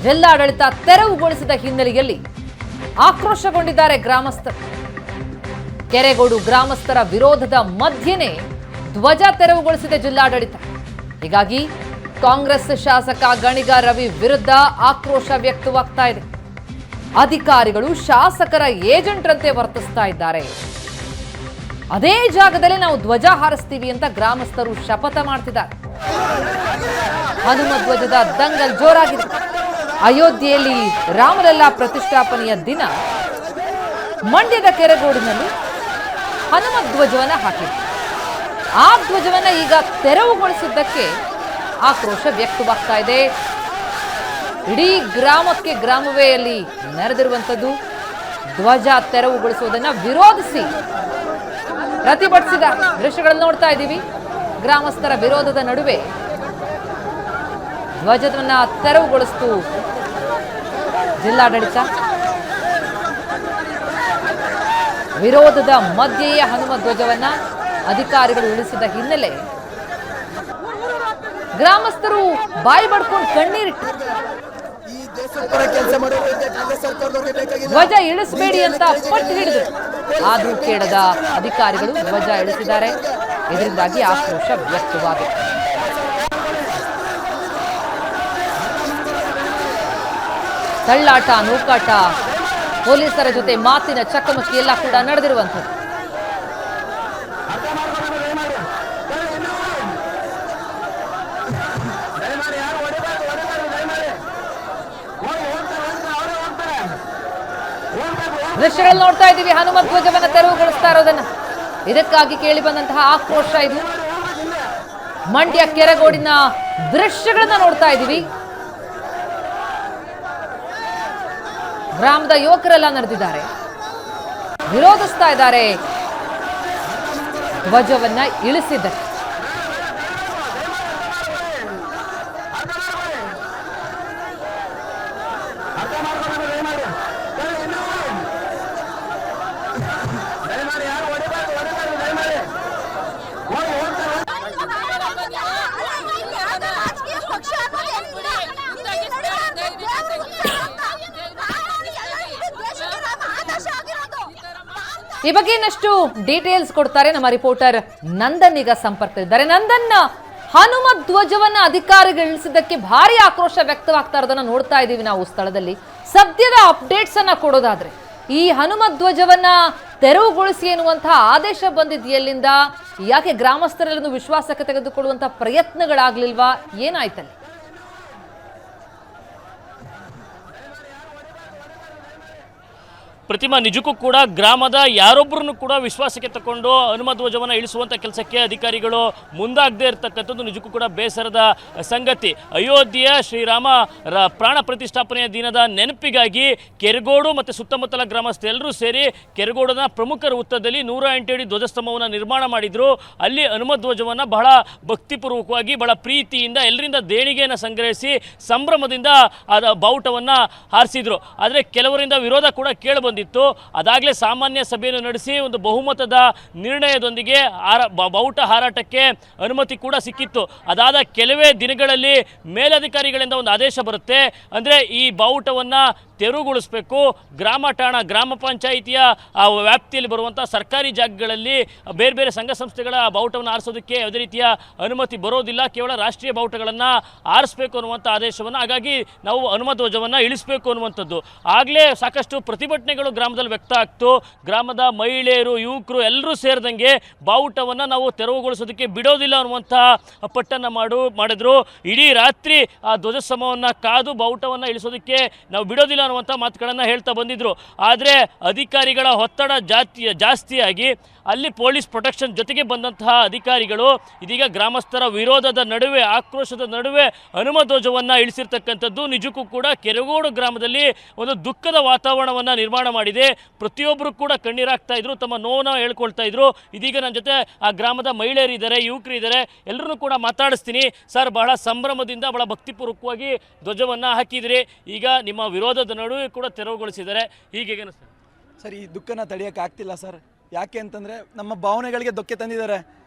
ಜಿಲ್ಲಾಡಳಿತ ತೆರವುಗೊಳಿಸಿದ ಹಿನ್ನೆಲೆಯಲ್ಲಿ ಆಕ್ರೋಶಗೊಂಡಿದ್ದಾರೆ ಗ್ರಾಮಸ್ಥರು. ಕೆರೆಗೋಡು ಗ್ರಾಮಸ್ಥರ ವಿರೋಧದ ಮಧ್ಯೆನೇ ಧ್ವಜ ತೆರವುಗೊಳಿಸಿದೆ ಜಿಲ್ಲಾಡಳಿತ. ಹೀಗಾಗಿ ಕಾಂಗ್ರೆಸ್ ಶಾಸಕ ಗಣಿಗ ರವಿ ವಿರುದ್ಧ ಆಕ್ರೋಶ ವ್ಯಕ್ತವಾಗ್ತಾ ಇದೆ. ಅಧಿಕಾರಿಗಳು ಶಾಸಕರ ಏಜೆಂಟ್ರಂತೆ ವರ್ತಿಸ್ತಾ ಇದ್ದಾರೆ. ಅದೇ ಜಾಗದಲ್ಲಿ ನಾವು ಧ್ವಜ ಹಾರಿಸ್ತೀವಿ ಅಂತ ಗ್ರಾಮಸ್ಥರು ಶಪಥ ಮಾಡ್ತಿದ್ದಾರೆ. ಹನುಮ ಧ್ವಜದ ದಂಗಲ್ ಜೋರಾಗಿದೆ. ಅಯೋಧ್ಯೆಯಲ್ಲಿ ರಾಮಲಲ್ಲಾ ಪ್ರತಿಷ್ಠಾಪನೆಯ ದಿನ ಮಂಡ್ಯದ ಕೆರೆಗೋಡಿನಲ್ಲಿ ಹನುಮ ಧ್ವಜವನ್ನ ಹಾಕಿದೆ. ಆ ಧ್ವಜವನ್ನ ಈಗ ತೆರವುಗೊಳಿಸಿದ್ದಕ್ಕೆ ಆಕ್ರೋಶ ವ್ಯಕ್ತವಾಗ್ತಾ ಇದೆ. ಇಡೀ ಗ್ರಾಮವೇ ಅಲ್ಲಿ ನೆರೆದಿರುವಂಥದ್ದು. ಧ್ವಜ ತೆರವುಗೊಳಿಸುವುದನ್ನ ವಿರೋಧಿಸಿ ಪ್ರತಿಭಟಿಸಿದ ದೃಶ್ಯಗಳನ್ನು ನೋಡ್ತಾ ಇದ್ದೀವಿ. ಗ್ರಾಮಸ್ಥರ ವಿರೋಧದ ನಡುವೆ ಧ್ವಜವನ್ನ ತೆರವುಗೊಳಿಸಿತು ಜಿಲ್ಲಾಡಳಿತ. ವಿರೋಧದ ಮಧ್ಯೆಯೇ ಹನುಮ ಧ್ವಜವನ್ನ ಅಧಿಕಾರಿಗಳು ಇಳಿಸಿದ ಹಿನ್ನೆಲೆ ಗ್ರಾಮಸ್ಥರು ಬಾಯಿ ಬಡ್ಕೊಂಡು ಕಣ್ಣೀರಿಟ್ಟು ಈ ದೇಶದ ಪರ ಕೆಲಸ ಮಾಡೋರಿಗೆ ಕಾಂಗ್ರೆಸ್ ಸರ್ಕಾರದವ್ರಿಗೆ ಬೇಕಾಗಿಲ್ಲ. ಧ್ವಜ ಇಳಿಸಬೇಡಿ ಅಂತ ಪಟ್ಟು ಹಿಡಿದ್ರು, ಆದ್ರೂ ಕೇಳದ ಅಧಿಕಾರಿಗಳು ಧ್ವಜ ಇಳಿಸಿದ್ದಾರೆ. ಇದರಿಂದಾಗಿ ಆಕ್ರೋಶ ವ್ಯಕ್ತವಾಗಿದೆ. ತಳ್ಳಾಟ, ನೂಕಾಟ, ಪೊಲೀಸರ ಜೊತೆ ಮಾತಿನ ಚಕಮಕಿ ಎಲ್ಲ ಕೂಡ ನಡೆದಿರುವಂಥದ್ದು. ದೃಶ್ಯಗಳು ನೋಡ್ತಾ ಇದ್ದೀವಿ, ಹನುಮತ್ ಧ್ವಜವನ್ನ ತೆರವುಗೊಳಿಸ್ತಾ ಇರೋದನ್ನ. ಇದಕ್ಕಾಗಿ ಕೇಳಿ ಬಂದಂತಹ ಆಕ್ರೋಶ ಇದು. ಮಂಡ್ಯ ಕೆರಗೋಡಿನ ದೃಶ್ಯಗಳನ್ನ ನೋಡ್ತಾ ಇದ್ದೀವಿ. ಗ್ರಾಮದ ಯುವಕರೆಲ್ಲ ನಡೆದಿದ್ದಾರೆ, ವಿರೋಧಿಸ್ತಾ ಇದ್ದಾರೆ ಧ್ವಜವನ್ನ ಇಳಿಸಿದ್ದಾರೆ. ಈ ಬಗ್ಗೆ ಇನ್ನಷ್ಟು ಡೀಟೇಲ್ಸ್ ಕೊಡ್ತಾರೆ ನಮ್ಮ ರಿಪೋರ್ಟರ್ ನಂದನ್. ಈಗ ಸಂಪರ್ಕದಲ್ಲಿದ್ದಾರೆ. ನಂದನ್, ಹನುಮತ್ ಧ್ವಜವನ್ನ ಅಧಿಕಾರಿಗಳು ಇಳಿಸಿದ್ದಕ್ಕೆ ಭಾರಿ ಆಕ್ರೋಶ ವ್ಯಕ್ತವಾಗ್ತಾ ಇರೋದನ್ನ ನೋಡ್ತಾ ಇದ್ದೀವಿ ನಾವು ಸ್ಥಳದಲ್ಲಿ. ಸದ್ಯದ ಅಪ್ಡೇಟ್ಸ್ ಅನ್ನ ಕೊಡೋದಾದ್ರೆ, ಈ ಹನುಮತ್ ಧ್ವಜವನ್ನ ತೆರವುಗೊಳಿಸಿ ಎನ್ನುವಂತಹ ಆದೇಶ ಬಂದಿದೆಯಲ್ಲಿಂದ, ಯಾಕೆ ಗ್ರಾಮಸ್ಥರೆಲ್ಲರೂ ವಿಶ್ವಾಸಕ್ಕೆ ತೆಗೆದುಕೊಳ್ಳುವಂತಹ ಪ್ರಯತ್ನಗಳಾಗ್ಲಿಲ್ವಾ, ಏನಾಯ್ತಲ್ಲಿ? ಪ್ರತಿಮಾ, ನಿಜಕ್ಕೂ ಕೂಡ ಗ್ರಾಮದ ಯಾರೊಬ್ಬರನ್ನು ಕೂಡ ವಿಶ್ವಾಸಕ್ಕೆ ತಗೊಂಡು ಹನುಮ ಧ್ವಜವನ್ನು ಇಳಿಸುವಂಥ ಕೆಲಸಕ್ಕೆ ಅಧಿಕಾರಿಗಳು ಮುಂದಾಗದೇ ಇರತಕ್ಕಂಥದ್ದು ನಿಜಕ್ಕೂ ಕೂಡ ಬೇಸರದ ಸಂಗತಿ. ಅಯೋಧ್ಯೆಯ ಶ್ರೀರಾಮ ಪ್ರಾಣ ಪ್ರತಿಷ್ಠಾಪನೆಯ ದಿನದ ನೆನಪಿಗಾಗಿ ಕೆರಗೋಡು ಮತ್ತು ಸುತ್ತಮುತ್ತಲ ಗ್ರಾಮಸ್ಥರೆಲ್ಲರೂ ಸೇರಿ ಕೆರಗೋಡಿನ ಪ್ರಮುಖ ವೃತ್ತದಲ್ಲಿ 108 ಅಡಿ ಧ್ವಜಸ್ತಂಭವನ್ನು ನಿರ್ಮಾಣ ಮಾಡಿದ್ರು. ಅಲ್ಲಿ ಹನುಮ ಧ್ವಜವನ್ನು ಬಹಳ ಭಕ್ತಿಪೂರ್ವಕವಾಗಿ, ಬಹಳ ಪ್ರೀತಿಯಿಂದ ಎಲ್ಲರಿಂದ ದೇಣಿಗೆಯನ್ನು ಸಂಗ್ರಹಿಸಿ ಸಂಭ್ರಮದಿಂದ ಆ ಬಾವುಟವನ್ನು ಹಾರಿಸಿದ್ರು. ಆದರೆ ಕೆಲವರಿಂದ ವಿರೋಧ ಕೂಡ ಕೇಳಿಬಂದಿತ್ತು. ಅದಾಗಲೇ ಸಾಮಾನ್ಯ ಸಭೆಯನ್ನು ನಡೆಸಿ ಒಂದು ಬಹುಮತದ ನಿರ್ಣಯದೊಂದಿಗೆ ಬಾವುಟ ಹಾರಾಟಕ್ಕೆ ಅನುಮತಿ ಕೂಡ ಸಿಕ್ಕಿತ್ತು. ಅದಾದ ಕೆಲವೇ ದಿನಗಳಲ್ಲಿ ಮೇಲಧಿಕಾರಿಗಳಿಂದ ಒಂದು ಆದೇಶ ಬರುತ್ತೆ. ಅಂದರೆ ಈ ಬಾವುಟವನ್ನು ತೆರವುಗೊಳಿಸಬೇಕು, ಗ್ರಾಮ ಠಾಣ ಗ್ರಾಮ ಪಂಚಾಯಿತಿಯ ವ್ಯಾಪ್ತಿಯಲ್ಲಿ ಬರುವಂಥ ಸರ್ಕಾರಿ ಜಾಗಗಳಲ್ಲಿ ಬೇರೆ ಬೇರೆ ಸಂಘ ಸಂಸ್ಥೆಗಳ ಬಾವುಟವನ್ನು ಆರಿಸೋದಕ್ಕೆ ಯಾವುದೇ ರೀತಿಯ ಅನುಮತಿ ಬರೋದಿಲ್ಲ, ಕೇವಲ ರಾಷ್ಟ್ರೀಯ ಬಾವುಟಗಳನ್ನು ಆರಿಸಬೇಕು ಅನ್ನುವಂಥ ಆದೇಶವನ್ನು, ಹಾಗಾಗಿ ನಾವು ಹನುಮ ಧ್ವಜವನ್ನು ಇಳಿಸಬೇಕು ಅನ್ನುವಂಥದ್ದು. ಆಗಲೇ ಸಾಕಷ್ಟು ಪ್ರತಿಭಟನೆಗಳು ಗ್ರಾಮದಲ್ಲಿ ವ್ಯಕ್ತ ಆಗ್ತು. ಗ್ರಾಮದ ಮಹಿಳೆಯರು, ಯುವಕರು ಎಲ್ಲರೂ ಸೇರಿದಂಗೆ ಬಾವುಟವನ್ನು ನಾವು ತೆರವುಗೊಳಿಸೋದಕ್ಕೆ ಬಿಡೋದಿಲ್ಲ ಅನ್ನುವಂಥ ಪಟ್ಟನ್ನು ಮಾಡಿದ್ರು. ಇಡೀ ರಾತ್ರಿ ಆ ಧ್ವಜಸ್ತಂಭವನ್ನು ಕಾದು ಬಾವುಟವನ್ನು ಇಳಿಸೋದಕ್ಕೆ ನಾವು ಬಿಡೋದಿಲ್ಲ ಅನ್ನುವಂಥ ಮಾತುಗಳನ್ನು ಹೇಳ್ತಾ ಬಂದಿದ್ರು. ಆದರೆ ಅಧಿಕಾರಿಗಳ ಒತ್ತಡ ಜಾಸ್ತಿಯಾಗಿ ಅಲ್ಲಿ ಪೊಲೀಸ್ ಪ್ರೊಟೆಕ್ಷನ್ ಜೊತೆಗೆ ಬಂದಂತಹ ಅಧಿಕಾರಿಗಳು ಇದೀಗ ಗ್ರಾಮಸ್ಥರ ವಿರೋಧದ ನಡುವೆ, ಆಕ್ರೋಶದ ನಡುವೆ ಹನುಮ ಧ್ವಜವನ್ನು ಇಳಿಸಿರ್ತಕ್ಕಂಥದ್ದು ನಿಜಕ್ಕೂ ಕೂಡ ಕೆರಗೋಡು ಗ್ರಾಮದಲ್ಲಿ ಒಂದು ದುಃಖದ ವಾತಾವರಣವನ್ನು ನಿರ್ಮಾಣ ಮಾಡಿದೆ. ಪ್ರತಿಯೊಬ್ಬರು ಕೂಡ ಕಣ್ಣೀರಾಗ್ತಾ ಇದ್ರು, ತಮ್ಮ ನೋವನ್ನು ಹೇಳ್ಕೊಳ್ತಾ ಇದ್ರು. ಇದೀಗ ನನ್ನ ಜೊತೆ ಆ ಗ್ರಾಮದ ಮಹಿಳೆಯರಿದ್ದಾರೆ, ಯುವಕರು ಇದ್ದಾರೆ, ಎಲ್ಲರನ್ನೂ ಕೂಡ ಮಾತಾಡಿಸ್ತೀನಿ. ಸರ್, ಬಹಳ ಸಂಭ್ರಮದಿಂದ, ಬಹಳ ಭಕ್ತಿಪೂರ್ವಕವಾಗಿ ಧ್ವಜವನ್ನು ಹಾಕಿದ್ರಿ. ಈಗ ನಿಮ್ಮ ವಿರೋಧದ ನಡುವೆ ಕೂಡ ತೆರವುಗೊಳಿಸಿದ್ದಾರೆ. ಹೀಗೇನು ಸರ್? ಈ ದುಃಖನ ತಡೆಯೋಕ್ಕಾಗ್ತಿಲ್ಲ ಸರ್. ಯಾಕೆ ಅಂತಂದರೆ ನಮ್ಮ ಭಾವನೆಗಳಿಗೆ ಧಕ್ಕೆ ತಂದಿದ್ದಾರೆ,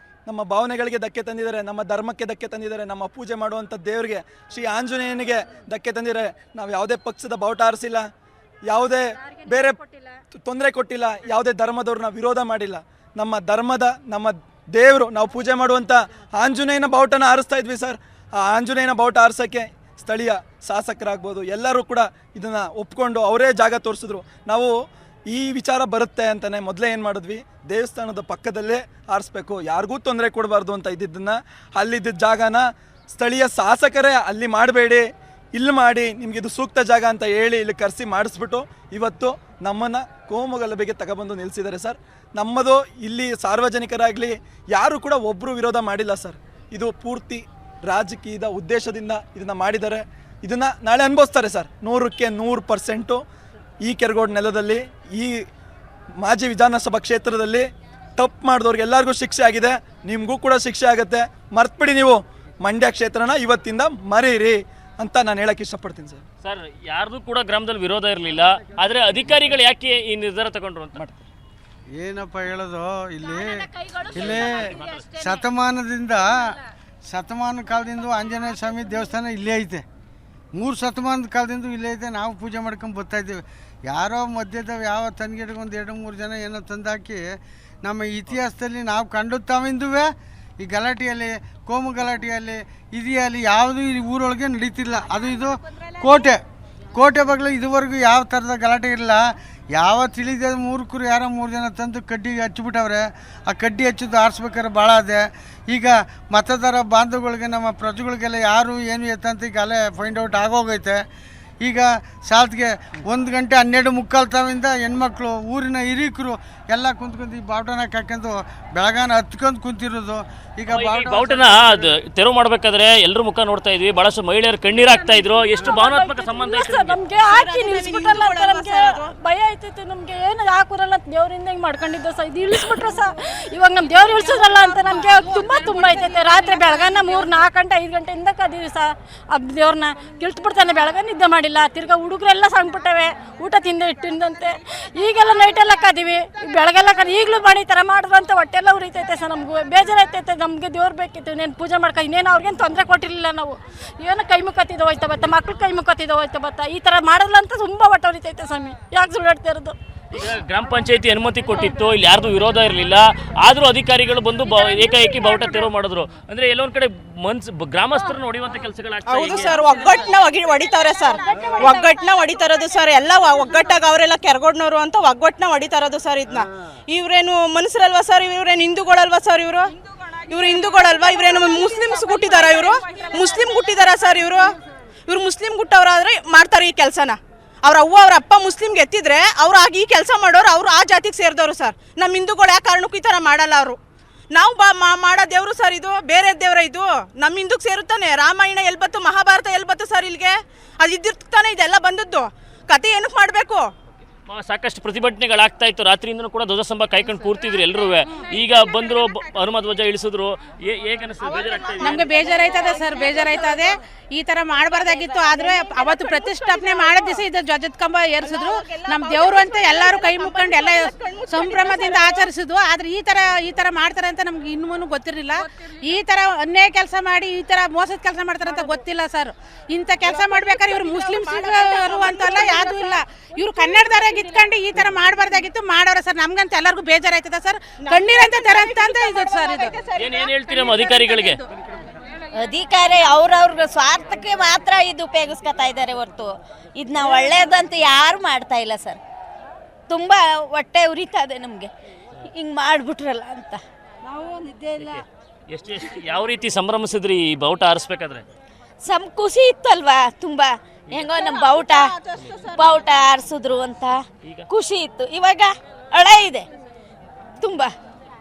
ನಮ್ಮ ಧರ್ಮಕ್ಕೆ ಧಕ್ಕೆ ತಂದಿದ್ದಾರೆ, ನಮ್ಮ ಪೂಜೆ ಮಾಡುವಂಥ ದೇವರಿಗೆ, ಶ್ರೀ ಆಂಜನೇಯನಿಗೆ ಧಕ್ಕೆ ತಂದಿದ್ದಾರೆ. ನಾವು ಯಾವುದೇ ಪಕ್ಷದ ಬಾವುಟ ಆರಿಸಿಲ್ಲ, ಯಾವುದೇ ಬೇರೆ ತೊಂದರೆ ಕೊಟ್ಟಿಲ್ಲ, ಯಾವುದೇ ಧರ್ಮದವ್ರನ್ನ ವಿರೋಧ ಮಾಡಿಲ್ಲ. ನಮ್ಮ ಧರ್ಮದ, ನಮ್ಮ ದೇವರು, ನಾವು ಪೂಜೆ ಮಾಡುವಂಥ ಆಂಜನೇಯನ ಬಾವುಟನ ಆರಿಸ್ತಾ ಇದ್ವಿ ಸರ್. ಆ ಆಂಜನೇಯನ ಬಾವುಟ ಆರಿಸೋಕ್ಕೆ ಸ್ಥಳೀಯ ಶಾಸಕರಾಗ್ಬೋದು ಎಲ್ಲರೂ ಕೂಡ ಇದನ್ನು ಒಪ್ಕೊಂಡು ಅವರೇ ಜಾಗ ತೋರಿಸಿದ್ರು. ನಾವು ಈ ವಿಚಾರ ಬರುತ್ತೆ ಅಂತಲೇ ಮೊದಲೇ ಏನು ಮಾಡಿದ್ವಿ, ದೇವಸ್ಥಾನದ ಪಕ್ಕದಲ್ಲೇ ಆರಿಸ್ಬೇಕು, ಯಾರಿಗೂ ತೊಂದರೆ ಕೊಡಬಾರ್ದು ಅಂತ ಇದ್ದಿದ್ದನ್ನು, ಅಲ್ಲಿದ್ದ ಜಾಗನ ಸ್ಥಳೀಯ ಶಾಸಕರೇ ಅಲ್ಲಿ ಮಾಡಬೇಡಿ, ಇಲ್ಲಿ ಮಾಡಿ, ನಿಮ್ಗೆ ಇದು ಸೂಕ್ತ ಜಾಗ ಅಂತ ಹೇಳಿ ಇಲ್ಲಿ ಕರೆಸಿ ಮಾಡಿಸ್ಬಿಟ್ಟು ಇವತ್ತು ನಮ್ಮನ್ನು ಕೋಮುಗಲಭೆಗೆ ತಗೊಬಂದು ನಿಲ್ಲಿಸಿದ್ದಾರೆ ಸರ್. ನಮ್ಮದು ಇಲ್ಲಿ ಸಾರ್ವಜನಿಕರಾಗಲಿ ಯಾರು ಕೂಡ ಒಬ್ಬರು ವಿರೋಧ ಮಾಡಿಲ್ಲ ಸರ್. ಇದು ಪೂರ್ತಿ ರಾಜಕೀಯದ ಉದ್ದೇಶದಿಂದ ಇದನ್ನು ಮಾಡಿದ್ದಾರೆ. ಇದನ್ನು ನಾಳೆ ಅನುಭವಿಸ್ತಾರೆ ಸರ್, 100ಕ್ಕೆ 100%. ಈ ಕೆರಗೋಡು ನೆಲದಲ್ಲಿ, ಈ ಮಾಜಿ ವಿಧಾನಸಭಾ ಕ್ಷೇತ್ರದಲ್ಲಿ ತಪ್ಪು ಮಾಡಿದವ್ರಿಗೆ ಎಲ್ಲರಿಗೂ ಶಿಕ್ಷೆ ಆಗಿದೆ, ನಿಮಗೂ ಕೂಡ ಶಿಕ್ಷೆ ಆಗುತ್ತೆ. ಮರ್ತ್ಬಿಡಿ, ನೀವು ಮಂಡ್ಯ ಕ್ಷೇತ್ರನ ಇವತ್ತಿಂದ ಮರೀರಿ ಅಂತ ನಾನು ಹೇಳಕ್ಕೆ ಇಷ್ಟಪಡ್ತೀನಿ ಸರ್. ಸರ್, ಯಾರ್ದು ಕೂಡ ಗ್ರಾಮದಲ್ಲಿ ವಿರೋಧ ಇರಲಿಲ್ಲ, ಆದರೆ ಅಧಿಕಾರಿಗಳು ಯಾಕೆ ಈ ನಿರ್ಧಾರ ತಗೊಂಡ್ರು ಅಂತ ಮಾಡ್ತಾರೆ? ಏನಪ್ಪ ಹೇಳೋದು, ಇಲ್ಲಿ ಶತಮಾನದಿಂದ ಶತಮಾನ ಕಾಲದಿಂದ ಆಂಜನೇಯ ಸ್ವಾಮಿ ದೇವಸ್ಥಾನ ಇಲ್ಲೇ ಐತೆ. 3 ಶತಮಾನದ ಕಾಲದಿಂದ ಇಲ್ಲೇ ಐತೆ. ನಾವು ಪೂಜೆ ಮಾಡ್ಕೊಂಡು ಬರ್ತಾಯಿದ್ದೀವಿ. ಯಾರೋ ಮಧ್ಯದ ಯಾವ ತನ್ಗಿಡ್ಗೆ ಒಂದು 2-3 ಜನ ಏನೋ ತಂದಾಕಿ ನಮ್ಮ ಇತಿಹಾಸದಲ್ಲಿ ನಾವು ಕಂಡು ತಾವಿಂದುವೆ ಈ ಗಲಾಟೆಯಲ್ಲಿ, ಕೋಮು ಗಲಾಟೆಯಲ್ಲಿ, ಇದೆಯಲ್ಲಿ ಯಾವುದೂ ಈ ಊರೊಳಗೆ ನಡೀತಿಲ್ಲ. ಅದು ಇದು ಕೋಟೆ ಬಗ್ಲು ಇದುವರೆಗೂ ಯಾವ ಥರದ ಗಲಾಟೆ ಇಲ್ಲ. ಯಾವ ತಿಳಿದ ಮೂರ್ಖರು ಯಾರೋ 3 ಜನ ತಂದು ಕಡ್ಡಿ ಹಚ್ಚಿಬಿಟ್ಟವ್ರೆ. ಆ ಕಡ್ಡಿ ಹಚ್ಚಿದ್ದು ಆರಿಸ್ಬೇಕಾದ್ರೆ ಭಾಳ ಅದೇ. ಈಗ ಮತದಾರ ಬಾಂಧವಗಳಿಗೆ, ನಮ್ಮ ಪ್ರಜೆಗಳಿಗೆಲ್ಲ ಯಾರು ಏನು ಎತ್ತಂತ ಈಗ ಅಲ್ಲೇ ಫೈಂಡ್ ಔಟ್ ಆಗೋಗೈತೆ. ಈಗ ಸಾಲ್ತ್ಗೆ 1 ಗಂಟೆ 12:45 ತಾವಿಂದ ಹೆಣ್ಮಕ್ಳು, ಊರಿನ ಹಿರೀಕರು ಎಲ್ಲ ಕುಂತ್ಕೊಂಡು ಈ ಬಾವುಟನ ಹಾಕೊಂಡು ಬೆಳಗಾನ ಹತ್ಕೊಂಡು ಕುಂತಿರೋದು. ಈಗ ಬಾವುಟನ ತೆರವು ಮಾಡ್ಬೇಕಾದ್ರೆ ಎಲ್ಲರೂ ಮುಖ ನೋಡ್ತಾ ಇದ್ವಿ, ಬಹಳಷ್ಟು ಮಹಿಳೆಯರು ಕಣ್ಣೀರು ಹಾಕ್ತಾ ಇದ್ರು. ಎಷ್ಟು ಭಾವನಾತ್ಮಕ ಸಂಬಂಧ ನಮ್ಗೆ ಹಾಕಿ ನಿಲ್ಸ್ಬಿಟ್ಟಲ್ಲ ಅಂತ ನಮ್ಗೆ ಭಯ ಆಯ್ತೈತೆ. ನಮ್ಗೆ ಏನು ಹಾಕುರಲ್ಲ ದೇವ್ರಿಂದ ಹಿಂಗೆ ಮಾಡ್ಕೊಂಡಿದ್ದೆ ಸರ್. ಇದು ಇಳಿಸ್ಬಿಟ್ರೆ ಸರ್ ಇವಾಗ ನಮ್ಮ ದೇವ್ರು ಇಳಿಸೋದಲ್ಲ ಅಂತ ನಮ್ಗೆ ತುಂಬಾ ಐತೈತೆ. ರಾತ್ರಿ ಬೆಳಗಾನ 3-4 ಗಂಟೆ 5 ಗಂಟೆಯಿಂದ ಕದೀವಿ ಸರ್. ದೇವ್ರನ್ನ ಕಿಳ್ಸ್ಬಿಡ್ತಾನೆ. ಬೆಳಗಾನ ನಿದ್ದೆ ಮಾಡಿಲ್ಲ. ತಿರ್ಗಾ ಹುಡುಗರೆಲ್ಲ ಸಂಗ್ಬಿಟ್ಟವೆ ಊಟ ತಿಂದಂತೆ. ಈಗೆಲ್ಲ ನೈಟೆಲ್ಲ ಕದೀವಿ, ಬೆಳಗೆಲ್ಲ ಈಗಲೂ ಮಾಡಿ ಈ ಥರ ಮಾಡಿದ್ರು ಅಂತ ಹೊಟ್ಟೆಲ್ಲ ಉರಿತೈತೆ ಸರ್. ನಮ್ಗೆ ಬೇಜಾರೈತೈತೆ. ನಮಗೆ ದೇವ್ರು ಬೇಕಿತ್ತು. ಇನ್ನೇನು ಪೂಜೆ ಮಾಡ್ಕೊ ಇನ್ನೇನು ಅವ್ರಿಗೇನು ತೊಂದರೆ ಕೊಟ್ಟಿರಲಿಲ್ಲ. ನಾವು ಏನೋ ಕೈ ಮುಖತ್ತಿದ್ದೋ ಹೋಯ್ತಾ ಬತ್ತ, ಮಕ್ಳು ಕೈ ಮುಖತ್ತಿದ್ದೋ ಹೋಯ್ತಾ ಬತ್ತ. ಈ ಥರ ಮಾಡಿಲ್ಲ ಅಂತ ತುಂಬ ಹೊಟ್ಟೆ ಉರಿತೈತೆ ಸ್ವಾಮಿ. ಯಾಕೆ ಸುಳ್ಳಾಡ್ತಾ ಇರೋದು? ಈಗ ಗ್ರಾಮ ಪಂಚಾಯತಿ ಅನುಮತಿ ಕೊಟ್ಟಿತ್ತು, ಇಲ್ಲಿ ಯಾರ್ದು ವಿರೋಧ ಇರಲಿಲ್ಲ. ಆದರೂ ಅಧಿಕಾರಿಗಳು ಬಂದು ಏಕಾಏಕಿ ಬಾವುಟ ತೆರವು ಮಾಡಿದ್ರು. ಅಂದ್ರೆ ಎಲ್ಲೊಂದ್ ಕಡೆ ಗ್ರಾಮಸ್ಥರನ್ನ ಹೊಡೆಯುವಂತ ಕೆಲಸಗಳಾಗ್ತವೆ. ಹೌದು ಸರ್, ಒಗ್ಗಟ್ಟನ್ನ ಹೊಡಿತಾರೆ ಸರ್. ಒಗ್ಗಟ್ಟನ್ನ ಹೊಡಿತಾ ಇರೋದು ಸರ್. ಎಲ್ಲ ಒಗ್ಗಟ್ಟಾಗ ಅವರೆಲ್ಲ ಕೆರಗೋಡ್ನವರು ಅಂತ ಒಗ್ಗಟ್ಟನ್ನ ಹೊಡಿತಾ ಇರೋದು ಸರ್. ಇದನ್ನ ಇವ್ರೇನು ಮನುಷ್ಯರಲ್ವಾ ಸರ್? ಇವ್ರೇನು ಹಿಂದೂಗಳಲ್ವಾ ಸರ್? ಇವರು ಹಿಂದೂಗಳಲ್ವಾ? ಇವ್ರೇನು ಮುಸ್ಲಿಮ್ಸ್ ಹುಟ್ಟಿದಾರ? ಮುಸ್ಲಿಂ ಹುಟ್ಟಿದಾರ ಸರ್? ಇವ್ರು ಮುಸ್ಲಿಂ ಹುಟ್ಟವ್ರಾದ್ರೆ ಮಾಡ್ತಾರೆ ಈ ಕೆಲಸನ. ಅವ್ರ ಅವ್ವ ಅವ್ರ ಅಪ್ಪ ಮುಸ್ಲಿಮ್ಗೆ ಎತ್ತಿದ್ರೆ ಅವ್ರು ಆಗಿ ಈ ಕೆಲಸ ಮಾಡೋರು, ಅವ್ರು ಆ ಜಾತಿಗೆ ಸೇರಿದವರು ಸರ್. ನಮ್ಮ ಹಿಂದೂಗಳು ಯಾವ ಕಾರಣಕ್ಕೂ ಈ ಥರ ಮಾಡಲ್ಲ ಅವರು. ನಾವು ಮಾಡೋ ದೇವರು ಸರ್ ಇದು, ಬೇರೆ ದೇವ್ರ ಇದು. ನಮ್ಮ ಹಿಂದೂಗೆ ಸೇರುತ್ತಾನೆ. ರಾಮಾಯಣ ಎಲ್ಲಿ ಬತ್ತು, ಮಹಾಭಾರತ ಎಲ್ಲಿ ಬತ್ತು ಸರ್ ಇಲ್ಲಿಗೆ? ಅದು ಇದ್ದಿರ್ತಾನೆ ಇದೆಲ್ಲ ಬಂದದ್ದು. ಕತೆ ಏನಕ್ಕೆ ಮಾಡಬೇಕು? ಸಾಕಷ್ಟು ಪ್ರತಿಭಟನೆಗಳಾಗ್ತಾ ಇತ್ತು. ರಾತ್ರಿಯಿಂದನೂ ಕೂಡ ಧ್ವಜಸ್ತಂಭ ಕಾಯ್ಕೊಂಡು ಕೂರ್ತಿದ್ರು ಎಲ್ಲರೂ. ಈಗ ಬಂದ್ರು, ಹನುಮ ಧ್ವಜ ಇಳಿಸಿದ್ರು. ನಮ್ಗೆ ಬೇಜಾರಾಯ್ತದೆ ಸರ್, ಬೇಜಾರಾಯ್ತದೆ. ಈ ತರ ಮಾಡಬಾರ್ದಾಗಿತ್ತು. ಆದ್ರೆ ಅವತ್ತು ಪ್ರತಿಷ್ಠಾಪನೆ ಮಾಡೋ ದಿವಸ ಇದು ಧ್ವಜದ ಕಂಬ ಏರಿಸಿದ್ರು. ನಮ್ಮ ದೇವರು ಅಂತ ಎಲ್ಲರೂ ಕೈ ಮುಕ್ಕೊಂಡು ಎಲ್ಲ ಸಂಭ್ರಮದಿಂದ ಆಚರಿಸಿದ್ವು. ಆದ್ರೆ ಈ ತರ ಮಾಡ್ತಾರೆ ಅಂತ ನಮ್ಗೆ ಇನ್ನೂ ಗೊತ್ತಿರಲಿಲ್ಲ. ಈ ತರ ಅನ್ಯಾಯ ಕೆಲಸ ಮಾಡಿ ಈ ತರ ಮೋಸದ ಕೆಲಸ ಮಾಡ್ತಾರೆ ಅಂತ ಗೊತ್ತಿಲ್ಲ ಸರ್. ಇಂಥ ಕೆಲಸ ಮಾಡ್ಬೇಕಾದ್ರೆ ಇವ್ರು ಮುಸ್ಲಿಮ್ಸ್ ಅಂತಲ್ಲ, ಯಾವ್ದು ಇಲ್ಲ. ಇವ್ರು ಕನ್ನಡದವ್ರಾಗ ಇತ್ಕೊಂಡು ಈ ತರ ಮಾಡಬಾರ್ದಾಗಿತ್ತು, ಮಾಡೋರ ಸರ್. ನಮ್ಗಂತ ಎಲ್ಲರಿಗೂ ಬೇಜಾರಾಯ್ತದ ಸರ್. ಕಣ್ಣೀರಂತ ತೆರಂತ ಇದು ಸರ್. ಇದು ಏನ್ ಹೇಳ್ತೀರಾ ಅಧಿಕಾರಿಗಳಿಗೆ? ಅಧಿಕಾರಿ ಅವ್ರವ್ರ ಸ್ವಾರ್ಥಕ್ಕೆ ಮಾತ್ರ ಇದು ಉಪಯೋಗಿಸ್ಕೊತಾ ಇದ್ದಾರೆ ಹೊರತು ಇದನ್ನ ಒಳ್ಳೇದಂತ ಯಾರು ಮಾಡ್ತಾ ಇಲ್ಲ ಸರ್. ತುಂಬ ಹೊಟ್ಟೆ ಉರಿತಾ ಇದೆ ನಮಗೆ, ಹಿಂಗೆ ಮಾಡಿಬಿಟ್ರಲ್ಲ ಅಂತ. ನಾವು ನಿದ್ದೆ ಇಲ್ಲ. ಎಷ್ಟು ಯಾವ ರೀತಿ ಸಂಭ್ರಮಿಸಿದ್ರಿ ಈ ಬಾವುಟ ಆರಿಸ್ಬೇಕಾದ್ರೆ? ಖುಷಿ ಇತ್ತಲ್ವಾ ತುಂಬ. ಹೆಂಗೋ ನಮ್ಮ ಬಾವುಟ ಆರಿಸಿದ್ರು ಅಂತ ಖುಷಿ ಇತ್ತು. ಇವಾಗ ಹಳೆ ಇದೆ ತುಂಬ.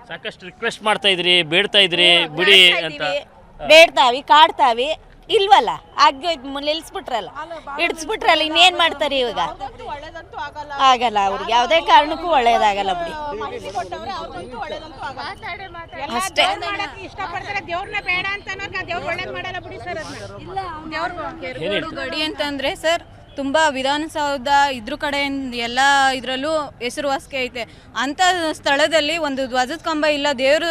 ಸಾಕಷ್ಟು ರಿಕ್ವೆಸ್ಟ್ ಮಾಡ್ತಾ ಇದ್ರಿ, ಬೇಡ್ತಾ ಇದ್ರಿ ಬಿಡಿ ಅಂತ. ಬೇಡ್ತಾವಿ, ಕಾಡ್ತಾವಿ, ಇಲ್ವಲ್ಲ ಆಗ ನಿಲ್ಲಿಸ್ಬಿಟ್ರಲ್ಲ, ಇಡಿಸ್ಬಿಟ್ರಲ್ಲ. ಇನ್ನೇನ್ ಮಾಡ್ತಾರೆ ಇವಾಗ? ಆಗಲ್ಲ. ಅವ್ರಿಗೆ ಯಾವುದೇ ಕಾರಣಕ್ಕೂ ಒಳ್ಳೇದಾಗಲ್ಲ ಬಿಡಿ. ಅಷ್ಟೇ. ಇಷ್ಟಪಡ್ತಾರೆ ದೇವ್ರನ್ನ ಬೇಡ ಅಂತ ದೇವ್ರು ಒಳ್ಳೇದ್ ಮಾಡಲ್ಲ ಬಿಡಿ ಸರ್. ಗಡಿ ಅಂತಂದ್ರೆ ಸರ್ ತುಂಬ ವಿಧಾನಸೌಧ ಇದ್ರ ಕಡೆಯಿಂದ ಎಲ್ಲ ಇದರಲ್ಲೂ ಹೆಸರುವಾಸಿ ಐತೆ. ಅಂಥ ಸ್ಥಳದಲ್ಲಿ ಒಂದು ಧ್ವಜದ ಕಂಬ ಇಲ್ಲ, ದೇವರು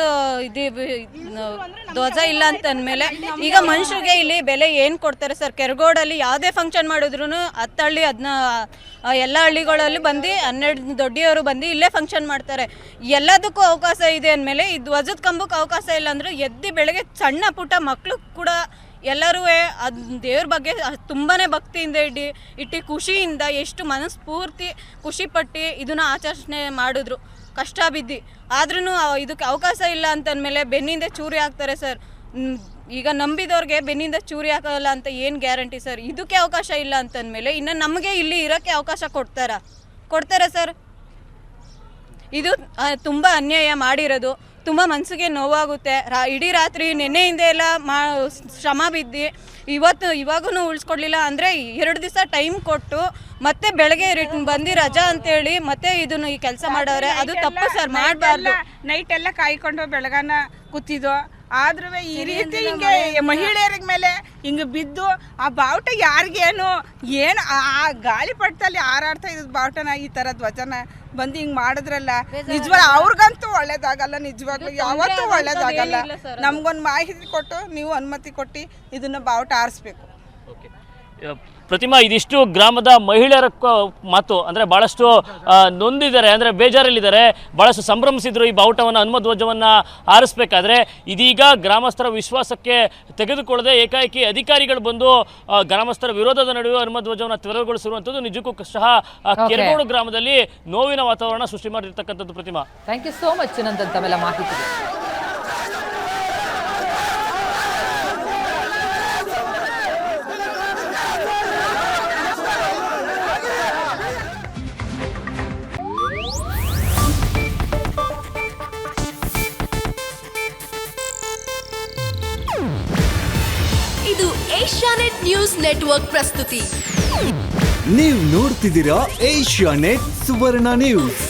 ಧ್ವಜ ಇಲ್ಲ ಅಂತ ಅಂದಮೇಲೆ ಈಗ ಮನುಷ್ಯರಿಗೆ ಇಲ್ಲಿ ಬೆಲೆ ಏನು ಕೊಡ್ತಾರೆ ಸರ್? ಕೆರಗೋಡಲ್ಲಿ ಯಾವುದೇ ಫಂಕ್ಷನ್ ಮಾಡಿದ್ರು 10 ಹಳ್ಳಿ ಎಲ್ಲ ಹಳ್ಳಿಗಳಲ್ಲಿ ಬಂದು 12 ದೊಡ್ಡಿಯವರು ಬಂದು ಇಲ್ಲೇ ಫಂಕ್ಷನ್ ಮಾಡ್ತಾರೆ. ಎಲ್ಲದಕ್ಕೂ ಅವಕಾಶ ಇದೆ ಅಂದಮೇಲೆ ಈ ಧ್ವಜದ ಕಂಬಕ್ಕೆ ಅವಕಾಶ ಇಲ್ಲ ಅಂದರೆ ಎದ್ದು ಬೆಳಗ್ಗೆ ಸಣ್ಣ ಪುಟ್ಟ ಮಕ್ಕಳು ಕೂಡ ಎಲ್ಲರೂ ಅದು ದೇವ್ರ ಬಗ್ಗೆ ತುಂಬಾ ಭಕ್ತಿಯಿಂದ ಇಟ್ಟು ಖುಷಿಯಿಂದ ಎಷ್ಟು ಮನಸ್ಫೂರ್ತಿ ಖುಷಿಪಟ್ಟು ಇದನ್ನು ಆಚರಣೆ ಮಾಡಿದ್ರು, ಕಷ್ಟ ಬಿದ್ದು. ಆದ್ರೂ ಇದಕ್ಕೆ ಅವಕಾಶ ಇಲ್ಲ ಅಂತಂದಮೇಲೆ ಬೆನ್ನಿಂದ ಚೂರಿ ಹಾಕ್ತಾರೆ ಸರ್. ಈಗ ನಂಬಿದವ್ರಿಗೆ ಬೆನ್ನಿಂದ ಚೂರಿ ಹಾಕಲ್ಲ ಅಂತ ಏನು ಗ್ಯಾರಂಟಿ ಸರ್? ಇದಕ್ಕೆ ಅವಕಾಶ ಇಲ್ಲ ಅಂತಂದಮೇಲೆ ಇನ್ನು ನಮಗೆ ಇಲ್ಲಿ ಇರೋಕ್ಕೆ ಅವಕಾಶ ಕೊಡ್ತಾರಾ ಸರ್? ಇದು ತುಂಬ ಅನ್ಯಾಯ ಮಾಡಿರೋದು. ತುಂಬ ಮನಸ್ಸಿಗೆ ನೋವಾಗುತ್ತೆ. ಇಡೀ ರಾತ್ರಿ ನೆನ್ನೆಯಿಂದ ಎಲ್ಲ ಶ್ರಮ ಬಿದ್ದು ಇವಾಗೂ ಉಳಿಸ್ಕೊಡ್ಲಿಲ್ಲ ಅಂದರೆ 2 ದಿವಸ ಟೈಮ್ ಕೊಟ್ಟು ಮತ್ತೆ ಬೆಳಗ್ಗೆ ಬಂದು ರಜಾ ಅಂತೇಳಿ ಮತ್ತೆ ಇದನ್ನು ಈ ಕೆಲಸ ಮಾಡವ್ರೆ. ಅದು ತಪ್ಪು ಸರ್, ಮಾಡಬಾರ್ದು. ನೈಟ್ ಎಲ್ಲ ಕಾಯ್ಕೊಂಡು ಬೆಳಗಾನ ಕೂತಿದ್ದು. ಆದ್ರೂ ಈ ರೀತಿ ಹಿಂಗೆ ಮಹಿಳೆಯರ ಮೇಲೆ ಹಿಂಗೆ ಬಿದ್ದು ಆ ಬಾವುಟ ಯಾರಿಗೇನು ಏನು ಆ ಗಾಳಿಪಟದಲ್ಲಿ ಹಾರಾಡ್ತಾ ಇದ್ದ ಬಾವುಟನ ಈ ಥರ ಧ್ವಜನ ಬಂದು ಹಿಂಗೆ ಮಾಡಿದ್ರಲ್ಲ, ನಿಜವಾಗ್ಲೂ ಅವ್ರಿಗಂತೂ ಒಳ್ಳೇದಾಗಲ್ಲ, ನಿಜವಾಗ್ಲೂ ಯಾವತ್ತೂ ಒಳ್ಳೇದಾಗಲ್ಲ. ನಮ್ಗೊಂದು ಮಾಹಿತಿ ಕೊಟ್ಟು ನೀವು ಅನುಮತಿ ಕೊಟ್ಟು ಇದನ್ನ ಬಾವುಟ ಆರಿಸ್ಬೇಕು. ಪ್ರತಿಮಾ, ಇದಿಷ್ಟು ಗ್ರಾಮದ ಮಹಿಳೆಯರ ಮಾತು. ಅಂದರೆ ಭಾಳಷ್ಟು ನೊಂದಿದ್ದಾರೆ, ಅಂದರೆ ಬೇಜಾರಲ್ಲಿದ್ದಾರೆ, ಭಾಳಷ್ಟು ಸಂಭ್ರಮಿಸಿದ್ರು ಈ ಬಾವುಟವನ್ನು, ಹನುಮ ಧ್ವಜವನ್ನು ಆರಿಸಬೇಕಾದ್ರೆ. ಇದೀಗ ಗ್ರಾಮಸ್ಥರ ವಿಶ್ವಾಸಕ್ಕೆ ತೆಗೆದುಕೊಳ್ಳದೆ ಏಕಾಏಕಿ ಅಧಿಕಾರಿಗಳು ಬಂದು ಗ್ರಾಮಸ್ಥರ ವಿರೋಧದ ನಡುವೆ ಹನುಮ ಧ್ವಜವನ್ನು ತೆರವುಗೊಳಿಸಿರುವಂಥದ್ದು ನಿಜಕ್ಕೂ ಸಹ ಕೆರಗೋಡು ಗ್ರಾಮದಲ್ಲಿ ನೋವಿನ ವಾತಾವರಣ ಸೃಷ್ಟಿ ಮಾಡಿರ್ತಕ್ಕಂಥದ್ದು. Pratima, thank you so much Nandan ತಮ್ಮೆಲ್ಲ ಮಾಹಿತಿಗೆ. ಇದು ಏಷ್ಯಾನೆಟ್ ನ್ಯೂಸ್ ನೆಟ್ವರ್ಕ್ ಪ್ರಸ್ತುತಿ. ನೀವು ನೋಡ್ತಿದ್ದೀರಾ ಏಷ್ಯಾನೆಟ್ ಸುವರ್ಣ ನ್ಯೂಸ್.